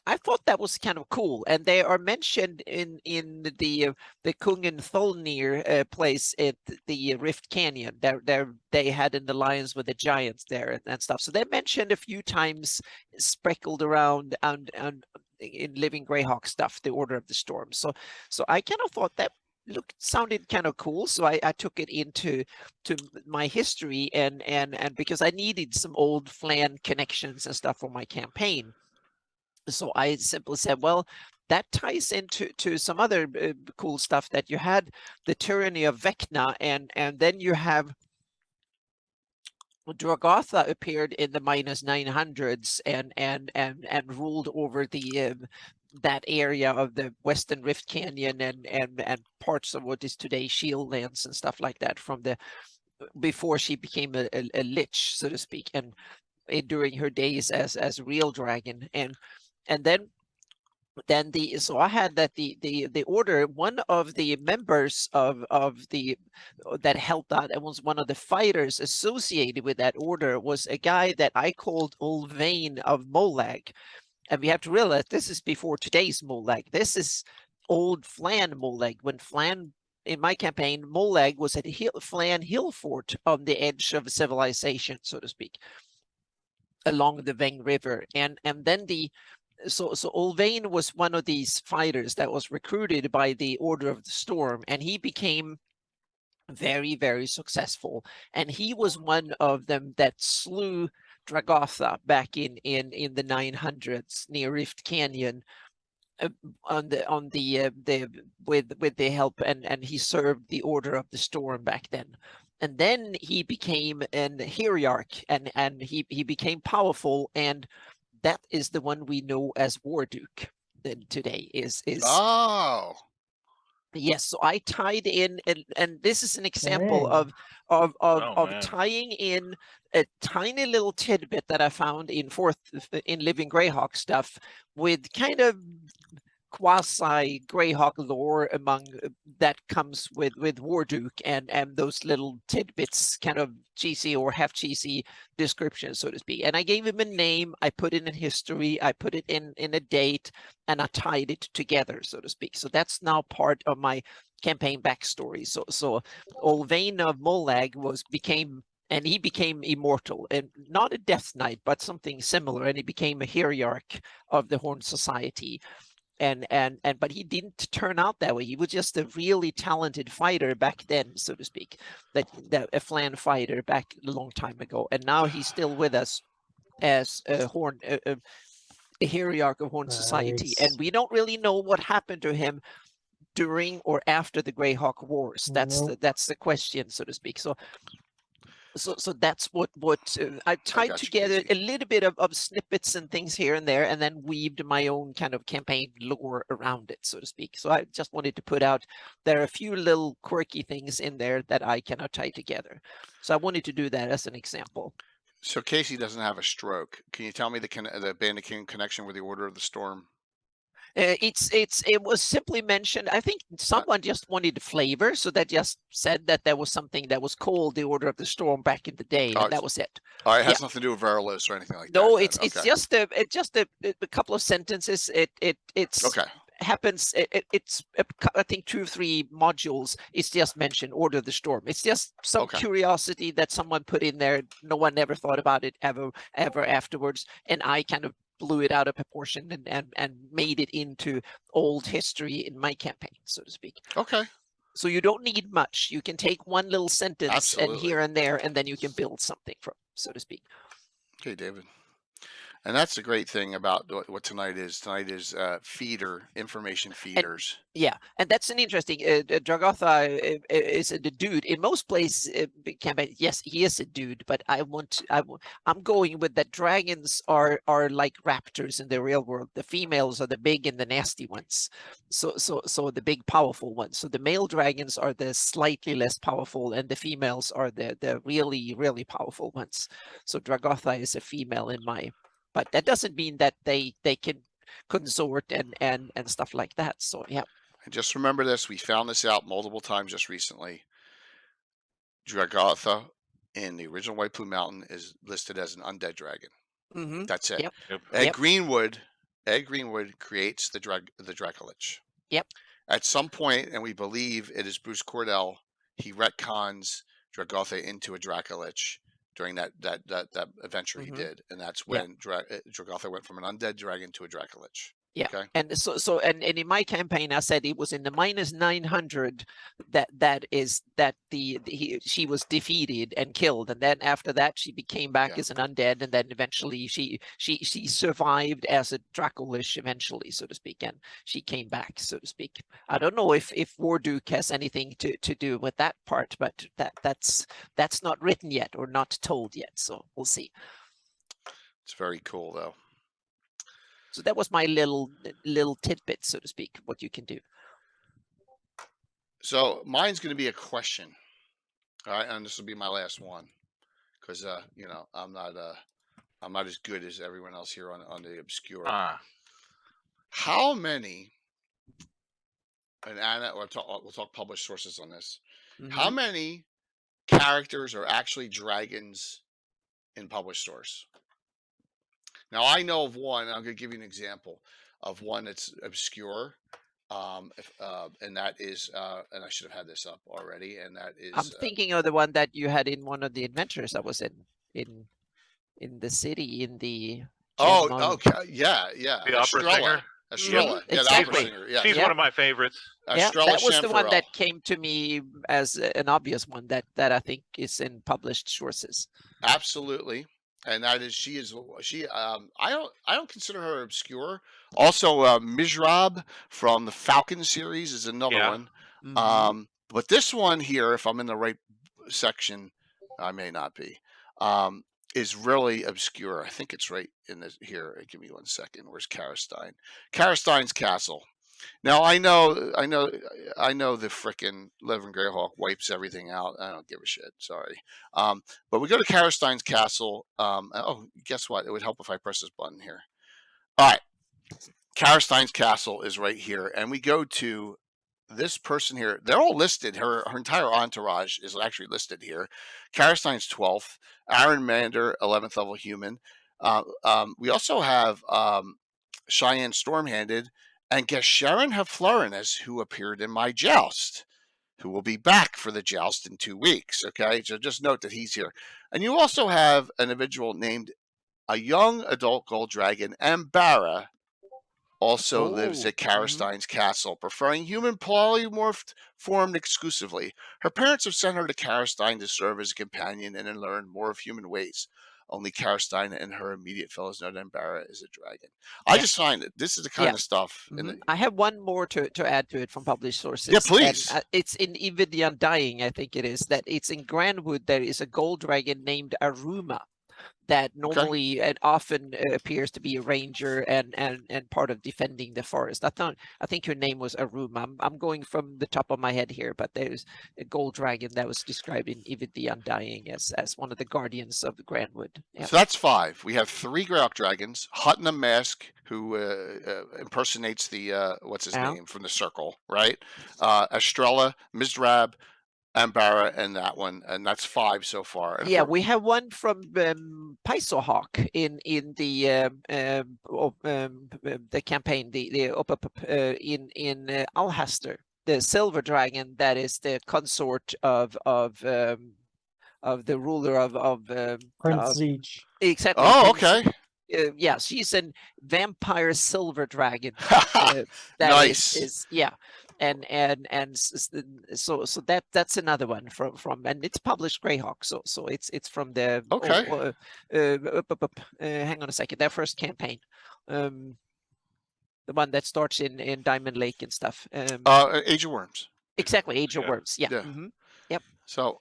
I thought that was kind of cool, and they are mentioned in the Kungen Tholnir place at the Rift Canyon. They had an alliance with the giants there and stuff. So they're mentioned a few times, speckled around and in Living Greyhawk stuff, the Order of the Storm. So I kind of thought that sounded kind of cool, so I took it into my history and because I needed some old Flan connections and stuff for my campaign. So I simply said, well, that ties into some other cool stuff that you had the tyranny of Vecna, and then you have Dragotha appeared in the minus 900s and ruled over the that area of the Western Rift Canyon and parts of what is today Shield Lands and stuff like that from the before she became a lich, so to speak, and during her days as real dragon, and then so I had that the order, one of the members of the that helped out and was one of the fighters associated with that order was a guy that I called old Vayne of Molag. And we have to realize this is before today's Molag. This is old Flan Molag. When Flan, in my campaign, Molag was at Flan Hill Fort on the edge of civilization, so to speak, along the Vang River. And then so Ulvain was one of these fighters that was recruited by the Order of the Storm, and he became very, very successful. And he was one of them that slew Dragotha back in the 900s near Rift Canyon, with the help, and he served the Order of the Storm back then. And then he became an hierarch, and he became powerful, and that is the one we know as Warduke. Then today is Oh. Yes, so I tied in, and this is an example Dang. of man. tying in a tiny little tidbit that I found in Living Greyhawk stuff with kind of quasi Greyhawk lore among that comes with Warduke and those little tidbits, kind of cheesy or half cheesy descriptions, so to speak. And I gave him a name, I put it in history, I put it in a date, and I tied it together, so to speak. So that's now part of my campaign backstory. So old Vayne of Molag became immortal, and not a Death Knight, but something similar, and he became a hierarch of the Horn Society. But he didn't turn out that way. He was just a really talented fighter back then, so to speak, that a Flan fighter back a long time ago. And now he's still with us as a hierarch of Horn Society. Nice. And we don't really know what happened to him during or after the Greyhawk Wars. That's the question, so to speak. So that's what I tied together a little bit of snippets and things here and there, and then weaved my own kind of campaign lore around it, so to speak. So I just wanted to put out there are a few little quirky things in there that I cannot tie together. So I wanted to do that as an example. So Casey doesn't have a stroke. Can you tell me the Bandit King connection with the Order of the Storm? It was simply mentioned. I think someone just wanted flavor, so that just said that there was something that was called the Order of the Storm back in the day, and that was it. Oh, it has nothing to do with Verlos or anything like that. No, it's just a couple of sentences. It's okay. Happens. It's I think 2 or 3 modules. It's just mentioned Order of the Storm. It's just some curiosity that someone put in there. No one ever thought about it ever afterwards, and I kind of blew it out of proportion and made it into old history in my campaign, so to speak. Okay. So you don't need much. You can take one little sentence and here and there, and then you can build something from, so to speak. Okay, David. And that's the great thing about what tonight is. Tonight is information feeders. And that's an interesting. Dragotha is the dude in most places. Campaign, yes, he is a dude, but I'm going with that. Dragons are like raptors in the real world. The females are the big and the nasty ones. So the big powerful ones. So the male dragons are the slightly less powerful, and the females are the really really powerful ones. So Dragotha is a female in my. But that doesn't mean that they can consort and stuff like that. So yeah. And just remember this: we found this out multiple times just recently. Dragotha in the original White Plume Mountain is listed as an undead dragon. Mm-hmm. That's it. Yep. Ed Greenwood creates the Dracolich. Yep. At some point, and we believe it is Bruce Cordell, he retcons Dragotha into a Dracolich during that adventure he did, and that's when Dragotha went from an undead dragon to a Dracolich. Yeah, okay. And so in my campaign, I said it was in the -900 she was defeated and killed, and then after that she became back as an undead, and then eventually she survived as a Dracolich eventually, so to speak, and she came back, so to speak. I don't know if Warduke has anything to do with that part, but that's not written yet or not told yet, so we'll see. It's very cool though. So that was my little tidbit, so to speak, what you can do. So mine's going to be a question. All right, and this will be my last one, because I'm not as good as everyone else here on the obscure. How many? And Anna, we'll talk published sources on this. Mm-hmm. How many characters are actually dragons in published source? Now, I know of one, I'm going to give you an example of one that's obscure, and that is, and I should have had this up already, and that is... I'm thinking of the one that you had in one of the adventures I was in the city, in the... okay, yeah. The opera singer? Estrella, the opera singer. Yeah. She's one of my favorites. That was the one that came to me as an obvious one that I think is in published sources. Absolutely. And that is she. I don't consider her obscure. Also, Mizrab from the Falcons series is another one. Mm-hmm. But this one here, if I'm in the right section, I may not be. Is really obscure. I think it's right in this here. Give me 1 second. Where's Karishast? Karishast's castle. Now I know the frickin' Living Greyhawk wipes everything out. I don't give a shit. Sorry. But we go to Karishast's castle. Oh, guess what? It would help if I press this button here. All right. Karistein's castle is right here, and we go to this person here. They're all listed. Her entire entourage is actually listed here. Karistein's 12th, Aaron Mander, 11th level human. We also have Cheyenne Stormhanded and Gesharon Haflurinas, who appeared in my joust, who will be back for the joust in 2 weeks. Okay, so just note that he's here. And you also have an individual named a young adult gold dragon, Ambara, also lives at Karistein's castle, preferring human polymorphed form exclusively. Her parents have sent her to Karistein to serve as a companion and learn more of human ways. Only Karistein and her immediate fellows know that Ambara is a dragon. I just find that this is the kind of stuff. I have one more to add to it from published sources. Yeah, please. And, it's in Even the Undying, I think it is, that it's in Greenwood. There is a gold dragon named Aruma that normally and often appears to be a ranger and part of defending the forest. I think her name was Aruma. I'm going from the top of my head here, but there's a gold dragon that was described in Even the Undying as one of the guardians of the Greenwood. Yep. So that's 5. We have 3 Greyhawk dragons. Hutton Mask, who impersonates the what's his name from the Circle, right? Estrella, Mizrab, Ambara, and that one, and that's 5 so far. And yeah, we have one from Paisohawk in the campaign, in Alhaster, the silver dragon that is the consort of the ruler of Prince Zeech. Exactly. Oh, okay. Yeah, she's a vampire silver dragon. Nice. Is and so that's another one from and it's published Greyhawk, so it's from the hang on a second, their first campaign, the one that starts in Diamond Lake and stuff. Age of Worms. Exactly, Age of Worms. Yeah. Yeah. Yep. So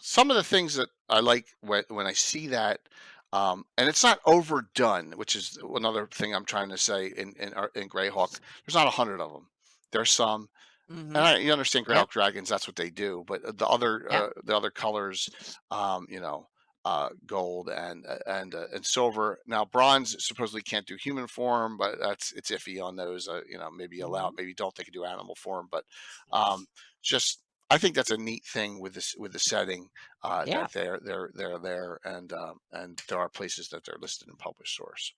some of the things that I like when I see that. And it's not overdone, which is another thing I'm trying to say in Greyhawk. There's not 100 of them. There's some, and you understand Greyhawk dragons. That's what they do. But the other colors, gold and silver. Now bronze supposedly can't do human form, but it's iffy on those. Maybe allowed, maybe don't. They can do animal form, but just. I think that's a neat thing with the setting that they're there, and there are places that they're listed in published source.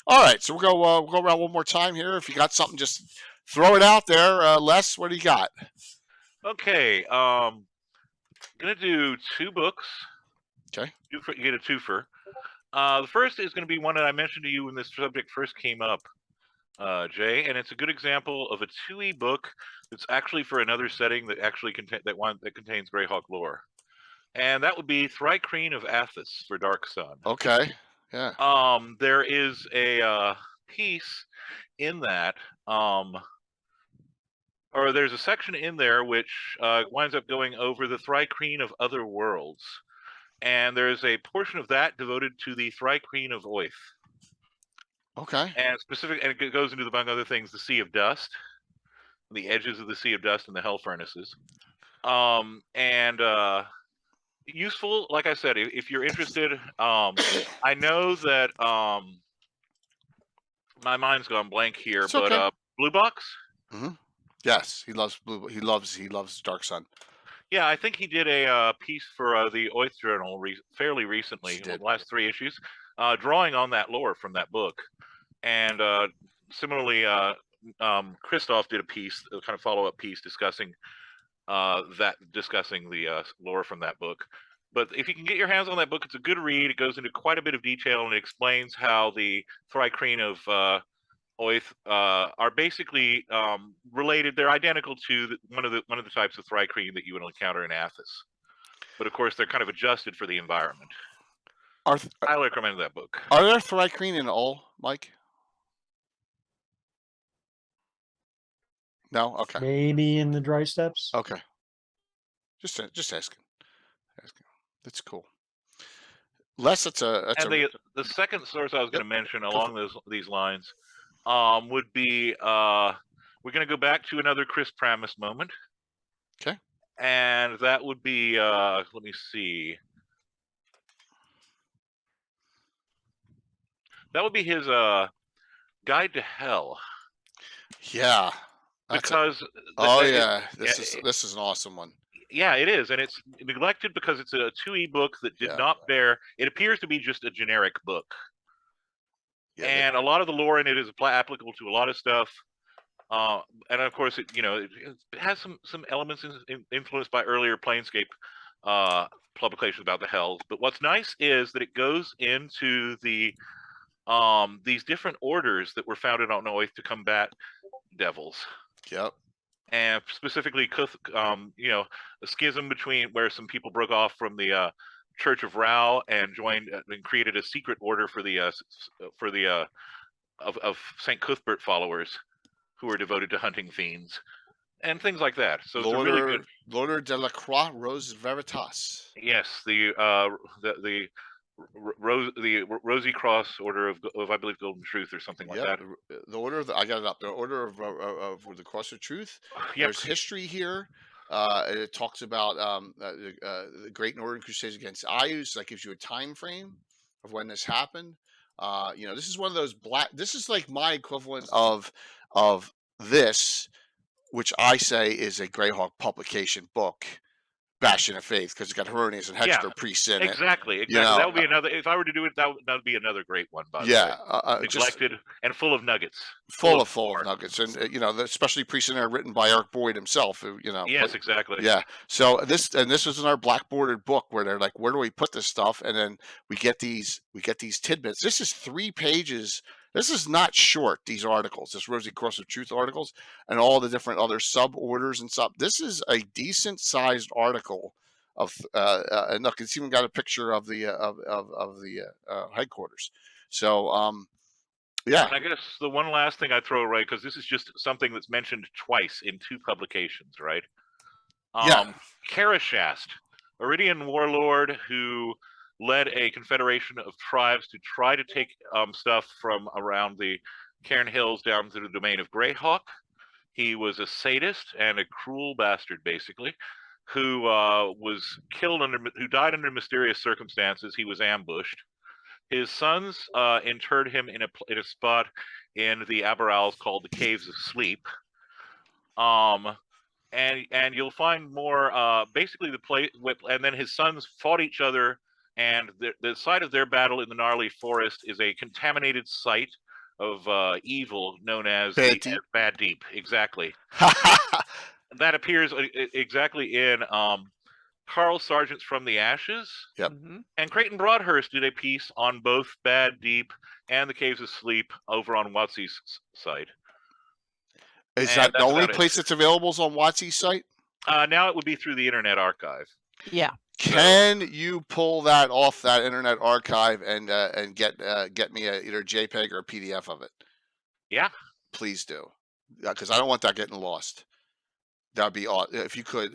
All right, so we'll go around one more time here. If you got something, just throw it out there. Les, what do you got? Okay, gonna do 2 books. Okay, You get a twofer. The first is going to be one that I mentioned to you when this subject first came up, Jay, and it's a good example of a 2e book that's actually for another setting that actually contains Greyhawk lore, and that would be Thri-Kreen of Athos for Dark Sun. Okay, yeah. There is a piece in that, or there's a section in there which winds up going over the Thri-Kreen of other worlds, and there's a portion of that devoted to the Thri-Kreen of Oath. Okay. And it goes into, among other things, the Sea of Dust, the edges of the Sea of Dust and the Hell Furnaces. Useful, like I said, if you're interested. I know that my mind's gone blank here, It's okay. but Blue Box? Yes, he loves Blue. He loves Dark Sun. Yeah, I think he did a piece for the Oath Journal fairly recently, the last 3 issues, drawing on that lore from that book. And similarly, Christoph did a piece, a kind of follow-up piece discussing the lore from that book. But if you can get your hands on that book, it's a good read. It goes into quite a bit of detail, and it explains how the Thri-Kreen of Oath are basically related. They're identical to one of the types of Thri-Kreen that you would encounter in Athos. But of course, they're kind of adjusted for the environment. I highly recommend that book. Are there Thri-Kreen in all, Mike? No? Okay. Maybe in the dry steppes. Okay. Just asking. That's cool. Les, the second source I was going to mention along these lines would be we're going to go back to another Chris Pramis moment. Okay. And that would be let me see. That would be his Guide to Hell. Yeah. That's a, because oh it- yeah, yeah, this is an awesome one. yeah, it is, and it's neglected because it's a 2e book that did Yeah. not bear. It appears to be just a generic book, Yeah, and a lot of the lore in it is applicable to a lot of stuff. And of course, it has some elements influenced by earlier Planescape publications about the Hells. But what's nice is that it goes into the these different orders that were founded on Oath to combat devils. Yep. And specifically, a schism between where some people broke off from the Church of Rao and joined and created a secret order for the of Saint Cuthbert followers who are devoted to hunting fiends and things like that. So it's a really good. L'Order de la Croix Rose Veritas. Yes, the Rosy Cross Order of I believe Golden Truth or something like that. The Order of I got it up. The Order of the Cross of Truth. Yep. There's history here. It talks about the Great Northern Crusades against Ayus. That gives you a time frame of when this happened. This is one of those this is like my equivalent of this, which I say is a Greyhawk publication book, Bastion of Faith, because it's got Heronius and Hexter priests in it. Exactly. That would be another. If I were to do it, that would be another great one. By the way. Neglected and full of nuggets. Full of nuggets, and especially priests in there written by Eric Boyd himself. Yes, exactly. Yeah. So this was in our black bordered book where they're like, where do we put this stuff? And then we get these tidbits. This is 3 pages. This is not short. These articles, this Rosy Cross of Truth articles, and all the different other sub orders and stuff. This is a decent sized article of, and look, it's even got a picture of the headquarters. So, yeah. And I guess the one last thing I'd throw away, because this is just something that's mentioned twice in 2 publications, right? Karishast, Aridian warlord who led a confederation of tribes to try to take stuff from around the Cairn Hills down to the domain of Greyhawk. He was a sadist and a cruel bastard, basically, who was killed who died under mysterious circumstances. He was ambushed. His sons interred him in a spot in the Aberrals called the Caves of Sleep. And you'll find more. Basically, the place, and then his sons fought each other. And the site of their battle in the gnarly forest is a contaminated site of evil known as Bad Deep. Exactly. That appears exactly in Carl Sargent's From the Ashes. Yep. Mm-hmm. And Creighton Broadhurst did a piece on both Bad Deep and the Caves of Sleep over on WotC's site. Is that the only place that's available is on WotC's site? Now it would be through the Internet Archive. Yeah. Can you pull that off that Internet Archive and get me either a JPEG or a PDF of it? Yeah, please do, because I don't want that getting lost. That'd be if you could,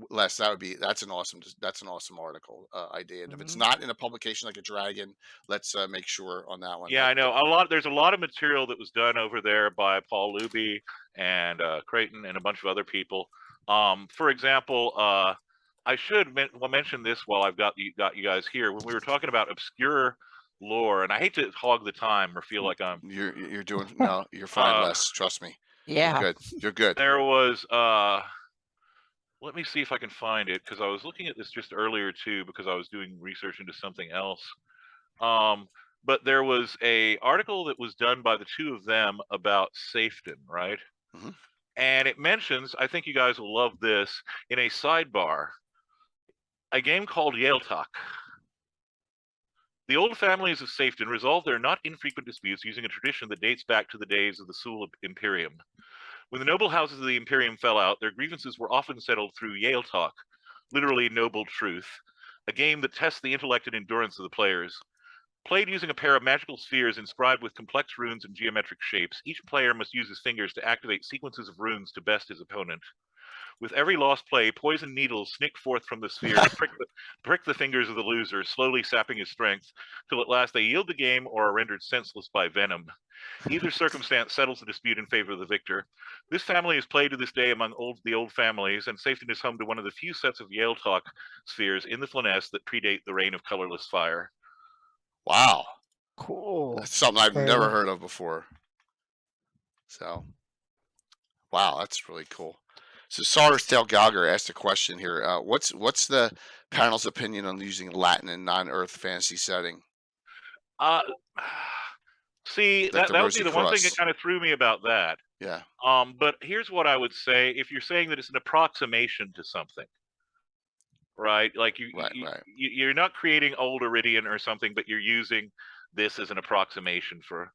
Les. That's an awesome article idea. And if it's not in a publication like a Dragon, let's make sure on that one. Yeah, I know there's a lot of material that was done over there by Paul Luby and Creighton and a bunch of other people. For example, I should mention this while I've got you guys here. When we were talking about obscure lore, and I hate to hog the time or feel like I'm you're doing no, you're fine, Les. Trust me. Yeah, you're good. There was let me see if I can find it, because I was looking at this just earlier too, because I was doing research into something else. But there was a article that was done by the 2 of them about Safeton, right? Mm-hmm. And it mentions, I think you guys will love this, in a sidebar, a game called Yaletalk. The old families of Safeton resolved their not infrequent disputes using a tradition that dates back to the days of the Sewell Imperium. When the noble houses of the Imperium fell out, their grievances were often settled through Yaletalk, literally noble truth, a game that tests the intellect and endurance of the players. Played using a pair of magical spheres inscribed with complex runes and geometric shapes, each player must use his fingers to activate sequences of runes to best his opponent. With every lost play, poison needles snick forth from the sphere and prick the fingers of the loser, slowly sapping his strength, till at last they yield the game or are rendered senseless by venom. Either circumstance settles the dispute in favor of the victor. This family is played to this day among the old families, and Safeton is home to one of the few sets of Yaletalk spheres in the Flonesse that predate the reign of colorless fire. Wow. cool. That's something I've never heard of before. So, Wow, that's really cool. So Sarsdale Gauger asked a question here. What's the panel's opinion on using Latin in non-Earth fantasy setting? Uh, see, Like that the that would be Rosy the one thing that Cross. kind of threw me about that. Yeah. But here's what I would say: if you're saying that it's an approximation to something, right? Like Right. you're not creating old Aridian or something, but you're using this as an approximation for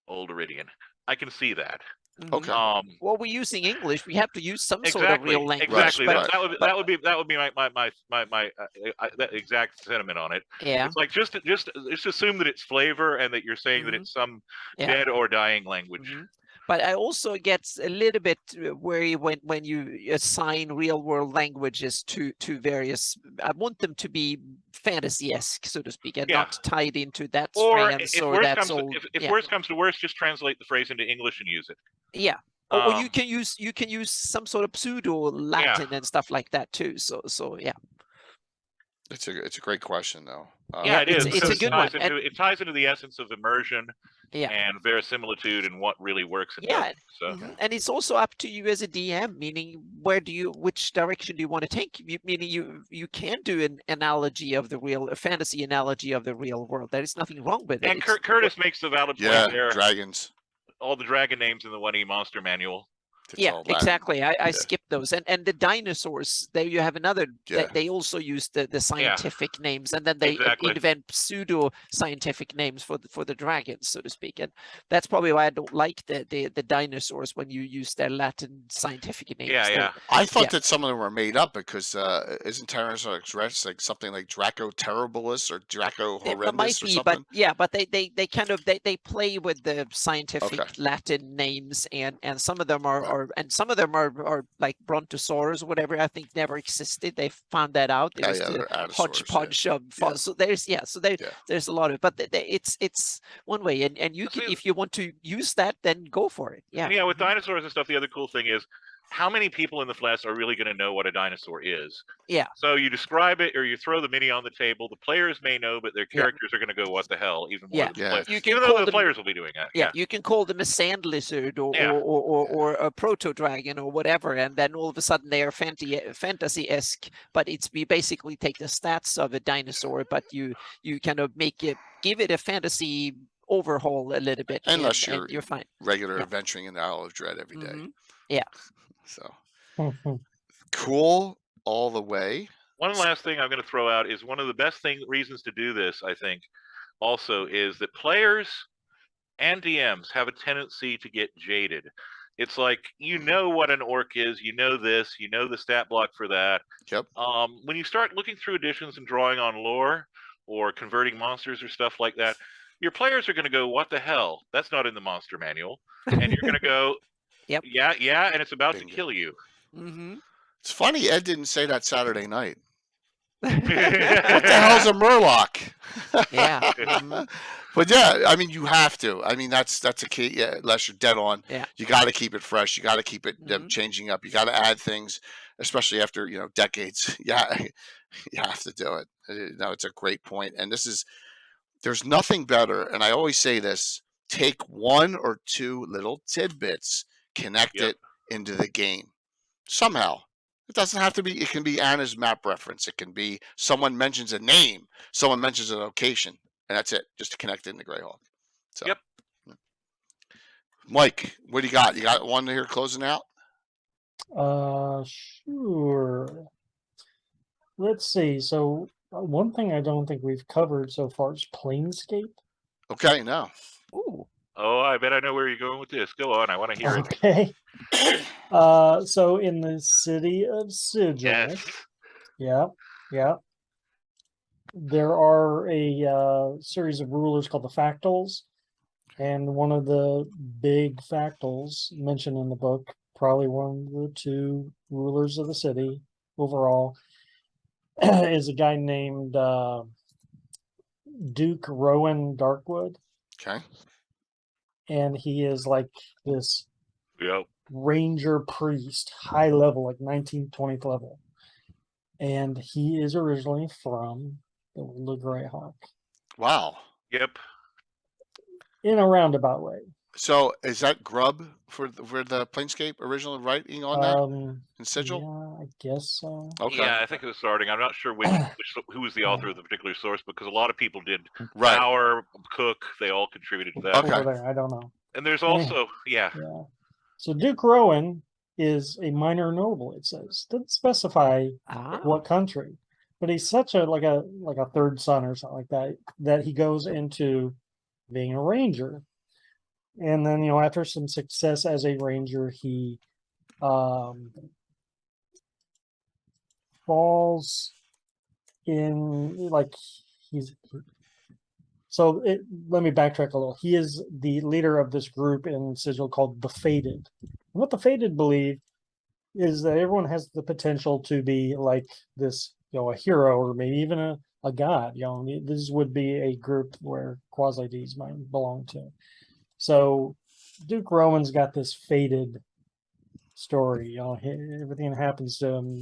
old Aridian. I can see that. Mhm. Okay. Well, we're using English. We have to use some sort of real language. Exactly. Right. That would be my that exact sentiment on it. Yeah. It's like just assume that it's flavor and that you're saying that Mhm. it's some Yeah. dead or dying language. Mhm. But I also get a little bit worried when you assign real world languages to various. I want them to be fantasy-esque, so to speak, and Yeah. not tied into that's Or France if or worse that's comes old. if Yeah. worse comes to worse, just translate the phrase into English and use it. Yeah. Or you Um, can use some sort of pseudo Latin and stuff like that too. So yeah. It's a great question though. yeah, it is. It's a because good one. And It ties into the essence of immersion yeah. and verisimilitude and what really works and Yeah. doesn't. So Mhm. And it's also up to you as a DM, meaning which direction do you want to take? Meaning you can do an analogy of a fantasy analogy of the real world. There is nothing wrong with it. and Curtis makes the valid point Yeah, there. dragons. All the dragon names in the 1E monster manual. It's Yeah, all Latin. exactly. I skipped those, and the dinosaurs. There you have another. Yeah. They also use the scientific names, and then they Exactly. invent pseudo scientific names for the dragons, so to speak. And that's probably why I don't like the dinosaurs when you use their Latin scientific names. Yeah. I thought Yeah. that some of them were made up because isn't Tyrannosaurus Rex like something like Draco Terribilis or Draco It Horrendous might or be, something? but they kind of they play with the scientific Okay. Latin names, and some of them are, Right. and some of them are like Brontosaurus or whatever. I think never existed. They found that out. It was Yeah, the they're Allosaurus, hodgepodge of Yeah. so there's a lot of, but it's one way, and you can, See- if you want to use that, then go for it. Yeah. And yeah, with dinosaurs and stuff, the other cool thing is how many people in the flesh are really going to know what a dinosaur is. Yeah. So you describe it or you throw the mini on the table. The players may know, but their characters are going to go, "What the hell?" Even more Yeah. than the Yeah. players. You can Even though call the them- players will be doing that. Yeah, you can call them a sand lizard or Yeah. or a proto dragon or whatever, and then all of a sudden they are fantasy-esque. But we basically take the stats of a dinosaur, but you kind of give it a fantasy overhaul a little bit, Unless and you're fine. regular Yeah. adventuring in the Isle of Dread every day. Mhm. Yeah. So Mhm. cool all the way. One last thing I'm going to throw out is one of the best reasons to do this, I think, also is that players and DMs have a tendency to get jaded. It's like, you know what an orc is, you know this, you know the stat block for that. Yep. When you start looking through editions and drawing on lore or converting monsters or stuff like that, your players are going to go, "What the hell? That's not in the monster manual." And you're going to go, Yep. Yeah, and it's about Bingo. to kill you. Mm-hmm. It's funny Ed didn't say that Saturday night. What the What hell's a Murloc? Yeah. Mhm. But yeah, I mean, you have to. I mean, that's a key. Yeah, unless you're dead on. Yeah. You got to keep it fresh. You got to keep it Mhm. changing up. You got to add things, especially after decades. Yeah, you have to do it. No, it's a great point. And there's nothing better. And I always say this: take one or two little tidbits, connect Yep. it into the game somehow. It doesn't have to be. It can be Anna's map reference. It can be someone mentions a name, someone mentions a location, and that's it. Just to connect it into Greyhawk. So, Yep. Mike, what do you got? You got one here closing out? Sure. Let's see. So one thing I don't think we've covered so far is Planescape. Okay, no. Ooh. Oh, I bet I know where you're going with this. Go on, I want to hear it. Okay. So in the city of Sigil, Yes. yeah, there are a series of rulers called the Factals, and one of the big Factals mentioned in the book, probably one of the two rulers of the city overall, is a guy named Duke Rowan Darkwood, Okay. and he is like this Yep. ranger priest, high level, like 19th, 20th level. And he is originally from the world of Greyhawk Wow. Yep. in a roundabout way. So is that Grub for the Planescape original writing on that in Sigil? Yeah, I guess so. Okay. Yeah, I think it was starting. I'm not sure who was the author of the particular source because a lot of people did. Right. Power, Cook, they all contributed to that. Okay. Over there, I don't know. And there's also, yeah, Yeah. So Duke Rowan is a minor noble. It says doesn't specify what country, but he's such a like a third son or something like that that he goes into being a ranger, and then after some success as a ranger, he falls in like so let me backtrack a little. He is the leader of this group in Sigil called the Fated. And what the Fated believe is that everyone has the potential to be like this, a hero or maybe even a god. This would be a group where quasi-deeds might belong to. So Duke Rowan's got this fated story. Everything that happens to him,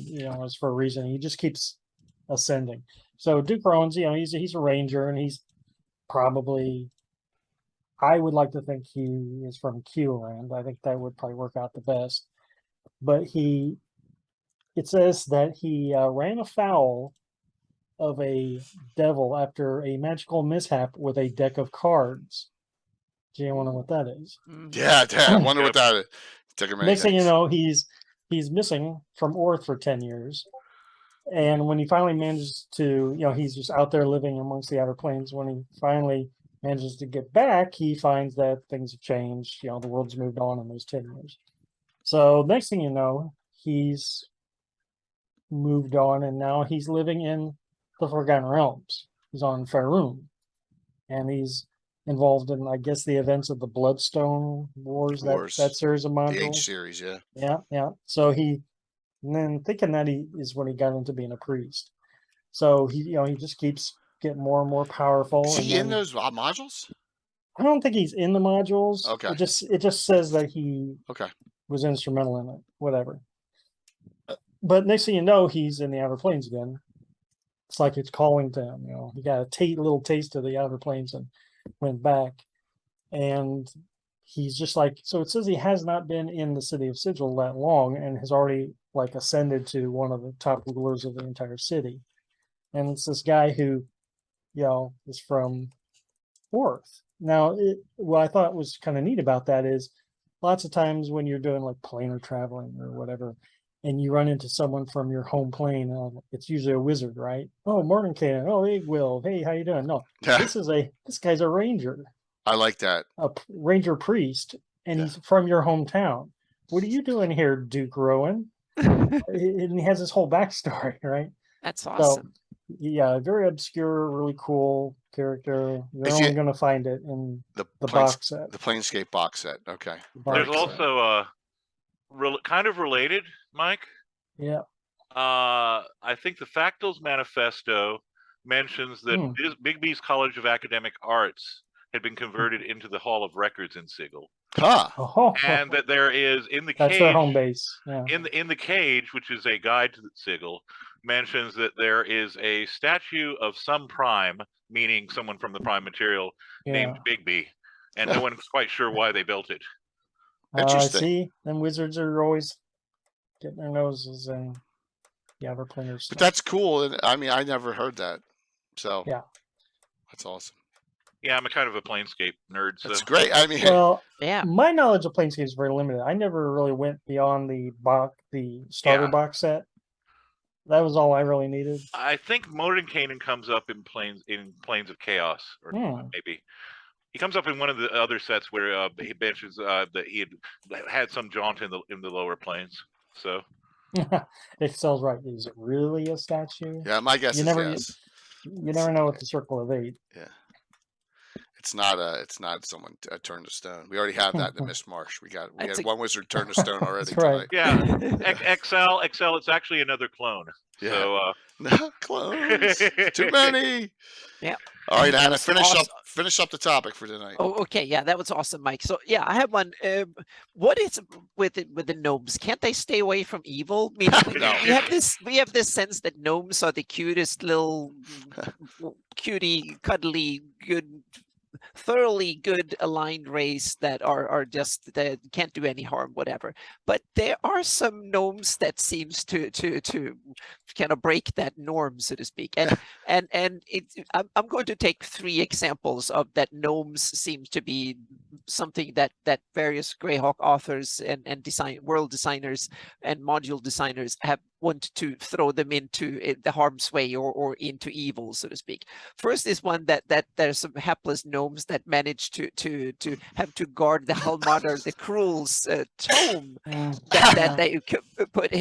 is for a reason. He just keeps ascending. So Duke Rowan's, he's a ranger, and he's probably, I would like to think he is from Q-Land. I think that would probably work out the best. But it says that he ran afoul of a devil after a magical mishap with a deck of cards. Do you wonder what that is? Yeah, I wonder what that is. Next thing you know, he's missing from Orth for 10 years. And when he finally manages to, he's just out there living amongst the outer planes. When he finally manages to get back, he finds that things have changed. The world's moved on in those 10 years. So next thing you know, he's moved on, and now he's living in the Forgotten Realms. He's on Faerun, and he's involved in, I guess, the events of the Bloodstone Wars. That series of modules. The H series, yeah. Yeah. So and then thinking that he is when he got into being a priest. So he just keeps getting more and more powerful. Is he in those modules? I don't think he's in the modules. Okay. It just says that he was instrumental in it. Whatever. But next thing you know, he's in the Outer Planes again. It's like it's calling to him. He got a little taste of the Outer Planes and went back. And he's just like, so it says he has not been in the city of Sigil that long and has already ascended to one of the top rulers of the entire city. And it's this guy who, is from Orth. Now, what I thought was kind of neat about that is lots of times when you're doing planar traveling or whatever, and you run into someone from your home plane, it's usually a wizard, right? Oh, Mordenkainen. Oh, hey, Will. Hey, how you doing? No, this guy's a ranger. I like that. A ranger priest, and he's from your hometown. What are you doing here, Duke Rowan? And he has this whole backstory, right? That's awesome. So, yeah, very obscure, really cool character. You're only going to find it in the box set. The Planescape box set. Okay. There's also kind of related, Mike. Yeah. I think the Factals Manifesto mentions that Bigby's College of Academic Arts had been converted into the Hall of Records in Sigil. And that there is in the that's cage, their home base. Yeah. In the cage, which is a guide to the Sigil, mentions that there is a statue of some prime, meaning someone from the prime material, named Bigby, and no one's quite sure why they built it. Interesting. See, them wizards are always getting their noses in the outer planers. But that's cool. And I mean, I never heard that. So yeah, that's awesome. Yeah, I'm a kind of a Planescape nerd. So. That's great. I mean, my knowledge of Planescape is very limited. I never really went beyond the starter box set. That was all I really needed. I think Mordenkainen comes up in Planes of Chaos, or maybe he comes up in one of the other sets where he mentions that he had some jaunt in the lower planes. So Excel's right. Is it really a statue? Yeah, my guess is yes. You never know with the Circle of Eight. Yeah. It's not someone turned to stone. We already have that in the Mist Marsh. We had one wizard turned to stone already tonight. Yeah. Excel, it's actually another clone. Yeah. So clones. Too many. Yeah. All right, Anna, finish up the topic for tonight. Oh, okay. Yeah, that was awesome, Mike. So yeah, I have one. What is with the gnomes? Can't they stay away from evil? I mean, No. we have this sense that gnomes are the cutest little cutie, cuddly, good thoroughly good aligned race that are just that can't do any harm, whatever. But there are some gnomes that seems to kind of break that norm, so to speak. And I'm going to take 3 examples of that gnomes seems to be something that various Greyhawk authors and world designers and module designers have want to throw them into the harm's way or into evil, so to speak. First is one that there's some hapless gnomes that manage to have to guard the Halmadar the Cruel's tome that they put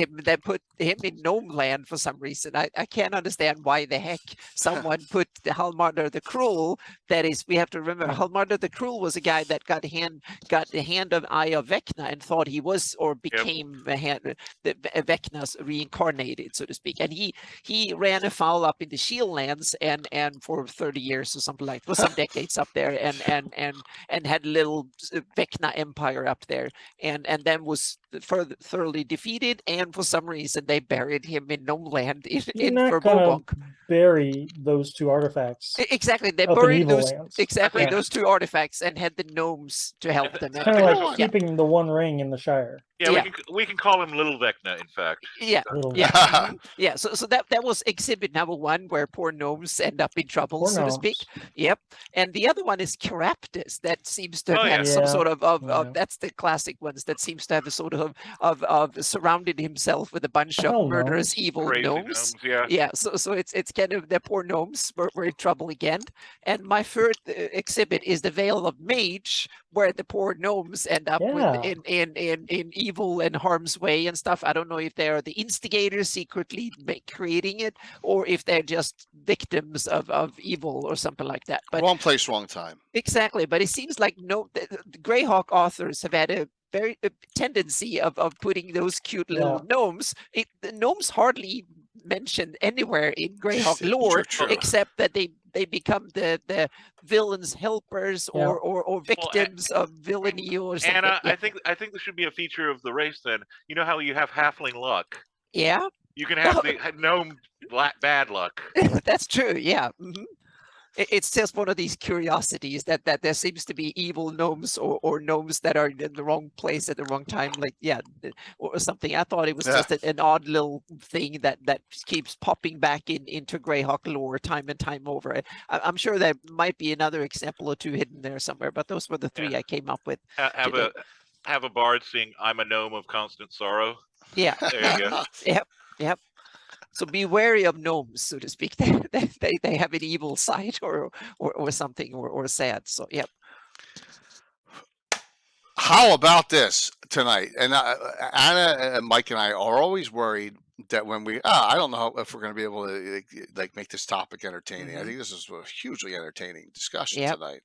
him in gnome land for some reason. I can't understand why the heck someone put the Halmadar the Cruel. That is, we have to remember Halmadar the Cruel was a guy that got the hand of Eye of Vecna and thought he was or became Vecna's reincarnated, so to speak. And he ran afoul up in the Shield lands and for 30 years or something like, for some decades up there, and had a little Vecna empire up there, and then was thoroughly defeated, and for some reason they buried him in gnome land in Verbobonk. Bury those 2 artifacts. Exactly, they up in buried Evil those Lands. exactly Yeah. those 2 artifacts and had the gnomes to help them. It's kind of like on. keeping the 1 ring in the Shire. Yeah, Yeah. we can call him Little Vecna, in fact. Yeah. Little Yeah, yeah. So that was exhibit number 1, where poor gnomes end up in trouble, Poor so to speak. gnomes. Yep. And the other one is Caraptus, that seems to have Oh, had yeah. some Yeah. sort of Yeah. that's the classic ones, that seems to have a sort of surrounded himself with a bunch Hell of murderous gnomes. evil Crazy gnomes. yeah. Yeah, so it's kind of the poor gnomes were in trouble again. And my third exhibit is the Veil of Mage, where the poor gnomes end up Yeah. in evil and harm's way and stuff. I don't know if they are the instigators secretly creating it, or if they're just victims of evil or something like that. But Wrong place, wrong time. exactly. But it seems like the Greyhawk authors have had a very tendency of putting those cute little gnomes. The gnomes hardly mentioned anywhere in Greyhawk lore, True. except that they become the villain's helpers or victims of villainy or something. And I think this should be a feature of the race. Then you know how you have halfling luck. Yeah, You can have the gnome bad luck. that's true. Yeah. It's just one of these curiosities that there seems to be evil gnomes or gnomes that are in the wrong place at the wrong time, like or something. I thought it was just an odd little thing that keeps popping back into Greyhawk lore time and time over. I'm sure there might be another example or 2 hidden there somewhere, but those were the 3 I came up with. Have a bard sing "I'm a gnome of constant sorrow." Yeah. There you go. Yep. So be wary of gnomes, so to speak. They have an evil side or something or sad. So yep. How about this tonight? And Anna and Mike and I are always worried that when I don't know if we're going to be able to like make this topic entertaining. I think this is a hugely entertaining discussion tonight.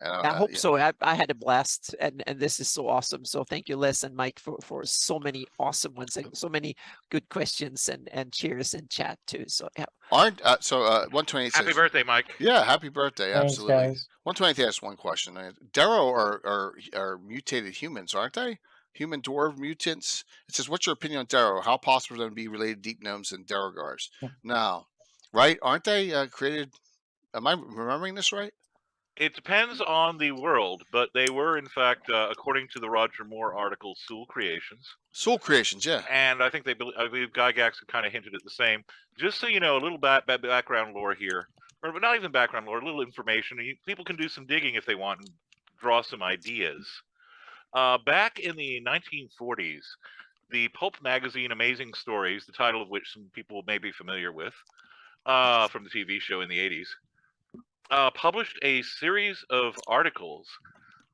I hope so. I had a blast, and this is so awesome. So thank you, Les and Mike, for so many awesome ones and so many good questions and cheers and chat too. So yeah. 128 says, Happy birthday, Mike. Yeah, happy birthday. Thanks, Absolutely. guys. 128 asks one question. Darrow are mutated humans, aren't they? Human dwarf mutants. It says, what's your opinion on Darrow? How possible are they to be related to deep gnomes and Darrogars? No. Right? Aren't they created? Am I remembering this right? It depends on the world, but they were, in fact, according to the Roger Moore article, Sewell creations. Sewell creations, yeah. And I think I believe Gygax kind of hinted at the same. Just so you know, a little background lore here, or not even background lore, a little information. People can do some digging if they want and draw some ideas. Back in the 1940s, the pulp magazine Amazing Stories, the title of which some people may be familiar with, from the TV show in the 80s, published a series of articles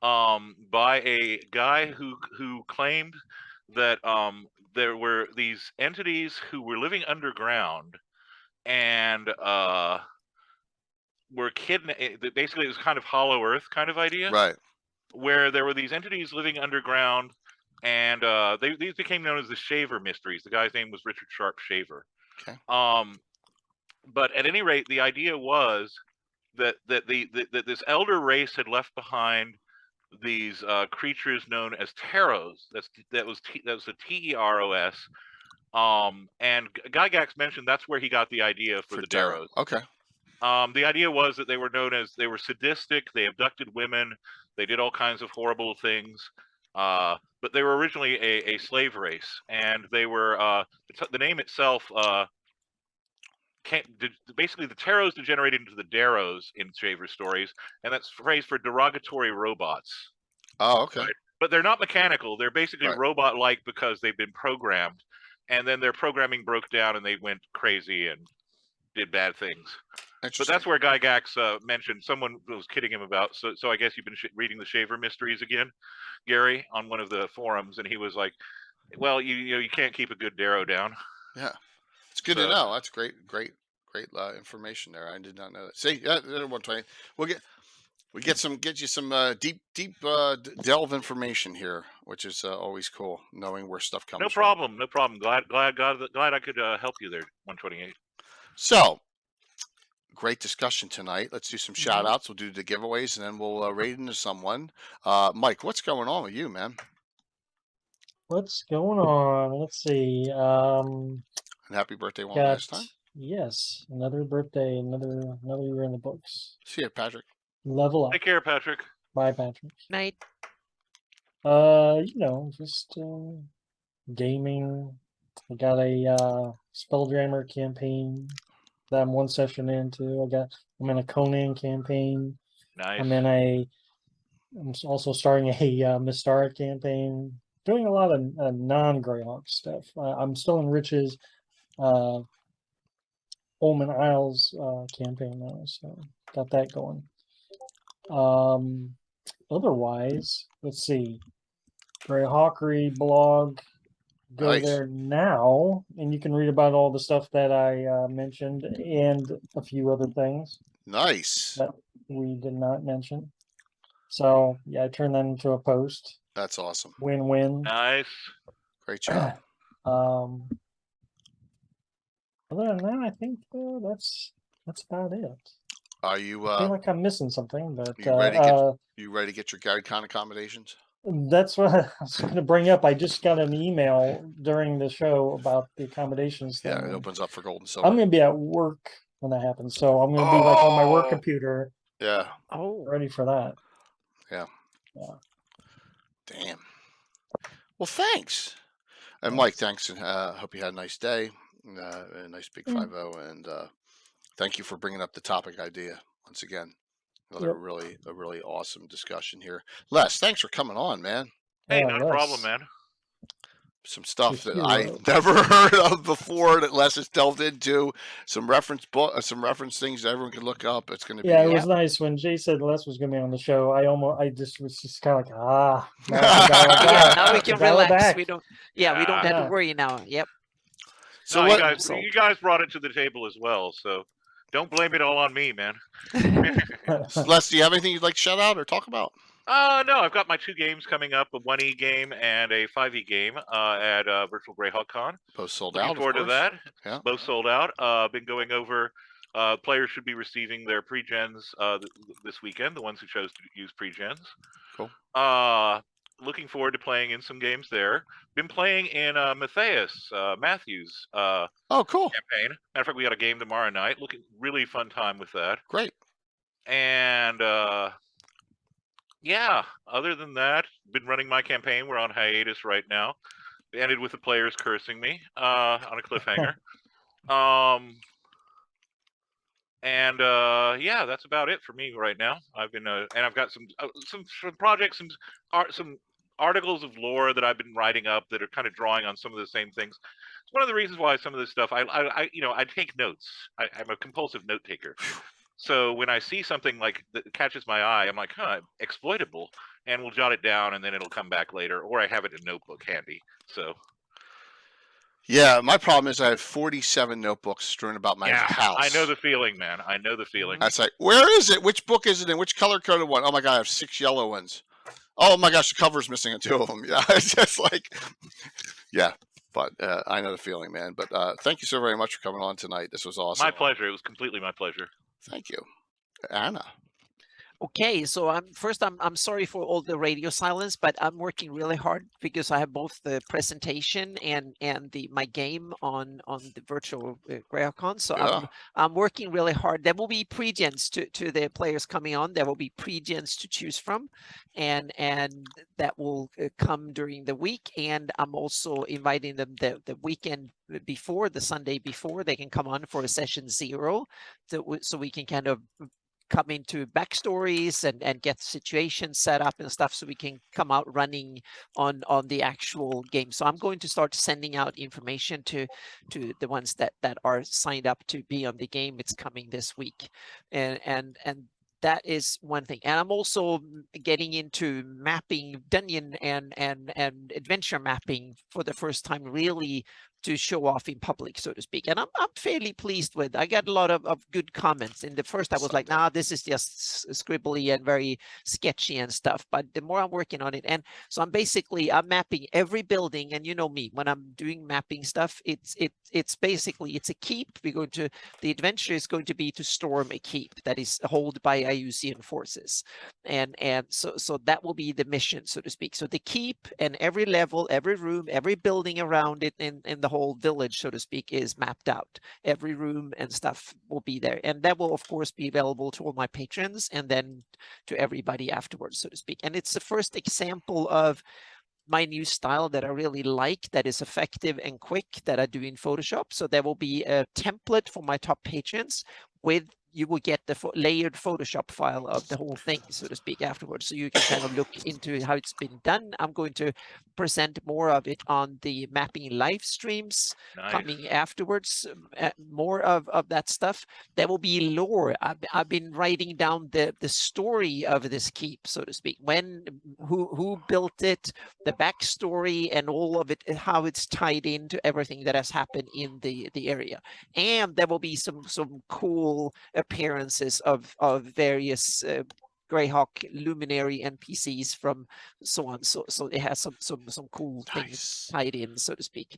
by a guy who claimed that there were these entities who were living underground and were kidnapped. Basically, it was kind of Hollow Earth kind of idea, right? Where there were these entities living underground, and these became known as the Shaver Mysteries. The guy's name was Richard Sharp Shaver. Okay. But at any rate, the idea was that this elder race had left behind these creatures known as Teros. That was the Teros. And Gygax mentioned that's where he got the idea for the Darrows. Okay. The idea was that they were sadistic. They abducted women. They did all kinds of horrible things. But they were originally a slave race, and they were the name itself. Basically, the Taros degenerated into the Darrows in Shaver stories, and that's phrase for derogatory robots. Oh, okay. Right? But they're not mechanical. They're basically Right. robot-like because they've been programmed, and then their programming broke down, and they went crazy and did bad things. But that's where Guy Gax mentioned someone was kidding him about. So I guess you've been reading the Shaver Mysteries again, Gary, on one of the forums, and he was like, "Well, you can't keep a good Darrow down." Yeah, it's good to know. That's great information there. I did not know that. See, 120. We get you some deep delve information here, which is always cool, knowing where stuff comes from. No problem. Glad I could help you there, 128. So, great discussion tonight. Let's do some shout outs. We'll do the giveaways, and then we'll raid into someone. Mike, what's going on with you, man? What's going on? Let's see. And happy birthday one last time. Yes, another birthday, another year in the books. See you, Patrick. Level up. Take care, Patrick. Bye, Patrick. Night. Just gaming. I got a Spelljammer campaign that I'm one session into. I'm in a Conan campaign. Nice. I'm also starting a Mystara campaign. Doing a lot of non-Greyhawk stuff. I'm still in Rich's Omen Isles campaign now, so got that going. Otherwise, let's see. Greyhawkery blog. Go there now, and you can read about all the stuff that I mentioned and a few other things. Nice. That we did not mention. So, yeah, I turned that into a post. That's awesome. Win-win. Nice. Great job. Other than that, I think that's about it. Are you? I feel like I'm missing something, but you ready to get your GaryCon accommodations? That's what I was going to bring up. I just got an email during the show about the accommodations thing. Yeah, it opens up for gold and silver. I'm going to be at work when that happens, so I'm going to be like on my work computer. Yeah. Ready for that. Yeah. Damn. Well, thanks. And Mike, thanks, and hope you had a nice day, a nice big 5-0, and thank you for bringing up the topic idea once again. Another really awesome discussion here. Les, thanks for coming on, man. Hey, not a problem, man. Some stuff that I never heard of before that Les has delved into. Some reference things that everyone can look up. It's going to be. Yeah, it was nice when Jay said Les was going to be on the show. I just was kind of like, now we can relax. We don't have to worry now. Yep. So you guys brought it to the table as well, so don't blame it all on me, man. Les, do you have anything you'd like to shout out or talk about? No, I've got my 2 games coming up, a 1E game and a 5E game at Virtual Greyhawk Con. Both sold Looking out, forward to that. Yeah. Both sold out. Been going over, players should be receiving their pre-gens this weekend, the ones who chose to use pre-gens. Cool. Looking forward to playing in some games there. Been playing in Matthews' cool campaign. Matter of fact, we got a game tomorrow night. Really fun time with that. Great. And other than that, been running my campaign. We're on hiatus right now. It ended with the players cursing me on a cliffhanger. That's about it for me right now. I've been and I've got some projects, some articles of lore that I've been writing up that are kind of drawing on some of the same things. It's one of the reasons why some of this stuff I take notes. I'm a compulsive note taker. So when I see something like that catches my eye, I'm like, exploitable, and we'll jot it down, and then it'll come back later, or I have it in a notebook handy. So. Yeah, my problem is I have 47 notebooks strewn about my house. I know the feeling, man. I know the feeling. That's like, where is it? Which book is it in? Which color-coded one? Oh my god, I have 6 yellow ones. Oh my gosh, the cover's missing on 2 of them. Yeah, it's just like, but I know the feeling, man. But thank you so very much for coming on tonight. This was awesome. My pleasure. It was completely my pleasure. Thank you. Anna. Okay, so I'm sorry for all the radio silence, but I'm working really hard because I have both the presentation and my game on the virtual GreyhawkCon. So Yeah. I'm working really hard. There will be pre-gens to the players coming on. There will be pre-gens to choose from, and that will come during the week. And I'm also inviting them the weekend before, the Sunday before. They can come on for a session 0, so we can kind of come into backstories and get situations set up and stuff, so we can come out running on the actual game. So I'm going to start sending out information to the ones that are signed up to be on the game. It's coming this week, and that is one thing. And I'm also getting into mapping, dungeon and adventure mapping for the first time, really to show off in public, so to speak. And I'm fairly pleased with. I got a lot of good comments. In the first, I was like, nah, this is just scribbly and very sketchy and stuff. But the more I'm working on it, and so I'm mapping every building. And you know me, when I'm doing mapping stuff, it's basically a keep. The adventure is going to be to storm a keep that is held by Iusian forces, and so that will be the mission, so to speak. So the keep and every level, every room, every building around it in the whole village, so to speak, is mapped out. Every room and stuff will be there, and that will of course be available to all my patrons and then to everybody afterwards, so to speak. And it's the first example of my new style that I really like, that is effective and quick, that I do in Photoshop. So there will be a template for my top patrons with, you will get the layered Photoshop file of the whole thing, so to speak, afterwards. So you can kind of look into how it's been done. I'm going to present more of it on the mapping live streams coming afterwards, more of that stuff. There will be lore. I've been writing down the story of this keep, so to speak. Who built it, the backstory, and all of it, how it's tied into everything that has happened in the area. And there will be some cool appearances of various Greyhawk luminary NPCs from so on. So it has some cool things tied in, so to speak.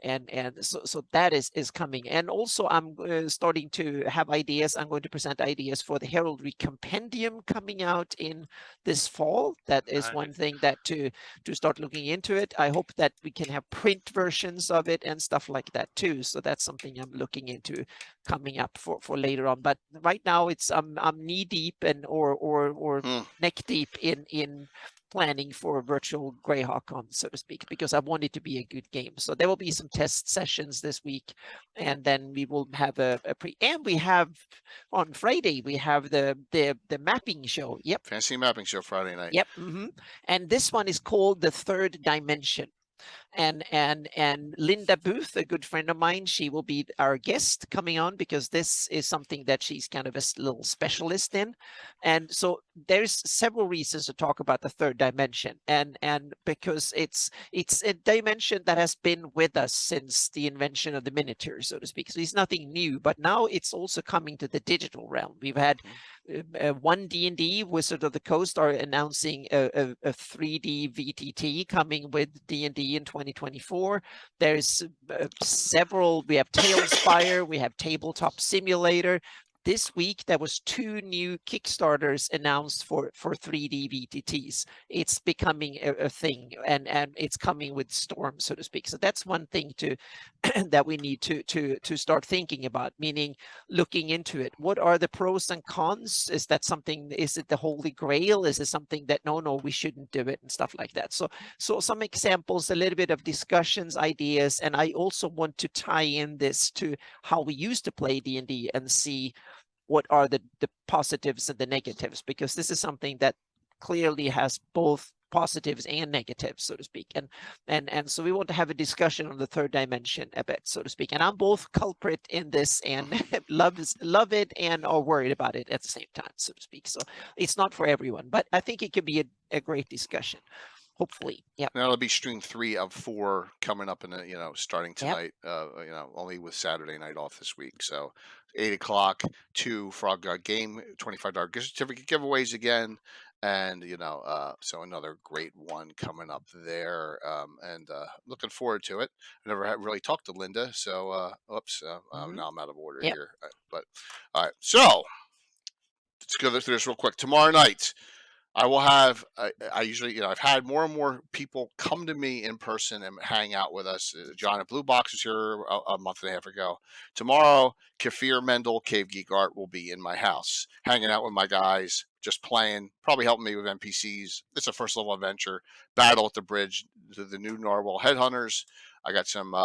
And so that is coming. And also I'm starting to have ideas. I'm going to present ideas for the Heraldry Compendium coming out in this fall. That is one thing that to start looking into it. I hope that we can have print versions of it and stuff like that too. So that's something I'm looking into coming up for later on. But right now it's I'm knee deep and or neck deep in planning for a virtual GreyhawkCon, so to speak, because I want it to be a good game. So there will be some test sessions this week, and then we will have and we have on Friday we have the mapping show. Yep. Fancy mapping show Friday night. Yep. And this one is called The Third Dimension. And Linda Booth, a good friend of mine, she will be our guest coming on, because this is something that she's kind of a little specialist in. And so there's several reasons to talk about the third dimension, and because it's a dimension that has been with us since the invention of the miniature, so to speak. So it's nothing new, but now it's also coming to the digital realm. We've had one D&D, Wizard of the Coast, are announcing a 3D VTT coming with D&D in 2024. There's several. We have Tailspire, we have Tabletop Simulator. This week, there was 2 new Kickstarters announced for 3D VTTs. It's becoming a thing, and it's coming with Storm, so to speak. So that's one thing that we need to start thinking about, meaning looking into it. What are the pros and cons? Is that something? Is it the Holy Grail? Is it something that no, we shouldn't do it, and stuff like that? So some examples, a little bit of discussions, ideas, and I also want to tie in this to how we used to play D&D and see what are the positives and the negatives, because this is something that clearly has both positives and negatives, so to speak. And so we want to have a discussion on the third dimension a bit, so to speak. And I'm both culprit in this and love it and are worried about it at the same time, so to speak. So it's not for everyone, but I think it could be a great discussion. Hopefully, yeah. That'll be stream 3 of 4 coming up in starting tonight. Only with Saturday night off this week. So 8 o'clock, 2 Frog God game, $25 gift certificate giveaways again, and so another great one coming up there. And looking forward to it. I never really talked to Linda, so oops, now I'm out of order here. But all right, so. let's go through this real quick. Tomorrow night, I will have. I usually, I've had more and more people come to me in person and hang out with us. John at Blue Box was here a month and a half ago. Tomorrow, Kafir Mendel, Cave Geek Art will be in my house, hanging out with my guys, just playing, probably helping me with NPCs. It's a first level adventure. Battle at the bridge, the new Narwhal Headhunters. I got some.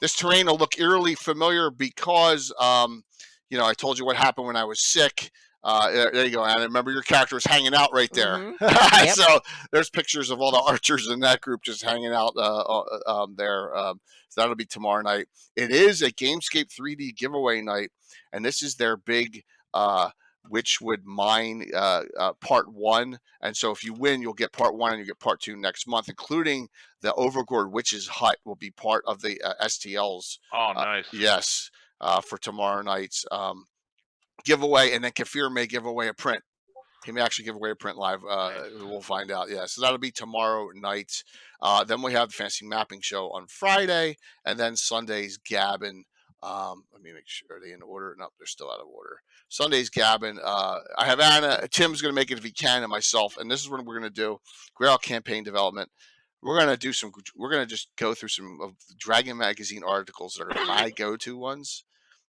This terrain will look eerily familiar because, I told you what happened when I was sick. There you go, Anna. Remember, your character was hanging out right there. Mm-hmm. Yep. So there's pictures of all the archers in that group just hanging out there. So that'll be tomorrow night. It is a Gamescape 3D giveaway night, and this is their big Witchwood Mine Part 1. And so if you win, you'll get Part 1 and you get Part 2 next month, including the Overgourd Witch's Hut will be part of the STLs. Oh, nice. Yes, for tomorrow night's giveaway, and then Kafir may give away a print. He may actually give away a print live. We'll find out. Yeah, so that'll be tomorrow night. Then we have the Fantasy Mapping Show on Friday, and then Sunday's Gabbin. Let me make sure, are they in order? No, they're still out of order. Sunday's Gabbin. I have Anna. Tim's going to make it if he can, and myself. And this is what we're going to do. Greyhawk campaign development. We're going to just go through some of Dragon Magazine articles that are my go-to ones.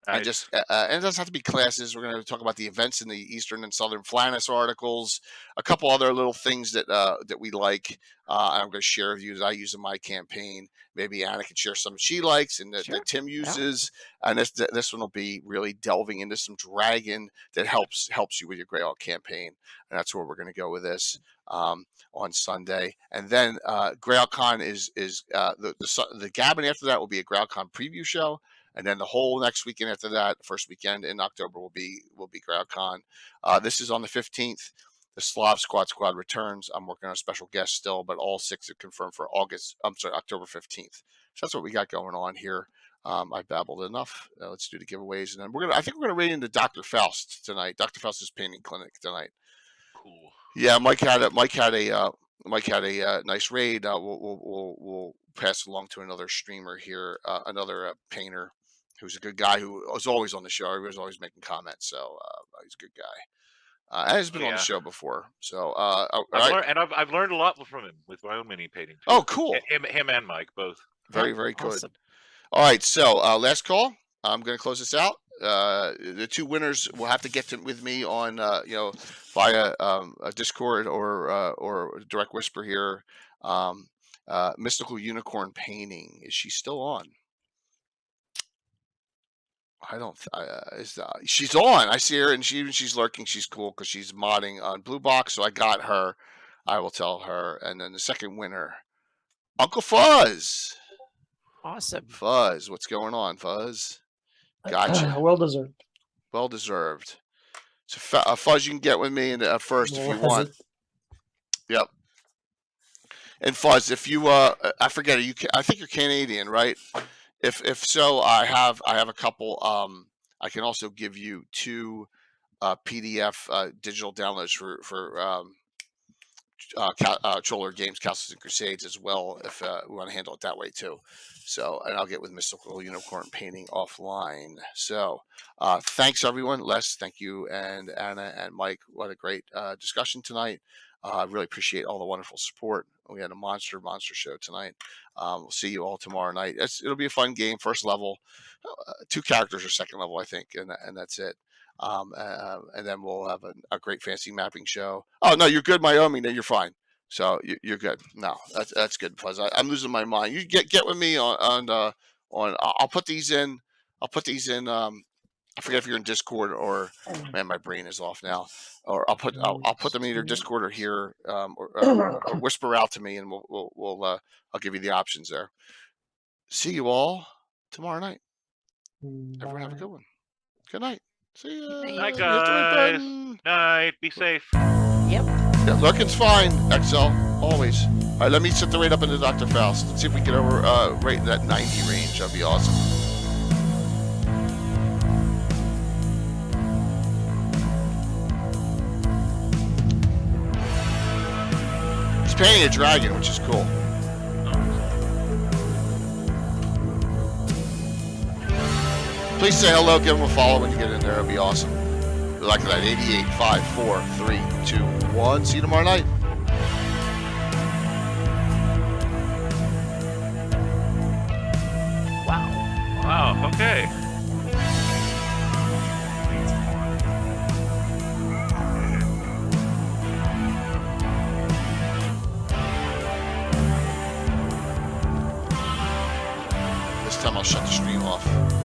And just and it doesn't have to be classes. We're going to talk about the events in the Eastern and Southern Flannis articles, a couple other little things that we like. I'm going to share with you that I use in my campaign. Maybe Anna can share some she likes and that Tim uses. Yeah. And this one will be really delving into some dragon that helps you with your Greyhawk campaign. And that's where we're going to go with this on Sunday. And then Greyhawk Con is the Gabbin after that will be a Greyhawk Con preview show. And then the whole next weekend after that, first weekend in October, will be Greyhawk Con. This is on the 15th. The Slav Squad returns. I'm working on a special guest still, but all 6 are confirmed for October 15th. So that's what we got going on here. I babbled enough. Let's do the giveaways, and then I think we're gonna raid into Dr. Faust tonight. Dr. Faust's painting clinic tonight. Cool. Yeah, Mike had a nice raid. We'll pass it along to another streamer here, another painter who's a good guy who was always on the show. He was always making comments, so he's a good guy. And he's been on the show before. So I've learned a lot from him with my own mini painting too. Oh, cool. Him and Mike both. Very, very good. Awesome. All right, so last call. I'm going to close this out. The 2 winners will have to get with me on via a Discord or direct whisper here. Mystical Unicorn Painting, is she still on? I don't. She's on. I see her, and she's lurking. She's cool because she's modding on Blue Box. So I got her. I will tell her. And then the second winner, Uncle Fuzz. Awesome. Fuzz, what's going on, Fuzz? Gotcha. Well deserved. Well deserved. So Fuzz, you can get with me first if you want. Yep. And Fuzz, if you I forget, I think you're Canadian, right? If so, I have a couple. I can also give you 2 PDF digital downloads for Troller Games, Castles and Crusades as well, if we want to handle it that way too. So, and I'll get with Mystical Unicorn Painting offline. So, thanks everyone. Les, thank you, and Anna and Mike. What a great discussion tonight. I really appreciate all the wonderful support. We had a monster show tonight. We'll see you all tomorrow night. It'll be a fun game. First level, 2 characters or second level, I think, and that's it. And then we'll have a great fancy mapping show. Oh no, you're good, Wyoming. No, you're fine. So you're good. No, that's good. Plus, I'm losing my mind. You get with me on. I'll put these in. I forget if you're in Discord or man, my brain is off now. Or I'll put them in either Discord or here, or whisper out to me, and I'll give you the options there. See you all tomorrow night. Everyone have a good one. Good night. See ya. Night, guys. Night. Be safe. Yep. Yeah, lurking's fine. XL always. All right, let me set the rate up into Dr. Faust. Let's see if we can get over rate in that 90 range. That'd be awesome. He's painting a dragon, which is cool. Please say hello, give him a follow when you get in there. It'll be awesome. Good luck tonight. 88, 5, 4, 3, 2, 1. See you tomorrow night. Wow. Wow. Okay. This time I'll shut the stream off.